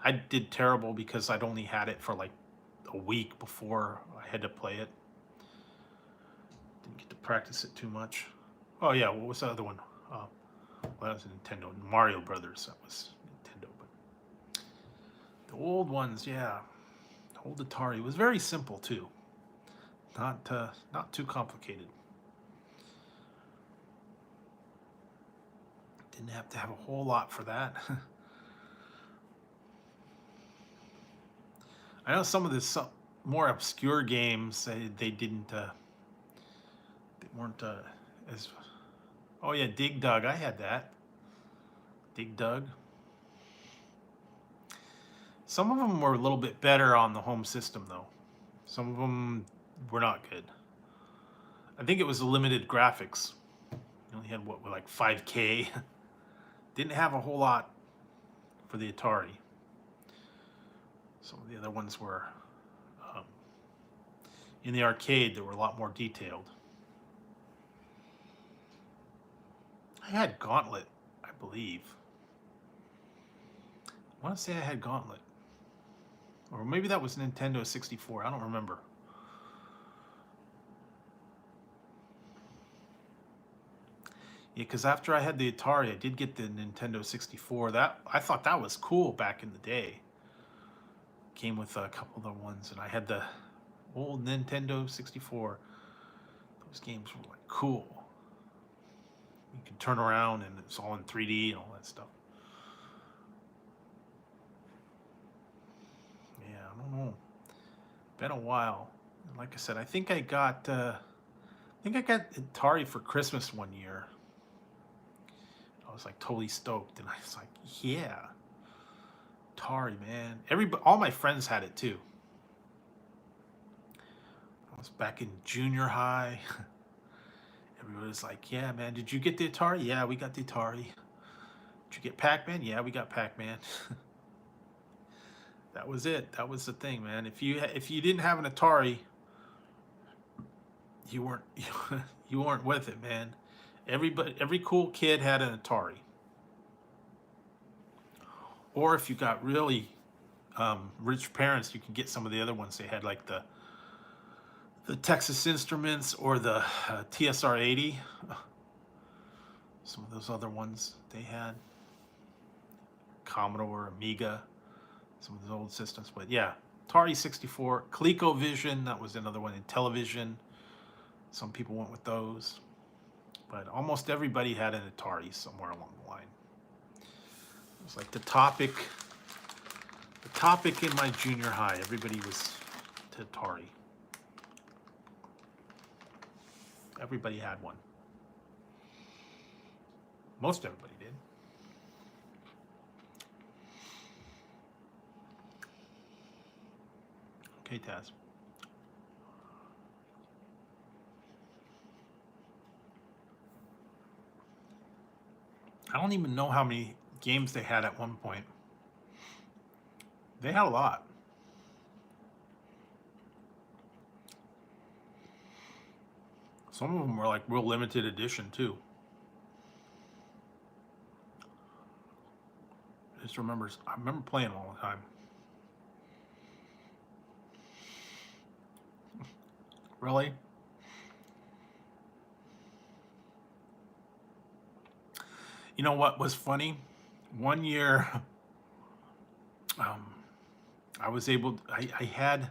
I did terrible because I'd only had it for like a week before I had to play it. Didn't get to practice it too much. Oh yeah, what was the other one? Well, that was Nintendo. Mario Brothers, that was Nintendo. But the old ones, yeah. Old Atari was very simple too. Not too complicated. Didn't have to have a whole lot for that. I know some of the more obscure games they didn't they weren't as. Oh yeah, Dig Dug. I had that. Dig Dug. Some of them were a little bit better on the home system though. Some of them were not good. I think it was the limited graphics. You only had what, like 5K. Didn't have a whole lot for the Atari. Some of the other ones were in the arcade. They were a lot more detailed. I had Gauntlet, I believe. I want to say I had Gauntlet, or maybe that was Nintendo 64. I don't remember. Yeah, because after I had the Atari, I did get the Nintendo 64. That I thought that was cool back in the day. Came with a couple other ones, and I had the old Nintendo 64. Those games were like cool. You could turn around, and it's all in 3D and all that stuff. Yeah, I don't know. Been a while. Like I said, I think I got Atari for Christmas one year. I was like totally stoked, and I was like, yeah, Atari, man. All my friends had it too. I was back in junior high. Everybody was like, yeah, man, did you get the Atari? Yeah, we got the Atari. Did you get Pac-Man? Yeah, we got Pac-Man. That was it. That was the thing, man. If you didn't have an Atari, you weren't with it, man. Every cool kid had an Atari. Or if you got really rich parents, you could get some of the other ones. They had like the Texas Instruments or the TSR-80. Some of those other ones they had. Commodore, Amiga, some of those old systems. But yeah, Atari 64, ColecoVision, that was another one. Intellivision, some people went with those. But almost everybody had an Atari somewhere along the line. It was like the topic in my junior high. Everybody was to Atari. Everybody had one. Most everybody did. Okay, Taz. I don't even know how many games they had at one point. They had a lot. Some of them were like real limited edition too. I remember playing them all the time. Really? You know what was funny? One year, I was able. I had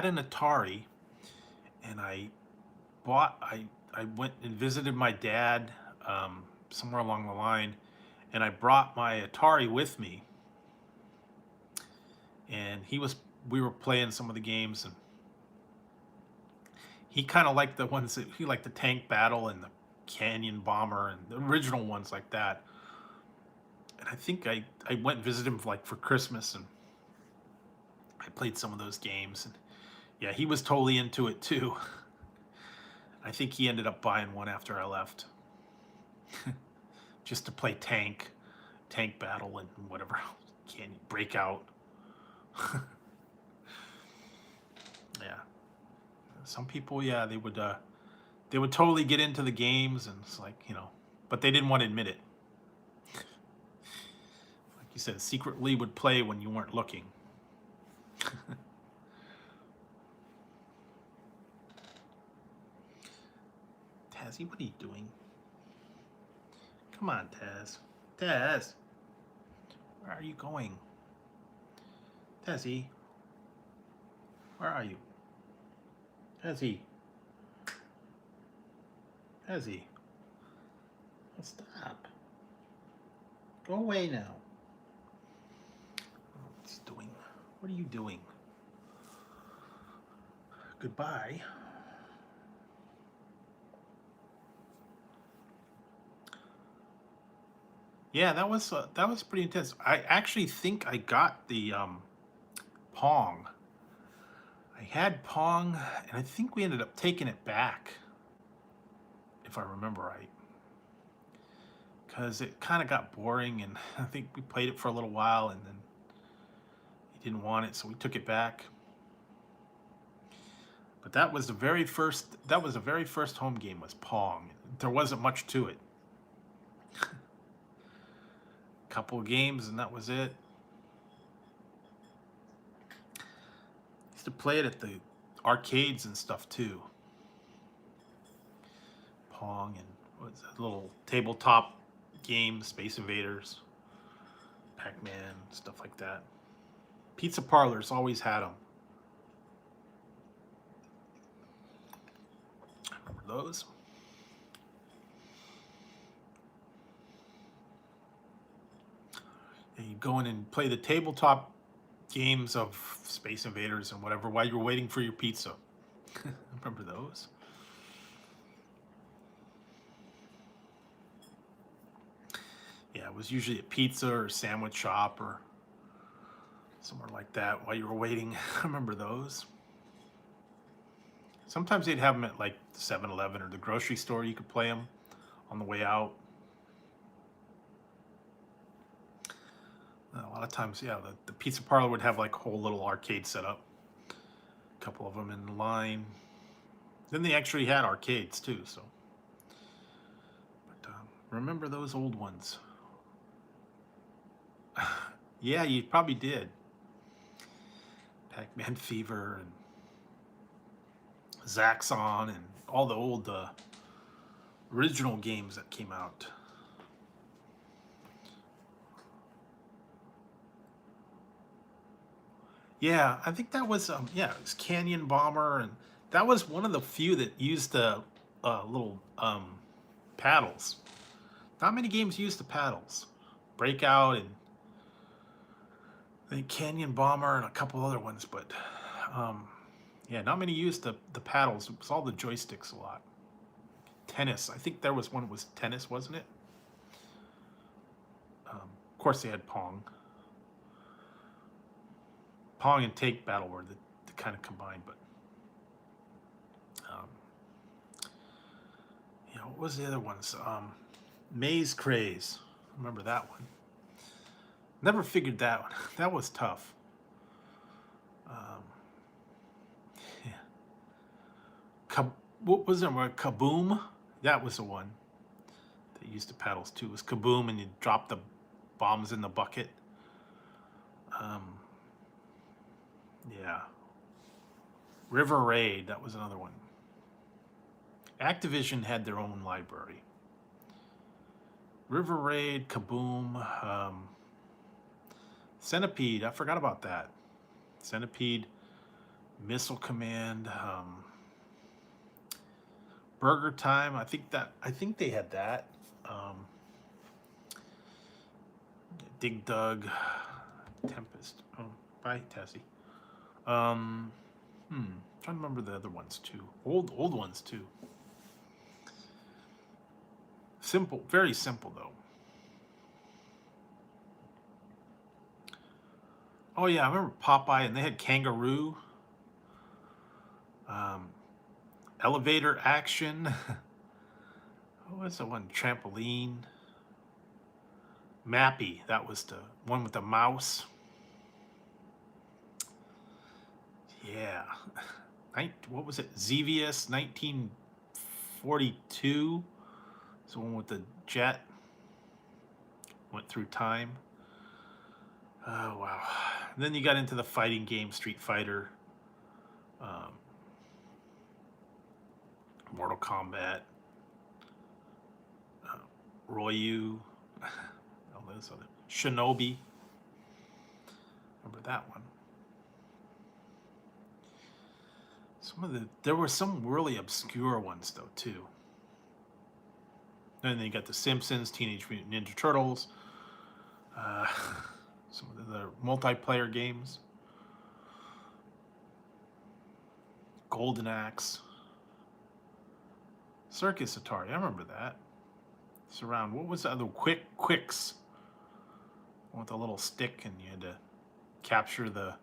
an Atari, and I bought. I went and visited my dad somewhere along the line, and I brought my Atari with me. And we were playing some of the games, and he kind of liked the ones that he liked the Tank Battle and the Canyon Bomber and the original ones like that. And I think I went and visited him for Christmas, and I played some of those games. And yeah, he was totally into it too. I think he ended up buying one after I left, just to play Tank Battle and whatever Canyon Breakout. Yeah, some people, yeah, they would totally get into the games, and it's like, but they didn't want to admit it. Like you said, secretly would play when you weren't looking. Tazzy, what are you doing? Come on, Taz. Taz, where are you going? Tazzy, where are you? Tazzy. Tazzy. Stop. Go away now. What's he doing? What are you doing? Goodbye. Yeah, that was pretty intense. I actually think I got the Pong. I had Pong, and I think we ended up taking it back, if I remember right, because it kind of got boring, and I think we played it for a little while, and then he didn't want it, so we took it back. But that was the very first home game, was Pong. There wasn't much to it. Couple of games, and that was it. Used to play it at the arcades and stuff too. Pong, and what's that little tabletop game, Space Invaders, Pac-Man, stuff like that. Pizza parlors always had them. Remember those? And you go in and play the tabletop games of Space Invaders and whatever while you're waiting for your pizza. Remember those? Yeah, it was usually a pizza or a sandwich shop or somewhere like that while you were waiting. I remember those. Sometimes they'd have them at like the 7-Eleven or the grocery store. You could play them on the way out. A lot of times, yeah, the pizza parlor would have like a whole little arcade set up. A couple of them in the line. Then they actually had arcades too, so. But remember those old ones. Yeah, you probably did. Pac-Man Fever and Zaxxon and all the old original games that came out. Yeah, I think that was it was Canyon Bomber, and that was one of the few that used the little paddles. Not many games used the paddles. Breakout and I think Canyon Bomber and a couple other ones, but yeah, not many used the paddles. It was all the joysticks a lot. Tennis, I think there was one that was tennis, wasn't it? Of course, they had Pong. Pong and Take Battle were the kind of combined, but you know, what was the other ones? Maze Craze. Remember that one? Never figured that one. That was tough. Yeah. What was it? Kaboom? That was the one that used the paddles too. It was Kaboom, and you drop the bombs in the bucket. Yeah. River Raid, that was another one. Activision had their own library. River Raid, Kaboom, Centipede, I forgot about that. Centipede, Missile Command, Burger Time, I think they had that. Dig Dug, Tempest. Oh, bye, Tessie. Trying to remember the other ones too. Old ones too. Simple, very simple though. Oh yeah, I remember Popeye, and they had Kangaroo. Elevator Action. What was the one? Trampoline. Mappy, that was the one with the mouse. Yeah. What was it? Xevious 1942. It's the one with the jet. Went through time. Oh, wow. And then you got into the fighting game, Street Fighter. Mortal Kombat. Ryu. All those other. Shinobi. Remember that one. There were some really obscure ones though too. And then you got the Simpsons, Teenage Mutant Ninja Turtles, some of the multiplayer games, Golden Axe, Circus Atari. I remember that. It's around. What was the other? Quicks. With a little stick, and you had to capture the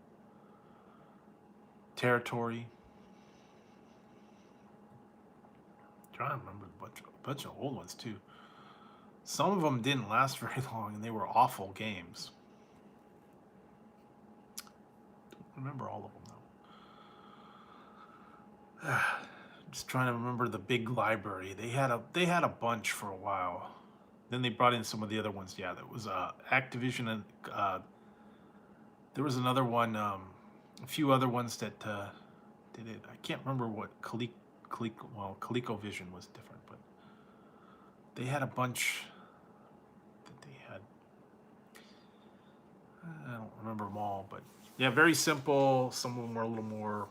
territory. Trying to remember a bunch of old ones too. Some of them didn't last very long, and they were awful games. Don't remember all of them though. Just trying to remember the big library. They had a bunch for a while. Then they brought in some of the other ones. Yeah, that was Activision, and there was another one, a few other ones that did it. I can't remember what ColecoVision was different, but they had a bunch that they had. I don't remember them all, but yeah, very simple. Some of them were a little more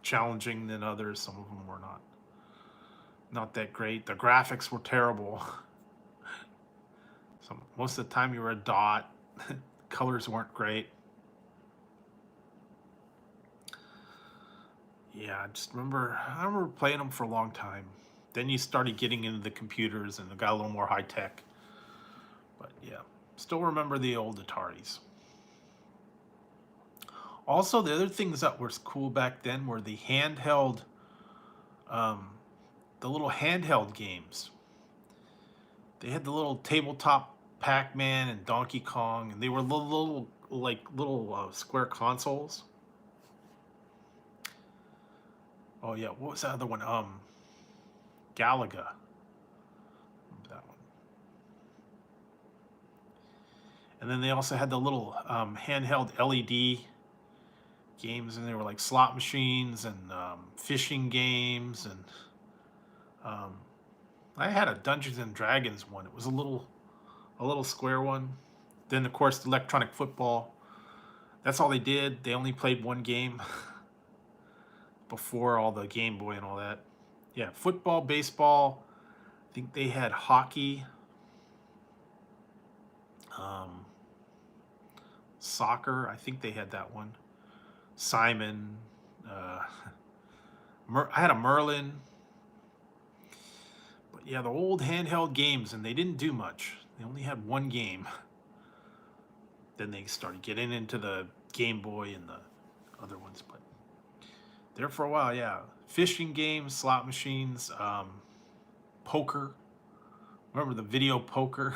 challenging than others. Some of them were not that great. The graphics were terrible. Most of the time you were a dot. Colors weren't great. Yeah, I remember playing them for a long time. Then you started getting into the computers, and it got a little more high tech. But yeah, still remember the old Ataris. Also, the other things that were cool back then were the handheld, the little handheld games. They had the little tabletop Pac-Man and Donkey Kong, and they were little square consoles. Oh yeah, what was that other one? Galaga. Remember that one. And then they also had the little handheld LED games, and they were like slot machines and fishing games, and I had a Dungeons and Dragons one. It was a little square one. Then of course the electronic football. That's all they did. They only played one game before all the Game Boy and all that. Yeah, football, baseball. I think they had hockey. Soccer. I think they had that one. Simon. I had a Merlin. But yeah, the old handheld games, and they didn't do much. They only had one game. Then they started getting into the Game Boy and the other ones, but there for a while, yeah. Fishing games, slot machines, poker. Remember the video poker?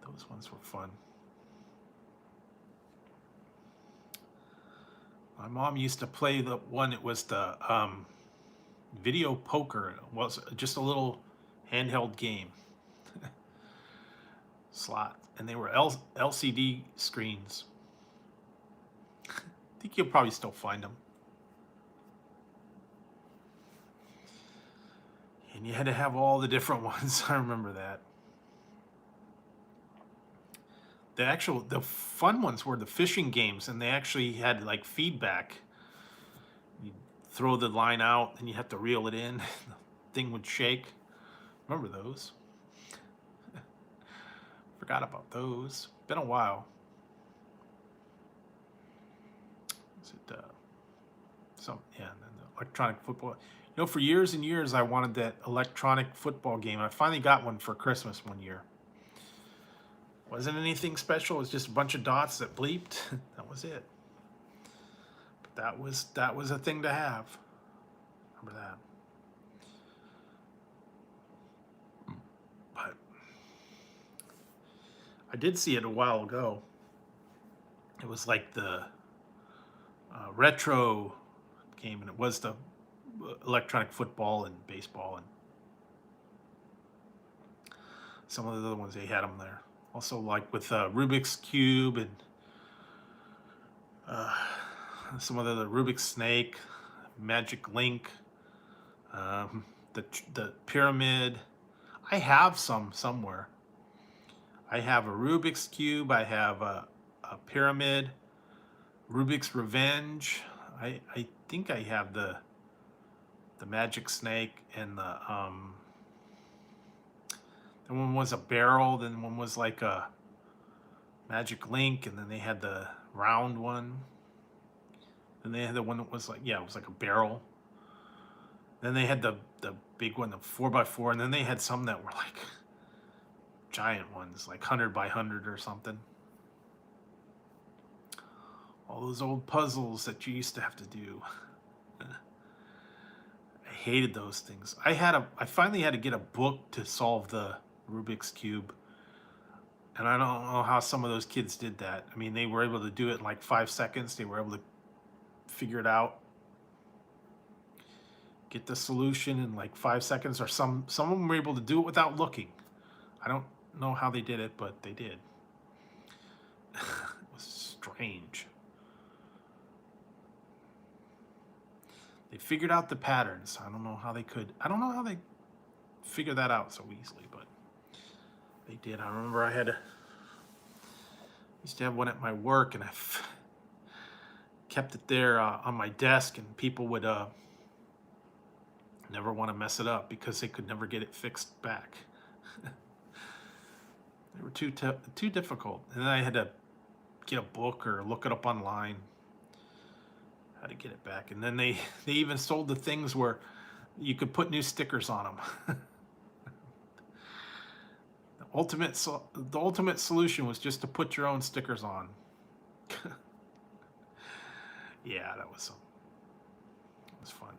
Those ones were fun. My mom used to play the one, it was the video poker. It was just a little handheld game. Slot. And they were LCD screens. I think you'll probably still find them. And you had to have all the different ones. I remember that. The fun ones were the fishing games, and they actually had like feedback. You throw the line out, and you have to reel it in. The thing would shake. Remember those? Forgot about those. Been a while. Is it yeah, and then the electronic football. You know, for years and years, I wanted that electronic football game. I finally got one for Christmas one year. Wasn't anything special. It was just a bunch of dots that bleeped. That was it. But that was a thing to have. Remember that. But I did see it a while ago. It was like the retro game, and it was the electronic football and baseball and some of the other ones. They had them there. Also, like with Rubik's Cube and some of the Rubik's Snake, Magic Link, the Pyramid. I have some somewhere. I have a Rubik's Cube. I have a Pyramid, Rubik's Revenge. I think I have the Magic Snake, and the one was a barrel, then one was like a Magic Link, and then they had the round one. Then they had the one that was like, yeah, it was like a barrel. Then they had the big one, the 4x4, and then they had some that were like giant ones, like 100 by 100 or something. All those old puzzles that you used to have to do. I hated those things. I finally had to get a book to solve the Rubik's Cube. And I don't know how some of those kids did that. I mean, they were able to do it in like 5 seconds. They were able to figure it out. Get the solution in like 5 seconds, or some of them were able to do it without looking. I don't know how they did it, but they did. It was strange. They figured out the patterns. I don't know how they figured that out so easily, but they did. I remember I used to have one at my work, and I kept it there on my desk, and people would never want to mess it up because they could never get it fixed back. They were too difficult. And then I had to get a book or look it up online how to get it back. And then they even sold the things where you could put new stickers on them. The ultimate solution was just to put your own stickers on. Yeah, that was fun.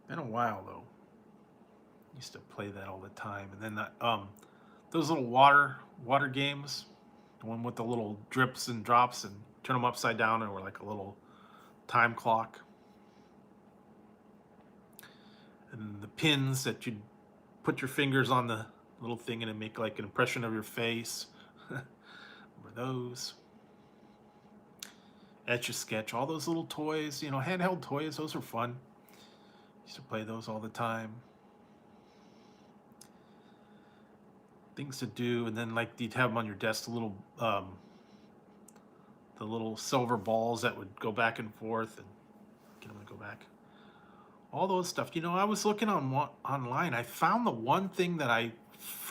Been a while though. Used to play that all the time. And then those little water games, the one with the little drips and drops, and turn them upside down, and were like a little time clock. And the pins that you'd put your fingers on the little thing and it'd make like an impression of your face. Remember those? Etch-a-Sketch, all those little toys, handheld toys, those are fun. Used to play those all the time. Things to do, and then like you'd have them on your desk, the little silver balls that would go back and forth and get them to go back. All those stuff. I was looking online. I found the one thing that I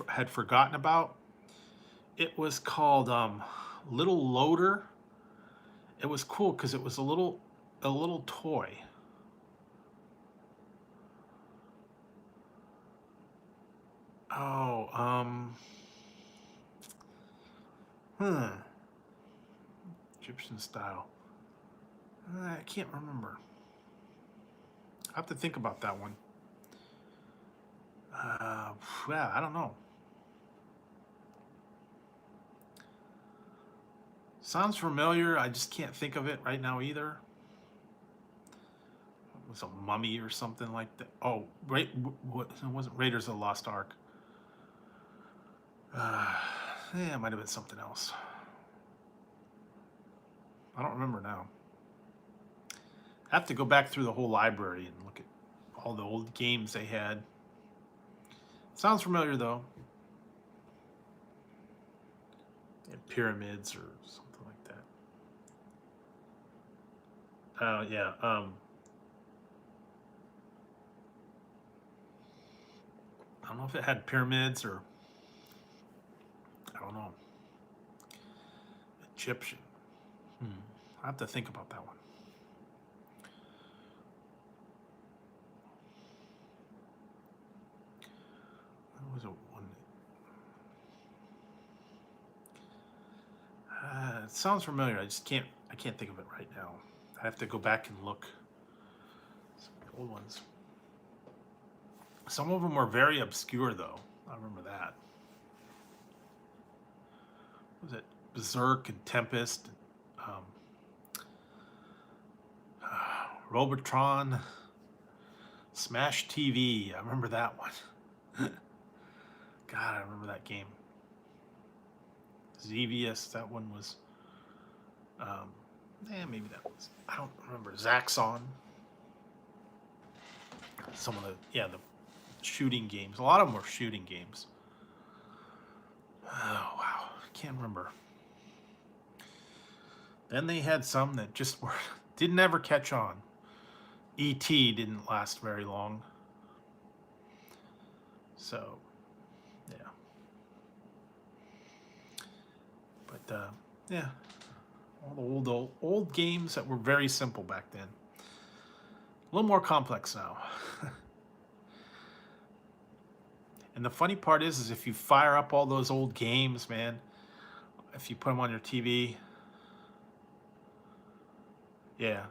had forgotten about. It was called Little Loader. It was cool because it was a little toy. Oh, Egyptian style. I can't remember. I have to think about that one. Yeah, I don't know. Sounds familiar. I just can't think of it right now either. It was a mummy or something like that. Oh, it wasn't Raiders of the Lost Ark. Yeah, it might have been something else. I don't remember now. I have to go back through the whole library and look at all the old games they had. Sounds familiar though. And pyramids or something like that. Yeah. I don't know if it had pyramids or I don't know. Egyptian. I have to think about that one. What was it? It sounds familiar. I can't think of it right now. I have to go back and look. Some of the old ones. Some of them were very obscure though. I remember that. What was it? Berserk and Tempest. Robotron. Smash TV. I remember that one. God, I remember that game. Xevious, that one was, maybe that was, I don't remember. Zaxxon. Some of the shooting games. A lot of them were shooting games. Oh, wow. Can't remember. Then they had some that just didn't ever catch on. E.T. didn't last very long. So, yeah. But, yeah. All the old games that were very simple back then. A little more complex now. And the funny part is if you fire up all those old games, man, if you put them on your TV, yeah.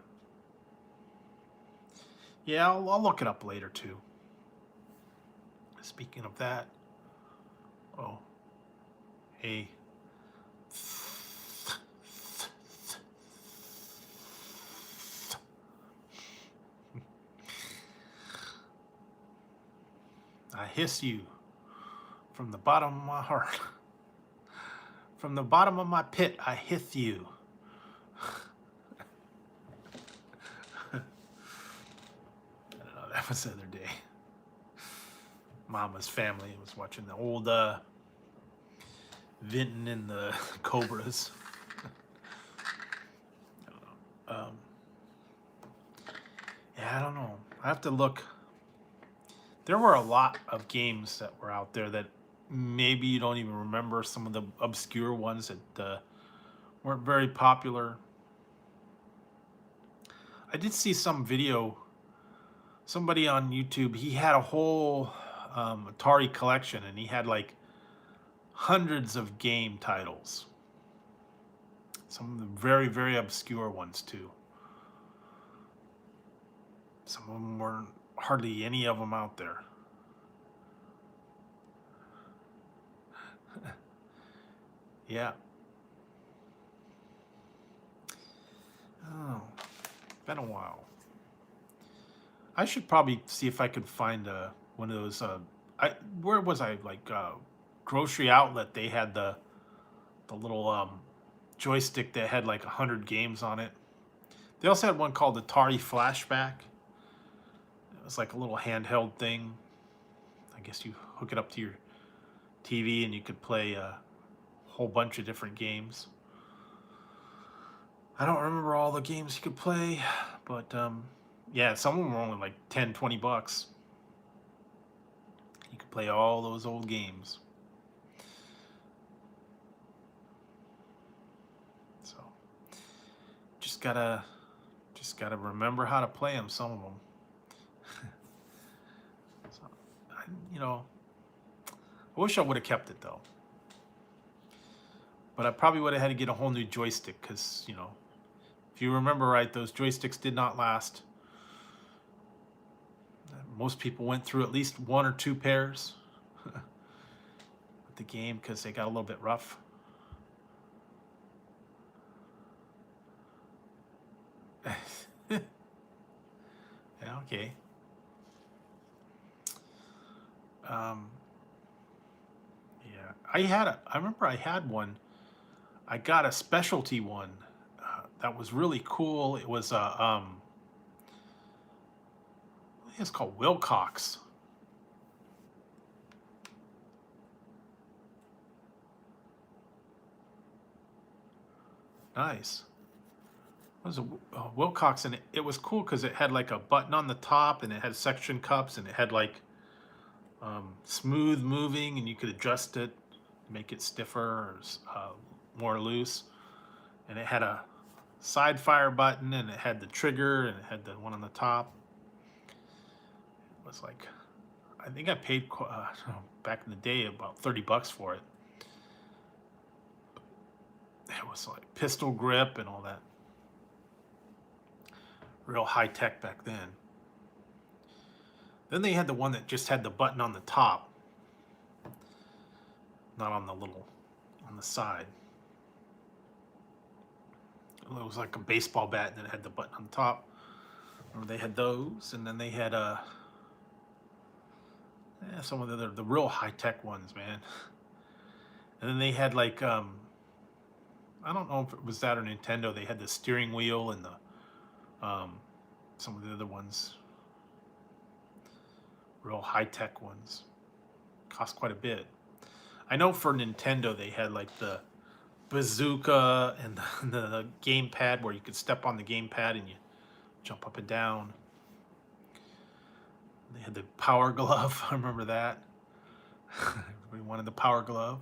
Yeah, I'll look it up later too. Speaking of that, oh, hey. I hiss you from the bottom of my heart. From the bottom of my pit, I hiss you. That was the other day. Mama's family was watching the old Vinton and the Cobras. Yeah, I don't know. I have to look. There were a lot of games that were out there that maybe you don't even remember. Some of the obscure ones that weren't very popular. I did see some video. Somebody on YouTube, he had a whole Atari collection, and he had like hundreds of game titles. Some of the very, very obscure ones too. Some of them weren't hardly any of them out there. Yeah. Oh, been a while. I should probably see if I could find one of those. Where was I? Like grocery outlet. They had the little joystick that had like 100 games on it. They also had one called Atari Flashback. It was like a little handheld thing. I guess you hook it up to your TV and you could play a whole bunch of different games. I don't remember all the games you could play, but yeah, some of them were only like 10, 20 bucks. You could play all those old games. So, just gotta remember how to play them, some of them. So, I wish I would have kept it though. But I probably would have had to get a whole new joystick because, you know, if you remember right, those joysticks did not last. Most people went through at least 1 or 2 pairs with the game because they got a little bit rough. Yeah, okay. Yeah, I remember I had one. I got a specialty one that was really cool. It was I think it's called Wilcox. Nice. It was a Wilcox, and it was cool because it had like a button on the top, and it had suction cups, and it had like smooth moving, and you could adjust it, make it stiffer or more loose. And it had a side fire button, and it had the trigger, and it had the one on the top. It was like, I think I paid back in the day about $30 for it. It was like pistol grip and all that. Real high tech back then. Then they had the one that just had the button on the top, not on the side. It was like a baseball bat, and then it had the button on the top. Remember they had those, and then they had some of the real high tech ones, man. And then they had like I don't know if it was that or Nintendo. They had the steering wheel and the some of the other ones, real high tech ones, cost quite a bit. I know for Nintendo they had like the bazooka and the game pad where you could step on the game pad and you jump up and down. They had the power glove. I remember that. Everybody wanted the power glove.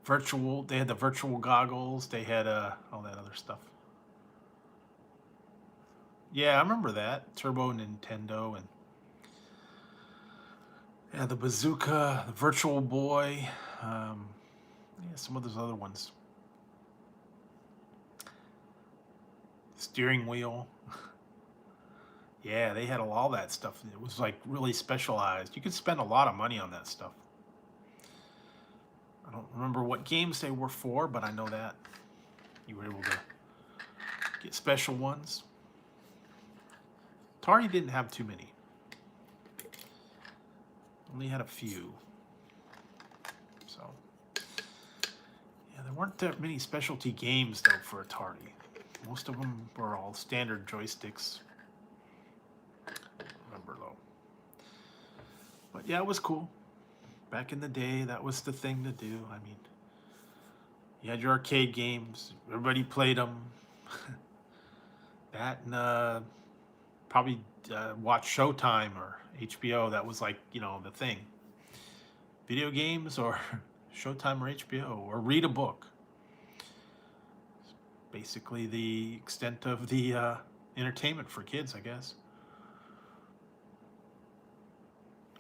They had the virtual goggles. They had all that other stuff. Yeah, I remember that. Turbo Nintendo, and yeah, the bazooka, the Virtual Boy, yeah, some of those other ones. Steering wheel. Yeah, they had all that stuff. It was like really specialized. You could spend a lot of money on that stuff. I don't remember what games they were for, but I know that you were able to get special ones. Atari didn't have too many. Only had a few. So, yeah, there weren't that many specialty games, though, for Atari. Most of them were all standard joysticks. Remember, though. But, yeah, it was cool. Back in the day, that was the thing to do. I mean, you had your arcade games. Everybody played them. That and probably watch Showtime or HBO. That was like, you know, the thing. Video games or Showtime or HBO, or read a book. It's basically the extent of the entertainment for kids, I guess.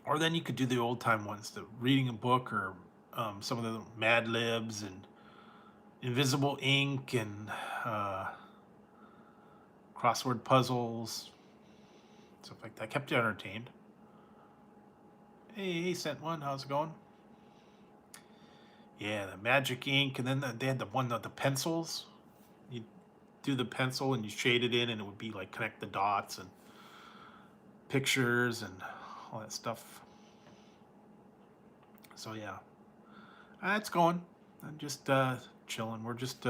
Or then you could do the old time ones, the reading a book, or some of the Mad Libs and Invisible Ink and crossword puzzles, stuff like that. Kept you entertained. Hey, sent one. How's it going? Yeah, the Magic Ink, and then they had the one, the pencils. You do the pencil and you shade it in, and it would be like connect the dots and pictures and all that stuff. So yeah, it's going. I'm just chilling. We're just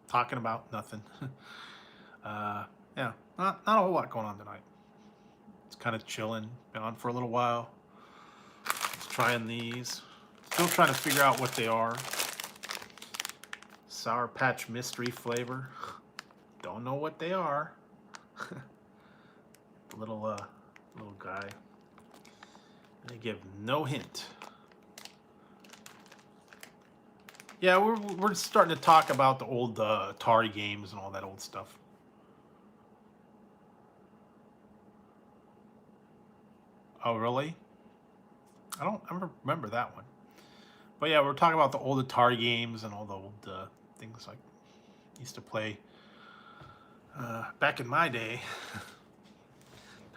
talking about nothing. Yeah, not a whole lot going on tonight. It's kind of chilling. Been on for a little while. Just trying these. Still trying to figure out what they are. Sour Patch mystery flavor. Don't know what they are. Little guy. They give no hint. Yeah, we're starting to talk about the old Atari games and all that old stuff. Oh, really? I don't remember that one. But yeah, we're talking about the old Atari games and all the old things like used to play back in my day.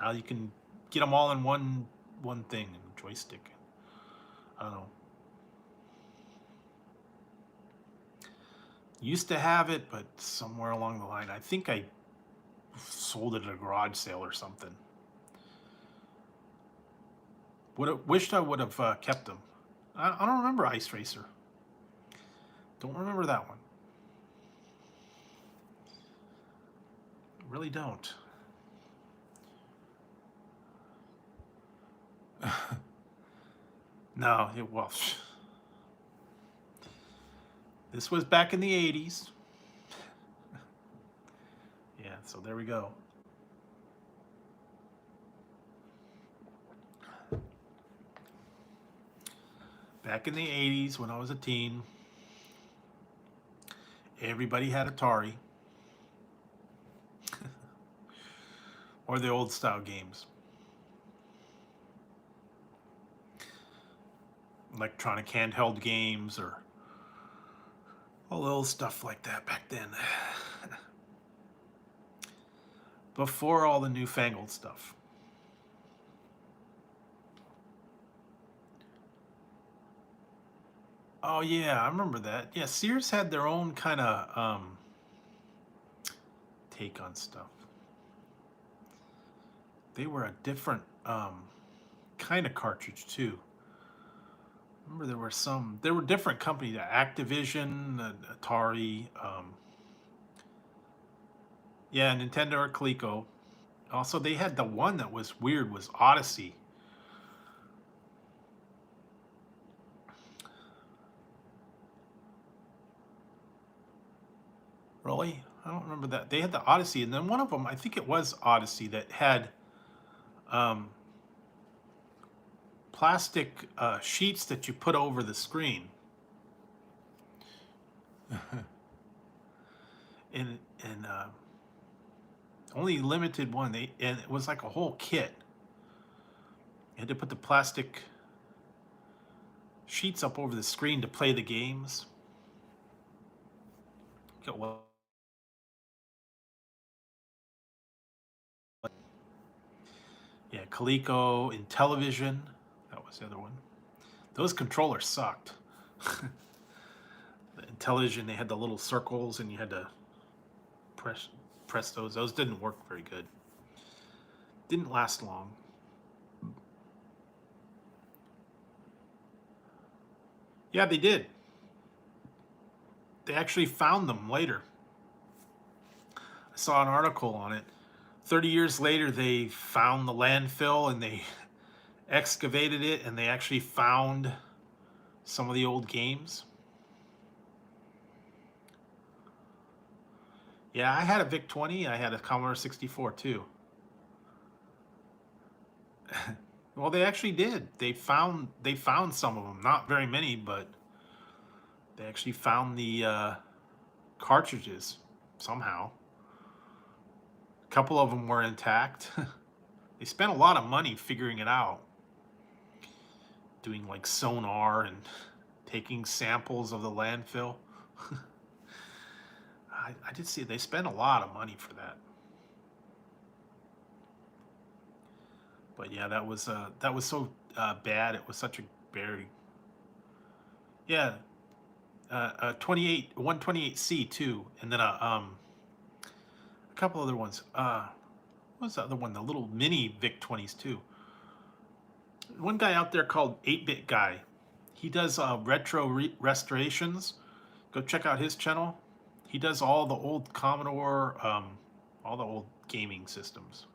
Now you can get them all in one thing, joystick. I don't know. Used to have it, but somewhere along the line, I think I sold it at a garage sale or something. Wished I would have kept them. I don't remember Ice Racer. Don't remember that one. Really don't. No, well, this was back in the 80s. Yeah, so there we go. Back in the 80s when I was a teen, everybody had Atari. Or the old style games. Electronic handheld games or all little stuff like that back then. Before all the newfangled stuff. Oh yeah, I remember that. Yeah, Sears had their own kind of take on stuff. They were a different kind of cartridge too. Remember there were different companies, Activision, Atari, yeah, Nintendo or Coleco. Also, they had the one that was weird was Odyssey. Really? I don't remember that. They had the Odyssey, and then one of them, I think it was Odyssey, that had um, plastic sheets that you put over the screen. and only limited one. And it was like a whole kit. You had to put the plastic sheets up over the screen to play the games. Well, yeah, Coleco, Intellivision. That was the other one. Those controllers sucked. The Intellivision, they had the little circles, and you had to press those. Those didn't work very good. Didn't last long. Yeah, they did. They actually found them later. I saw an article on it. 30 years later, they found the landfill and they excavated it and they actually found some of the old games. Yeah, I had a VIC-20. I had a Commodore 64 too. Well, they actually did. They found some of them. Not very many, but they actually found the cartridges somehow. A couple of them were intact. They spent a lot of money figuring it out, doing like sonar and taking samples of the landfill. I did see they spent a lot of money for that. But yeah, that was so bad. It was such a very, yeah, 128C too, and then a couple other ones. What's the other one? The little mini VIC-20s too. One guy out there called 8-Bit Guy. He does retro restorations. Go check out his channel. He does all the old Commodore, all the old gaming systems.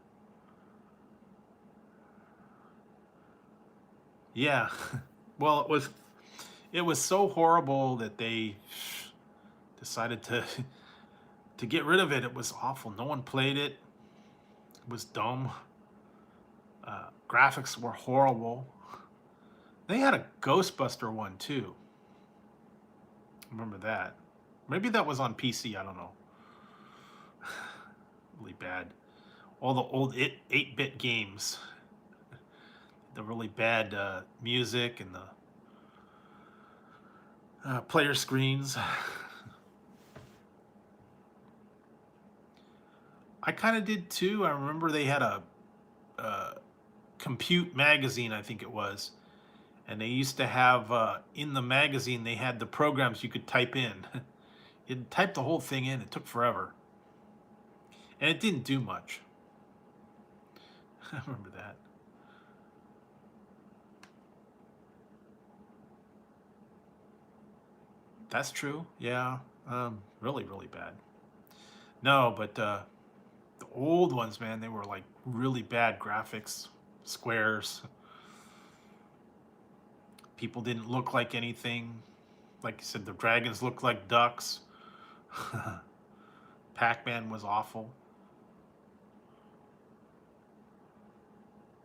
Yeah. Well, it was so horrible that they decided to get rid of it. It was awful. No one played it. It was dumb. Graphics were horrible. They had a Ghostbuster one too. Remember that? Maybe that was on PC. I don't know. Really bad. All the old 8-bit games. The really bad music and Player screens. I kind of did too. I remember they had a Compute magazine, I think it was, and they used to have in the magazine they had the programs you could type in. You'd type the whole thing in. It took forever, and it didn't do much. I remember that. That's true. Yeah, really, really bad. No, but the old ones, man, they were like really bad graphics, squares. People didn't look like anything. Like you said, the dragons looked like ducks. Pac-Man was awful.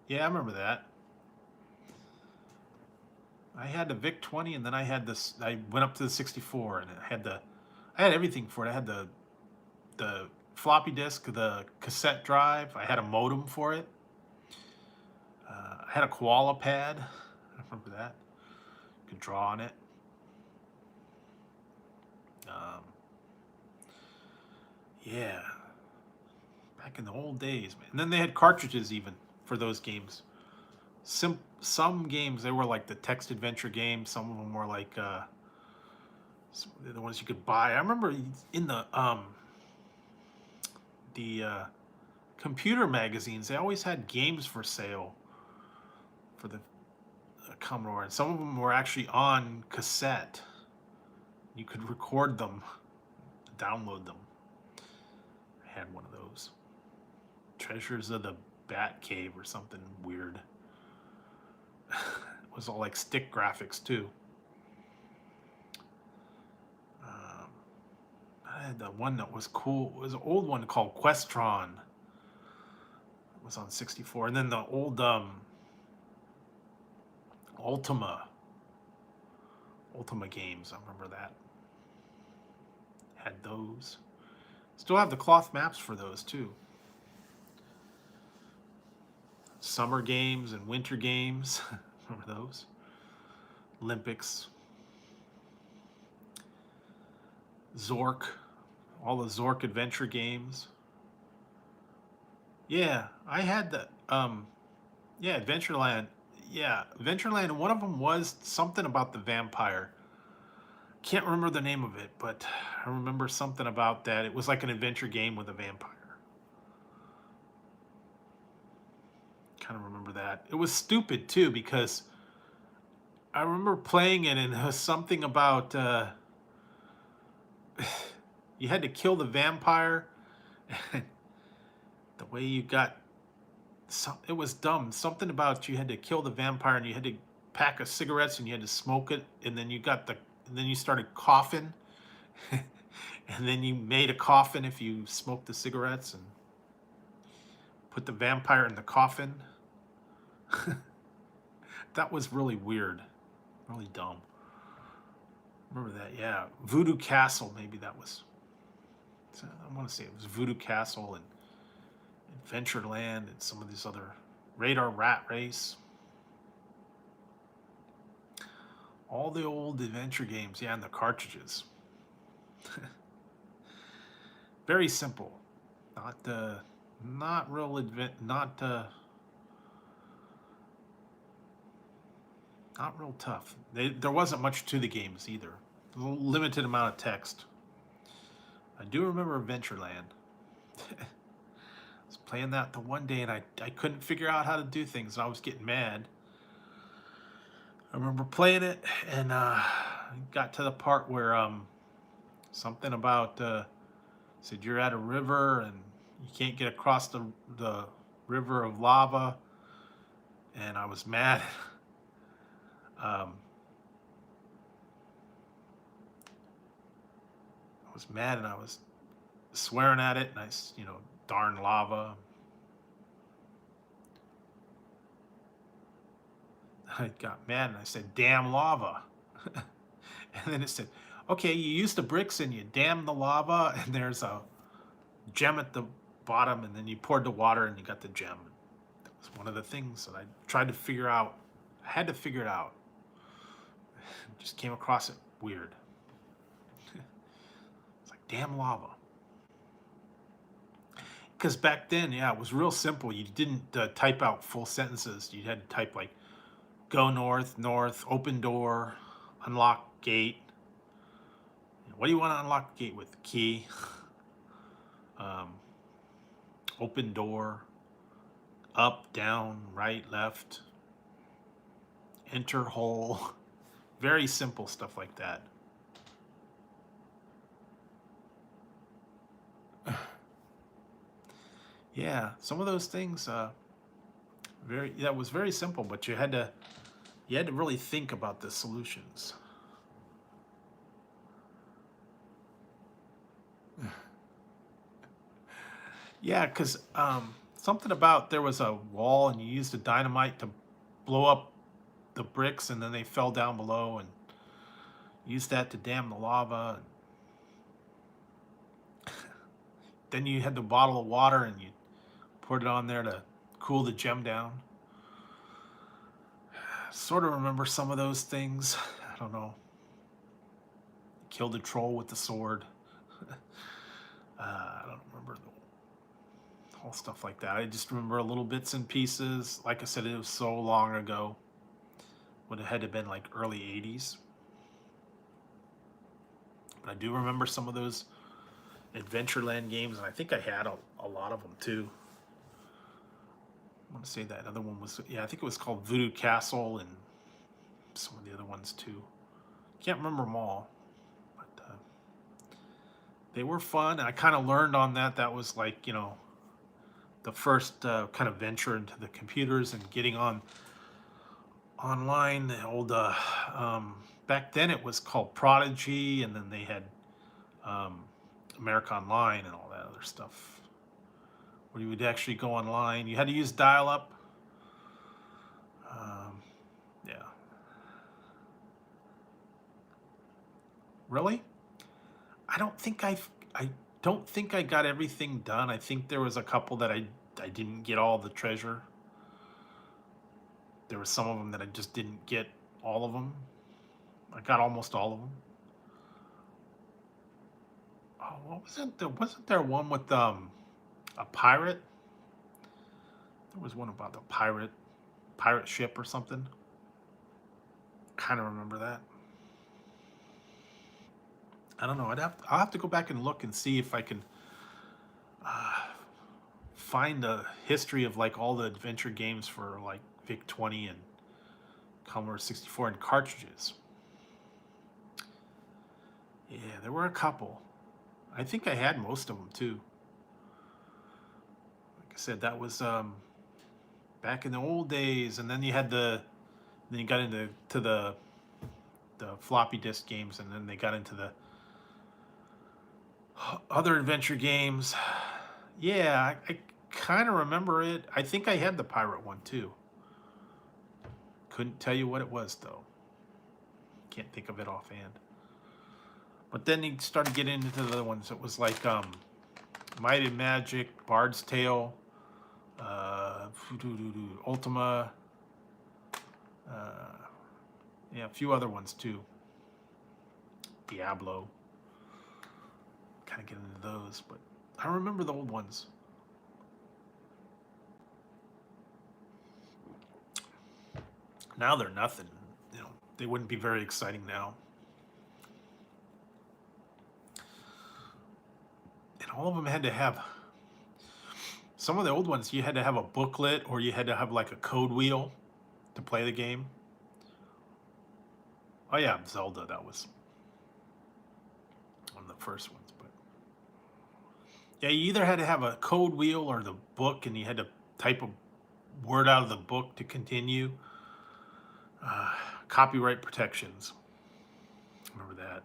Yeah, I remember that. I had the VIC 20, and then I had this. I went up to the 64, and I had everything for it. I had the floppy disk, the cassette drive. I had a modem for it. I had a koala pad. I remember that. You could draw on it. Um, yeah, back in the old days, man. And then they had cartridges even for those games. Some games they were like the text adventure games. Some of them were like the ones you could buy. I remember in the computer magazines they always had games for sale for the Commodore, and some of them were actually on cassette. You could record them, download them. I had one of those. Treasures of the Bat Cave or something weird. It was all like stick graphics too. I had the one that was cool. It was an old one called Questron. It was on 64, and then the old Ultima games. I remember that. Had those. Still have the cloth maps for those too. Summer games and winter games. Remember those? Olympics. Zork. All the Zork adventure games. Yeah, I had the yeah, Adventureland. Yeah, Adventureland, one of them was something about the vampire. Can't remember the name of it, but I remember something about that. It was like an adventure game with a vampire. Kind of remember that. It was stupid too because I remember playing it and it was something about you had to kill the vampire. The way you got it was dumb. Something about you had to kill the vampire and you had to pack of cigarettes and you had to smoke it, and then you started coughing. And then you made a coffin if you smoked the cigarettes and put the vampire in the coffin. That was really weird. Really dumb. Remember that? Yeah. Voodoo Castle, maybe that was. I want to say it was Voodoo Castle and Adventureland and some of these other Radar Rat Race. All the old adventure games, yeah, and the cartridges. Very simple. Not real not real tough. There wasn't much to the games either. A limited amount of text. I do remember Adventureland. I was playing that the one day and I couldn't figure out how to do things and I was getting mad. I remember playing it and got to the part where something about said you're at a river and you can't get across the river of lava, and I was mad. I was mad and I was swearing at it, and darn lava. I got mad and I said, damn lava. And then it said, okay, you used the bricks and you damn the lava, and there's a gem at the bottom, and then you poured the water and you got the gem. That was one of the things that I tried to figure out. I had to figure it out. Just came across it weird. It's like damn lava. Because back then, yeah, it was real simple. You didn't type out full sentences. You had to type like go north, north, open door, unlock gate. What do you want to unlock the gate with? Key. um, Open door, up, down, right, left, enter hole. Very simple stuff like that. Yeah, some of those things that was very simple, but you had to really think about the solutions. Yeah, because something about there was a wall and you used a dynamite to blow up the bricks and then they fell down below and used that to dam the lava. Then you had the bottle of water and you poured it on there to cool the gem down. Sort of remember some of those things. I don't know. Killed the troll with the sword. I don't remember the whole stuff like that. I just remember little bits and pieces. Like I said, it was so long ago. Would have had to been like early 80s. But I do remember some of those Adventureland games, and I think I had a lot of them too. I want to say that other one was, yeah, I think it was called Voodoo Castle, and some of the other ones too. Can't remember them all, but they were fun. And I kind of learned on that. That was like, you know, the first kind of venture into the computers and getting online. The old back then it was called Prodigy, and then they had America Online and all that other stuff, where you would actually go online. You had to use dial-up. Yeah. Really? I don't think I don't think I got everything done. I think there was a couple that I didn't get all the treasure. There were some of them that I just didn't get all of them. I got almost all of them. Oh, what was it? Wasn't there one with a pirate? There was one about the pirate ship or something. Kind of remember that. I don't know. I'll have to go back and look and see if I can find a history of like all the adventure games for like VIC-20 and Commodore 64 and cartridges. Yeah, there were a couple. I think I had most of them too. Like I said, that was back in the old days, and then you had then you got into the floppy disk games, and then they got into the other adventure games. Yeah, I kind of remember it. I think I had the pirate one too. Couldn't tell you what it was though. Can't think of it offhand. But then he started getting into the other ones. It was like Might and Magic, Bard's Tale, Ultima, yeah, a few other ones too. Diablo. Kind of get into those, but I remember the old ones. Now they're nothing. You know, they wouldn't be very exciting now. And all of them had to have, some of the old ones, you had to have a booklet or you had to have like a code wheel to play the game. Oh yeah, Zelda, that was one of the first ones. But yeah, you either had to have a code wheel or the book, and you had to type a word out of the book to continue. Copyright protections. Remember that.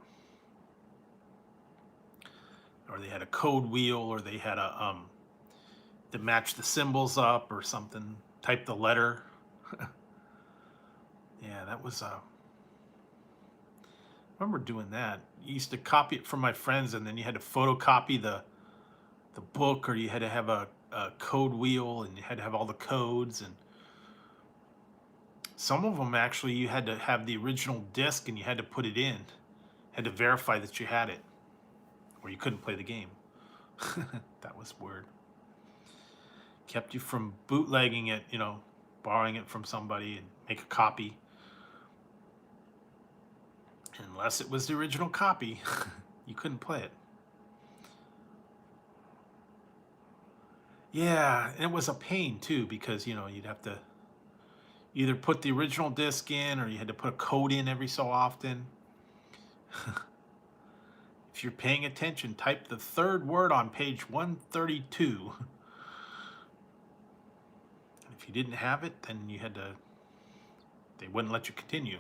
Or they had a code wheel, or they had a to match the symbols up or something. Type the letter. Yeah, that was I remember doing that. You used to copy it from my friends, and then you had to photocopy the book, or you had to have a code wheel, and you had to have all the codes. And some of them actually you had to have the original disc, and you had to put it in. Had to verify that you had it, or you couldn't play the game. That was weird. Kept you from bootlegging it, you know, borrowing it from somebody and make a copy. Unless it was the original copy, you couldn't play it. Yeah, and it was a pain too, because, you know, you'd have to either put the original disc in, or you had to put a code in every so often. If you're paying attention, type the third word on page 132. If you didn't have it, then you had to, they wouldn't let you continue.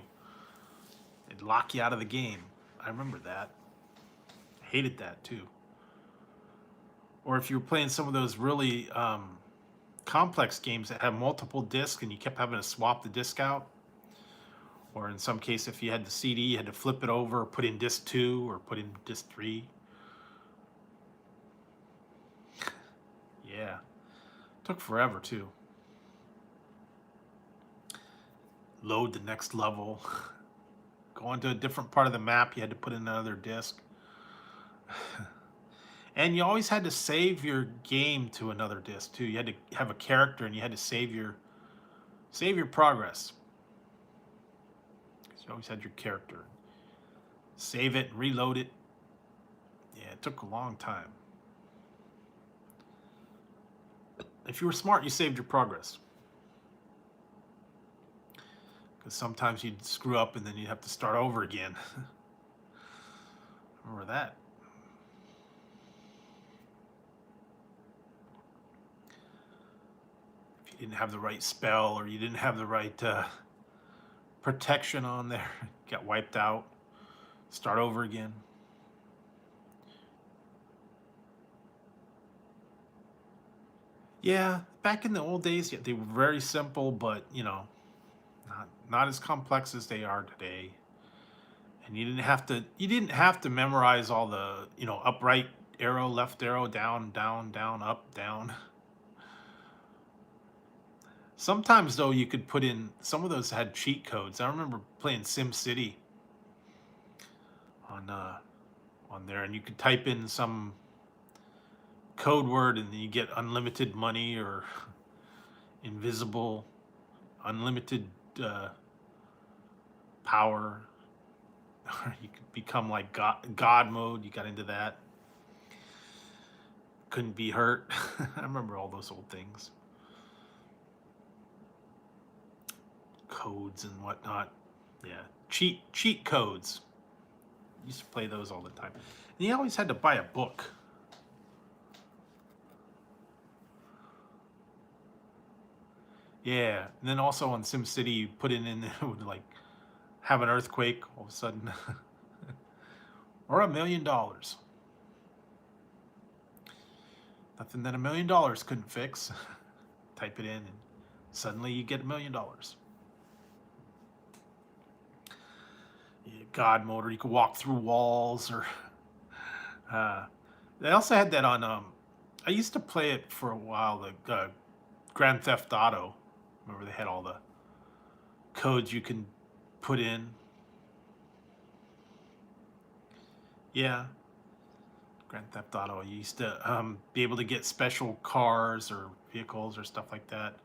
They'd lock you out of the game. I remember that. I hated that too. Or if you were playing some of those really complex games that have multiple discs and you kept having to swap the disc out. Or in some case, if you had the CD, you had to flip it over, or put in disc 2 or put in disc 3. Yeah. Took forever too. Load the next level. Go into a different part of the map, you had to put in another disc. And you always had to save your game to another disc too. You had to have a character and you had to save your progress. You always had your character. Save it, reload it. Yeah, it took a long time. If you were smart, you saved your progress. Because sometimes you'd screw up and then you'd have to start over again. Remember that. If you didn't have the right spell, or you didn't have the right protection on there, got wiped out, start over again. Yeah, back in the old days, yeah, they were very simple, but you know, not as complex as they are today. And you didn't have to memorize all the, you know, up, right arrow, left arrow, down, down, down, up, down. Sometimes though, you could put in, some of those had cheat codes. I remember playing Sim City on there, and you could type in some code word and then you get unlimited money, or invisible, unlimited power. You could become like God mode. You got into that. Couldn't be hurt. I remember all those old things. Codes and whatnot. Yeah, cheat codes. Used to play those all the time. And you always had to buy a book. Yeah, and then also on SimCity, you put it in, it would like have an earthquake all of a sudden. Or $1 million. Nothing that $1 million couldn't fix. Type it in and suddenly you get $1 million. God mode, or you could walk through walls, or they also had that on I used to play it for a while, the Grand Theft Auto. Remember, they had all the codes you can put in. Yeah, Grand Theft Auto. You used to be able to get special cars or vehicles or stuff like that.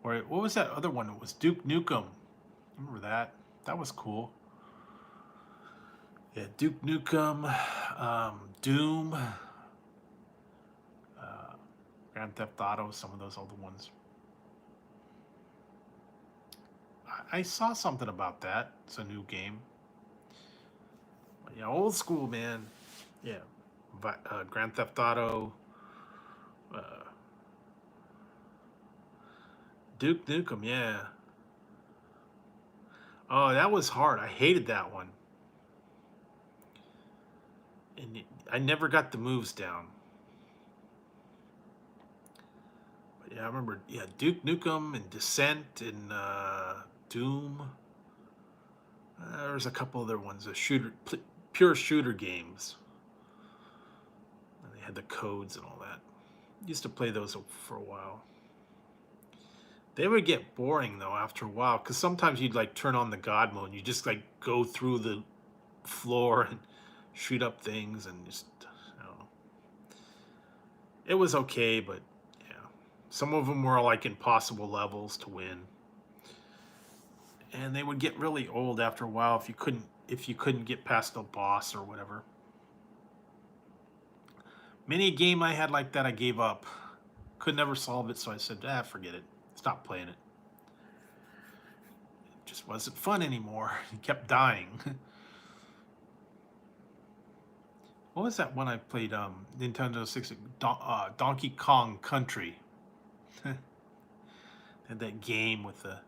Or what was that other one? It was Duke Nukem. Remember that? That was cool. Yeah, Duke Nukem, Doom, Grand Theft Auto, some of those older ones. I saw something about that. It's a new game. But yeah, old school, man. Yeah, Grand Theft Auto, Duke Nukem, yeah. Oh, that was hard. I hated that one. And I never got the moves down. But yeah, I remember, yeah, Duke Nukem and Descent and Doom. There was a couple other ones, pure shooter games. And they had the codes and all that. Used to play those for a while. They would get boring though after a while, because sometimes you'd like turn on the God mode and you just like go through the floor and shoot up things and just, I don't know. It was okay, but yeah, some of them were like impossible levels to win, and they would get really old after a while if you couldn't get past the boss or whatever. Many a game I had like that, I gave up. Could never solve it, so I said, forget it. Stop playing it. It just wasn't fun anymore. It kept dying. What was that one I played? Nintendo 60, Donkey Kong Country. Had that game with the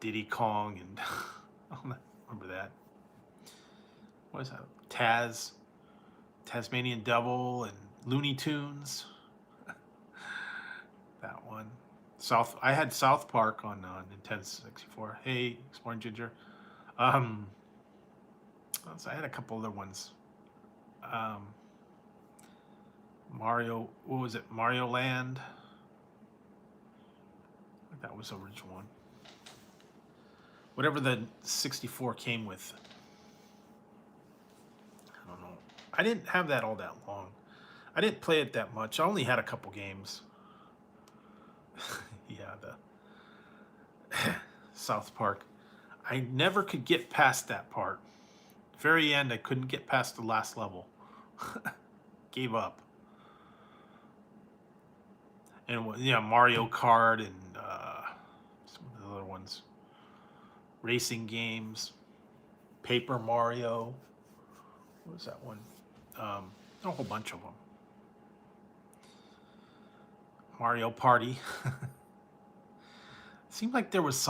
Diddy Kong and I don't remember that. What was that? Tasmanian Devil and Looney Tunes. That one. I had South Park on Nintendo 64. Hey, Exploring Ginger. So I had a couple other ones. Mario, what was it? Mario Land. That was the original one. Whatever the 64 came with. I don't know. I didn't have that all that long. I didn't play it that much. I only had a couple games. Yeah, the South Park. I never could get past that part. Very end, I couldn't get past the last level. Gave up. And yeah, Mario Kart and some of the other ones. Racing games. Paper Mario. What was that one? A whole bunch of them. Mario Party. It seemed like there was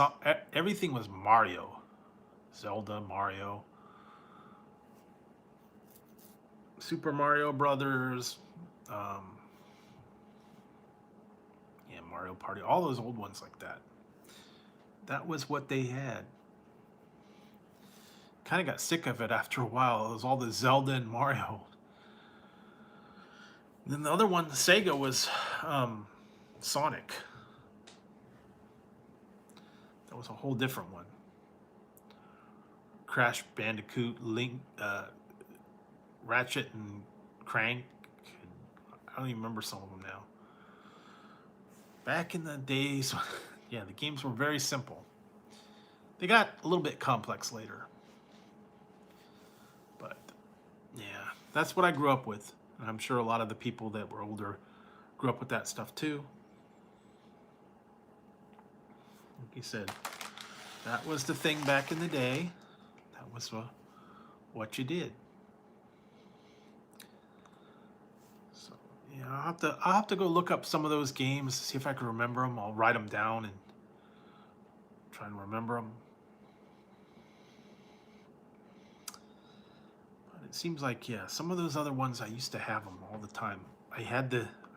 everything was Mario. Zelda, Mario. Super Mario Brothers. Yeah, Mario Party. All those old ones like that. That was what they had. Kind of got sick of it after a while. It was all the Zelda and Mario. And then the other one, Sega, was Sonic. That was a whole different one. Crash Bandicoot, Link, Ratchet and Crank. I don't even remember some of them now. Back in the days, yeah, the games were very simple. They got a little bit complex later. But yeah, that's what I grew up with. And I'm sure a lot of the people that were older grew up with that stuff too. Like you said, that was the thing back in the day. That was what you did. So yeah, I'll have to go look up some of those games, see if I can remember them. I'll write them down and try and remember them. But it seems like, yeah, some of those other ones I used to have them all the time. I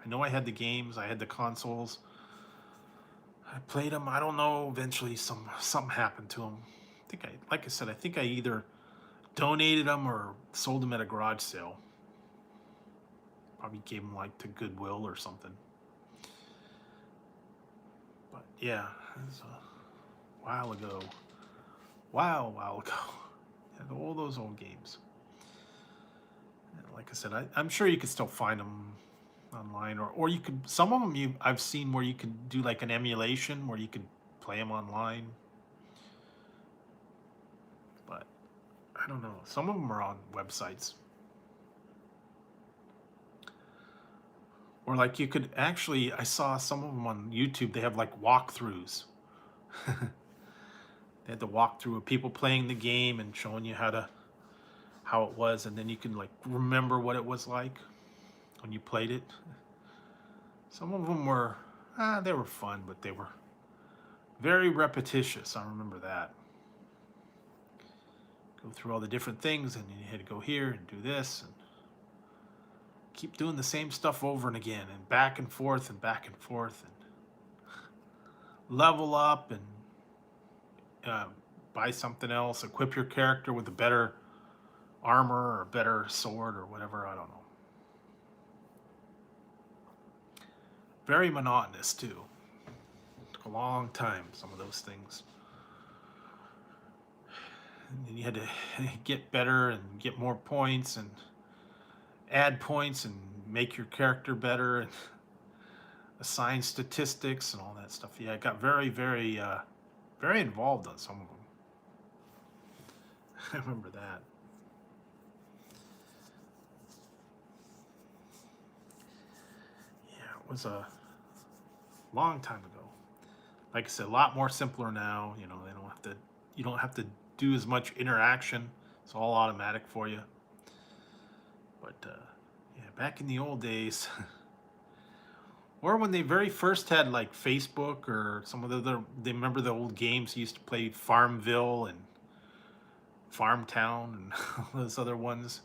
know I had the games, I had the consoles. I played them. I don't know. Eventually, something happened to them. Like I said, I think I either donated them or sold them at a garage sale. Probably gave them like to Goodwill or something. But yeah, it was a while ago. While ago. Yeah, all those old games. And like I said, I'm sure you could still find them online, or you could, some of them I've seen where you could do like an emulation where you could play them online, but I don't know, some of them are on websites, or like you could actually, I saw some of them on YouTube, they have like walkthroughs. They had the walkthrough of people playing the game and showing you how it was, and then you can like remember what it was like when you played it. Some of them were, they were fun, but they were very repetitious. I remember that. Go through all the different things, and you had to go here and do this, and keep doing the same stuff over and again, and back and forth, and back and forth, and level up, and buy something else, equip your character with a better armor or better sword or whatever, I don't know. Very monotonous too. took a long time, some of those things. And then you had to get better and get more points and add points and make your character better and assign statistics and all that stuff. Yeah, it got very, very, very involved on some of them. I remember that. Yeah, it was a long time ago. Like I said, a lot more simpler now. You know, you don't have to do as much interaction. It's all automatic for you. But yeah, back in the old days, or when they very first had like Facebook or some of the other, they remember the old games you used to play, Farmville and Farmtown and all those other ones.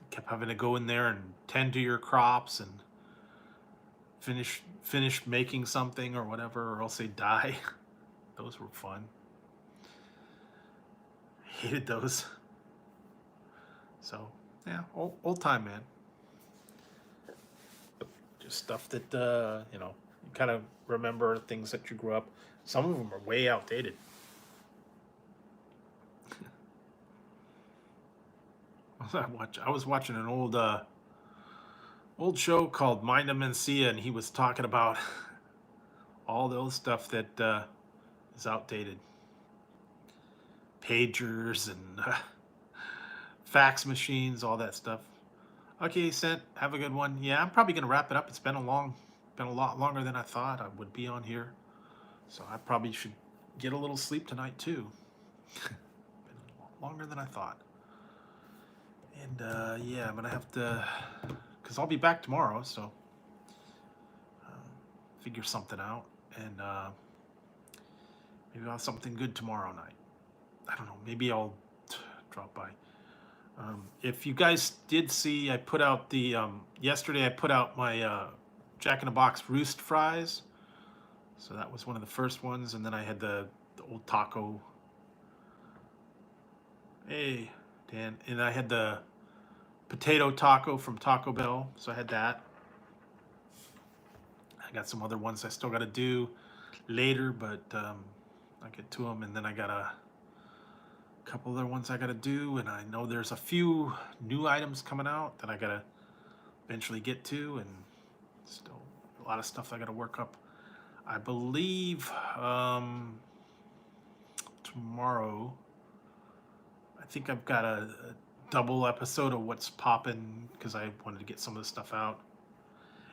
Kept having to go in there and tend to your crops and finish making something or whatever, or else they die. Those were fun. Hated those. So yeah, old time, man. Just stuff that you know, you kind of remember things that you grew up. Some of them are way outdated. I was watching an old show called Mind of Mencia, and he was talking about all those stuff that is outdated. Pagers and fax machines, all that stuff. Okay, Sent, have a good one. Yeah, I'm probably gonna wrap it up. It's been a lot longer than I thought I would be on here, so I probably should get a little sleep tonight too. Been longer than I thought. And yeah, I'm gonna have to, because I'll be back tomorrow, so figure something out, and maybe I'll have something good tomorrow night. I don't know, maybe I'll drop by. If you guys did see, I put out the, yesterday I put out my Jack in the Box roost fries. So that was one of the first ones, and then I had the old taco. Hey, Dan. And I had the potato taco from Taco Bell, so I had that. I got some other ones I still got to do later, but I'll get to them. And then I got a couple other ones I got to do, and I know there's a few new items coming out that I got to eventually get to, and still a lot of stuff I got to work up. I believe tomorrow, I think I've got a double episode of What's Poppin', because I wanted to get some of the stuff out.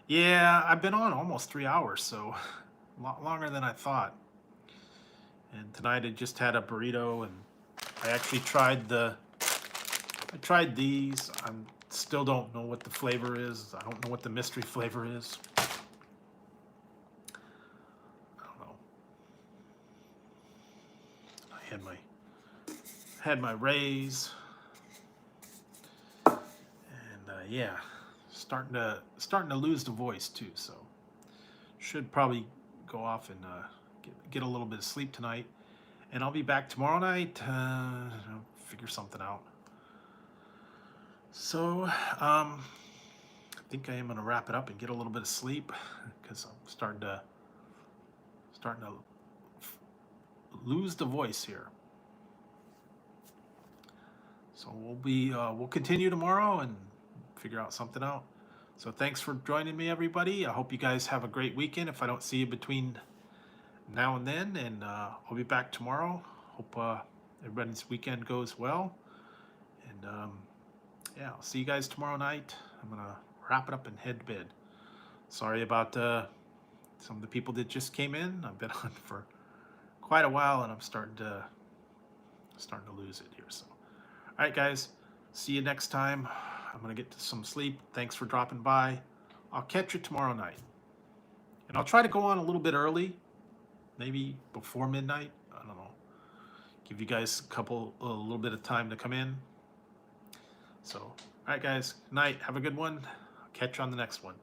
Yeah, I've been on almost 3 hours, so a lot longer than I thought. And tonight I just had a burrito, and I actually tried these. I still don't know what the flavor is. I don't know what the mystery flavor is. I don't know. I had my Rays, and yeah, starting to lose the voice too. So should probably go off and get a little bit of sleep tonight. And I'll be back tomorrow night, figure something out. So, I think I am going to wrap it up and get a little bit of sleep, because I'm starting to lose the voice here. So we'll continue tomorrow and figure out something out. So thanks for joining me, everybody. I hope you guys have a great weekend if I don't see you between now and then, and I'll be back tomorrow. Hope everybody's weekend goes well, and yeah, I'll see you guys tomorrow night. I'm gonna wrap it up and head to bed. Sorry about some of the people that just came in. I've been on for quite a while, and I'm starting to lose it here. So, all right, guys, see you next time. I'm gonna get to some sleep. Thanks for dropping by. I'll catch you tomorrow night, and I'll try to go on a little bit early. Maybe before midnight. I don't know. Give you guys a little bit of time to come in. So, all right, guys. Night. Have a good one. I'll catch you on the next one.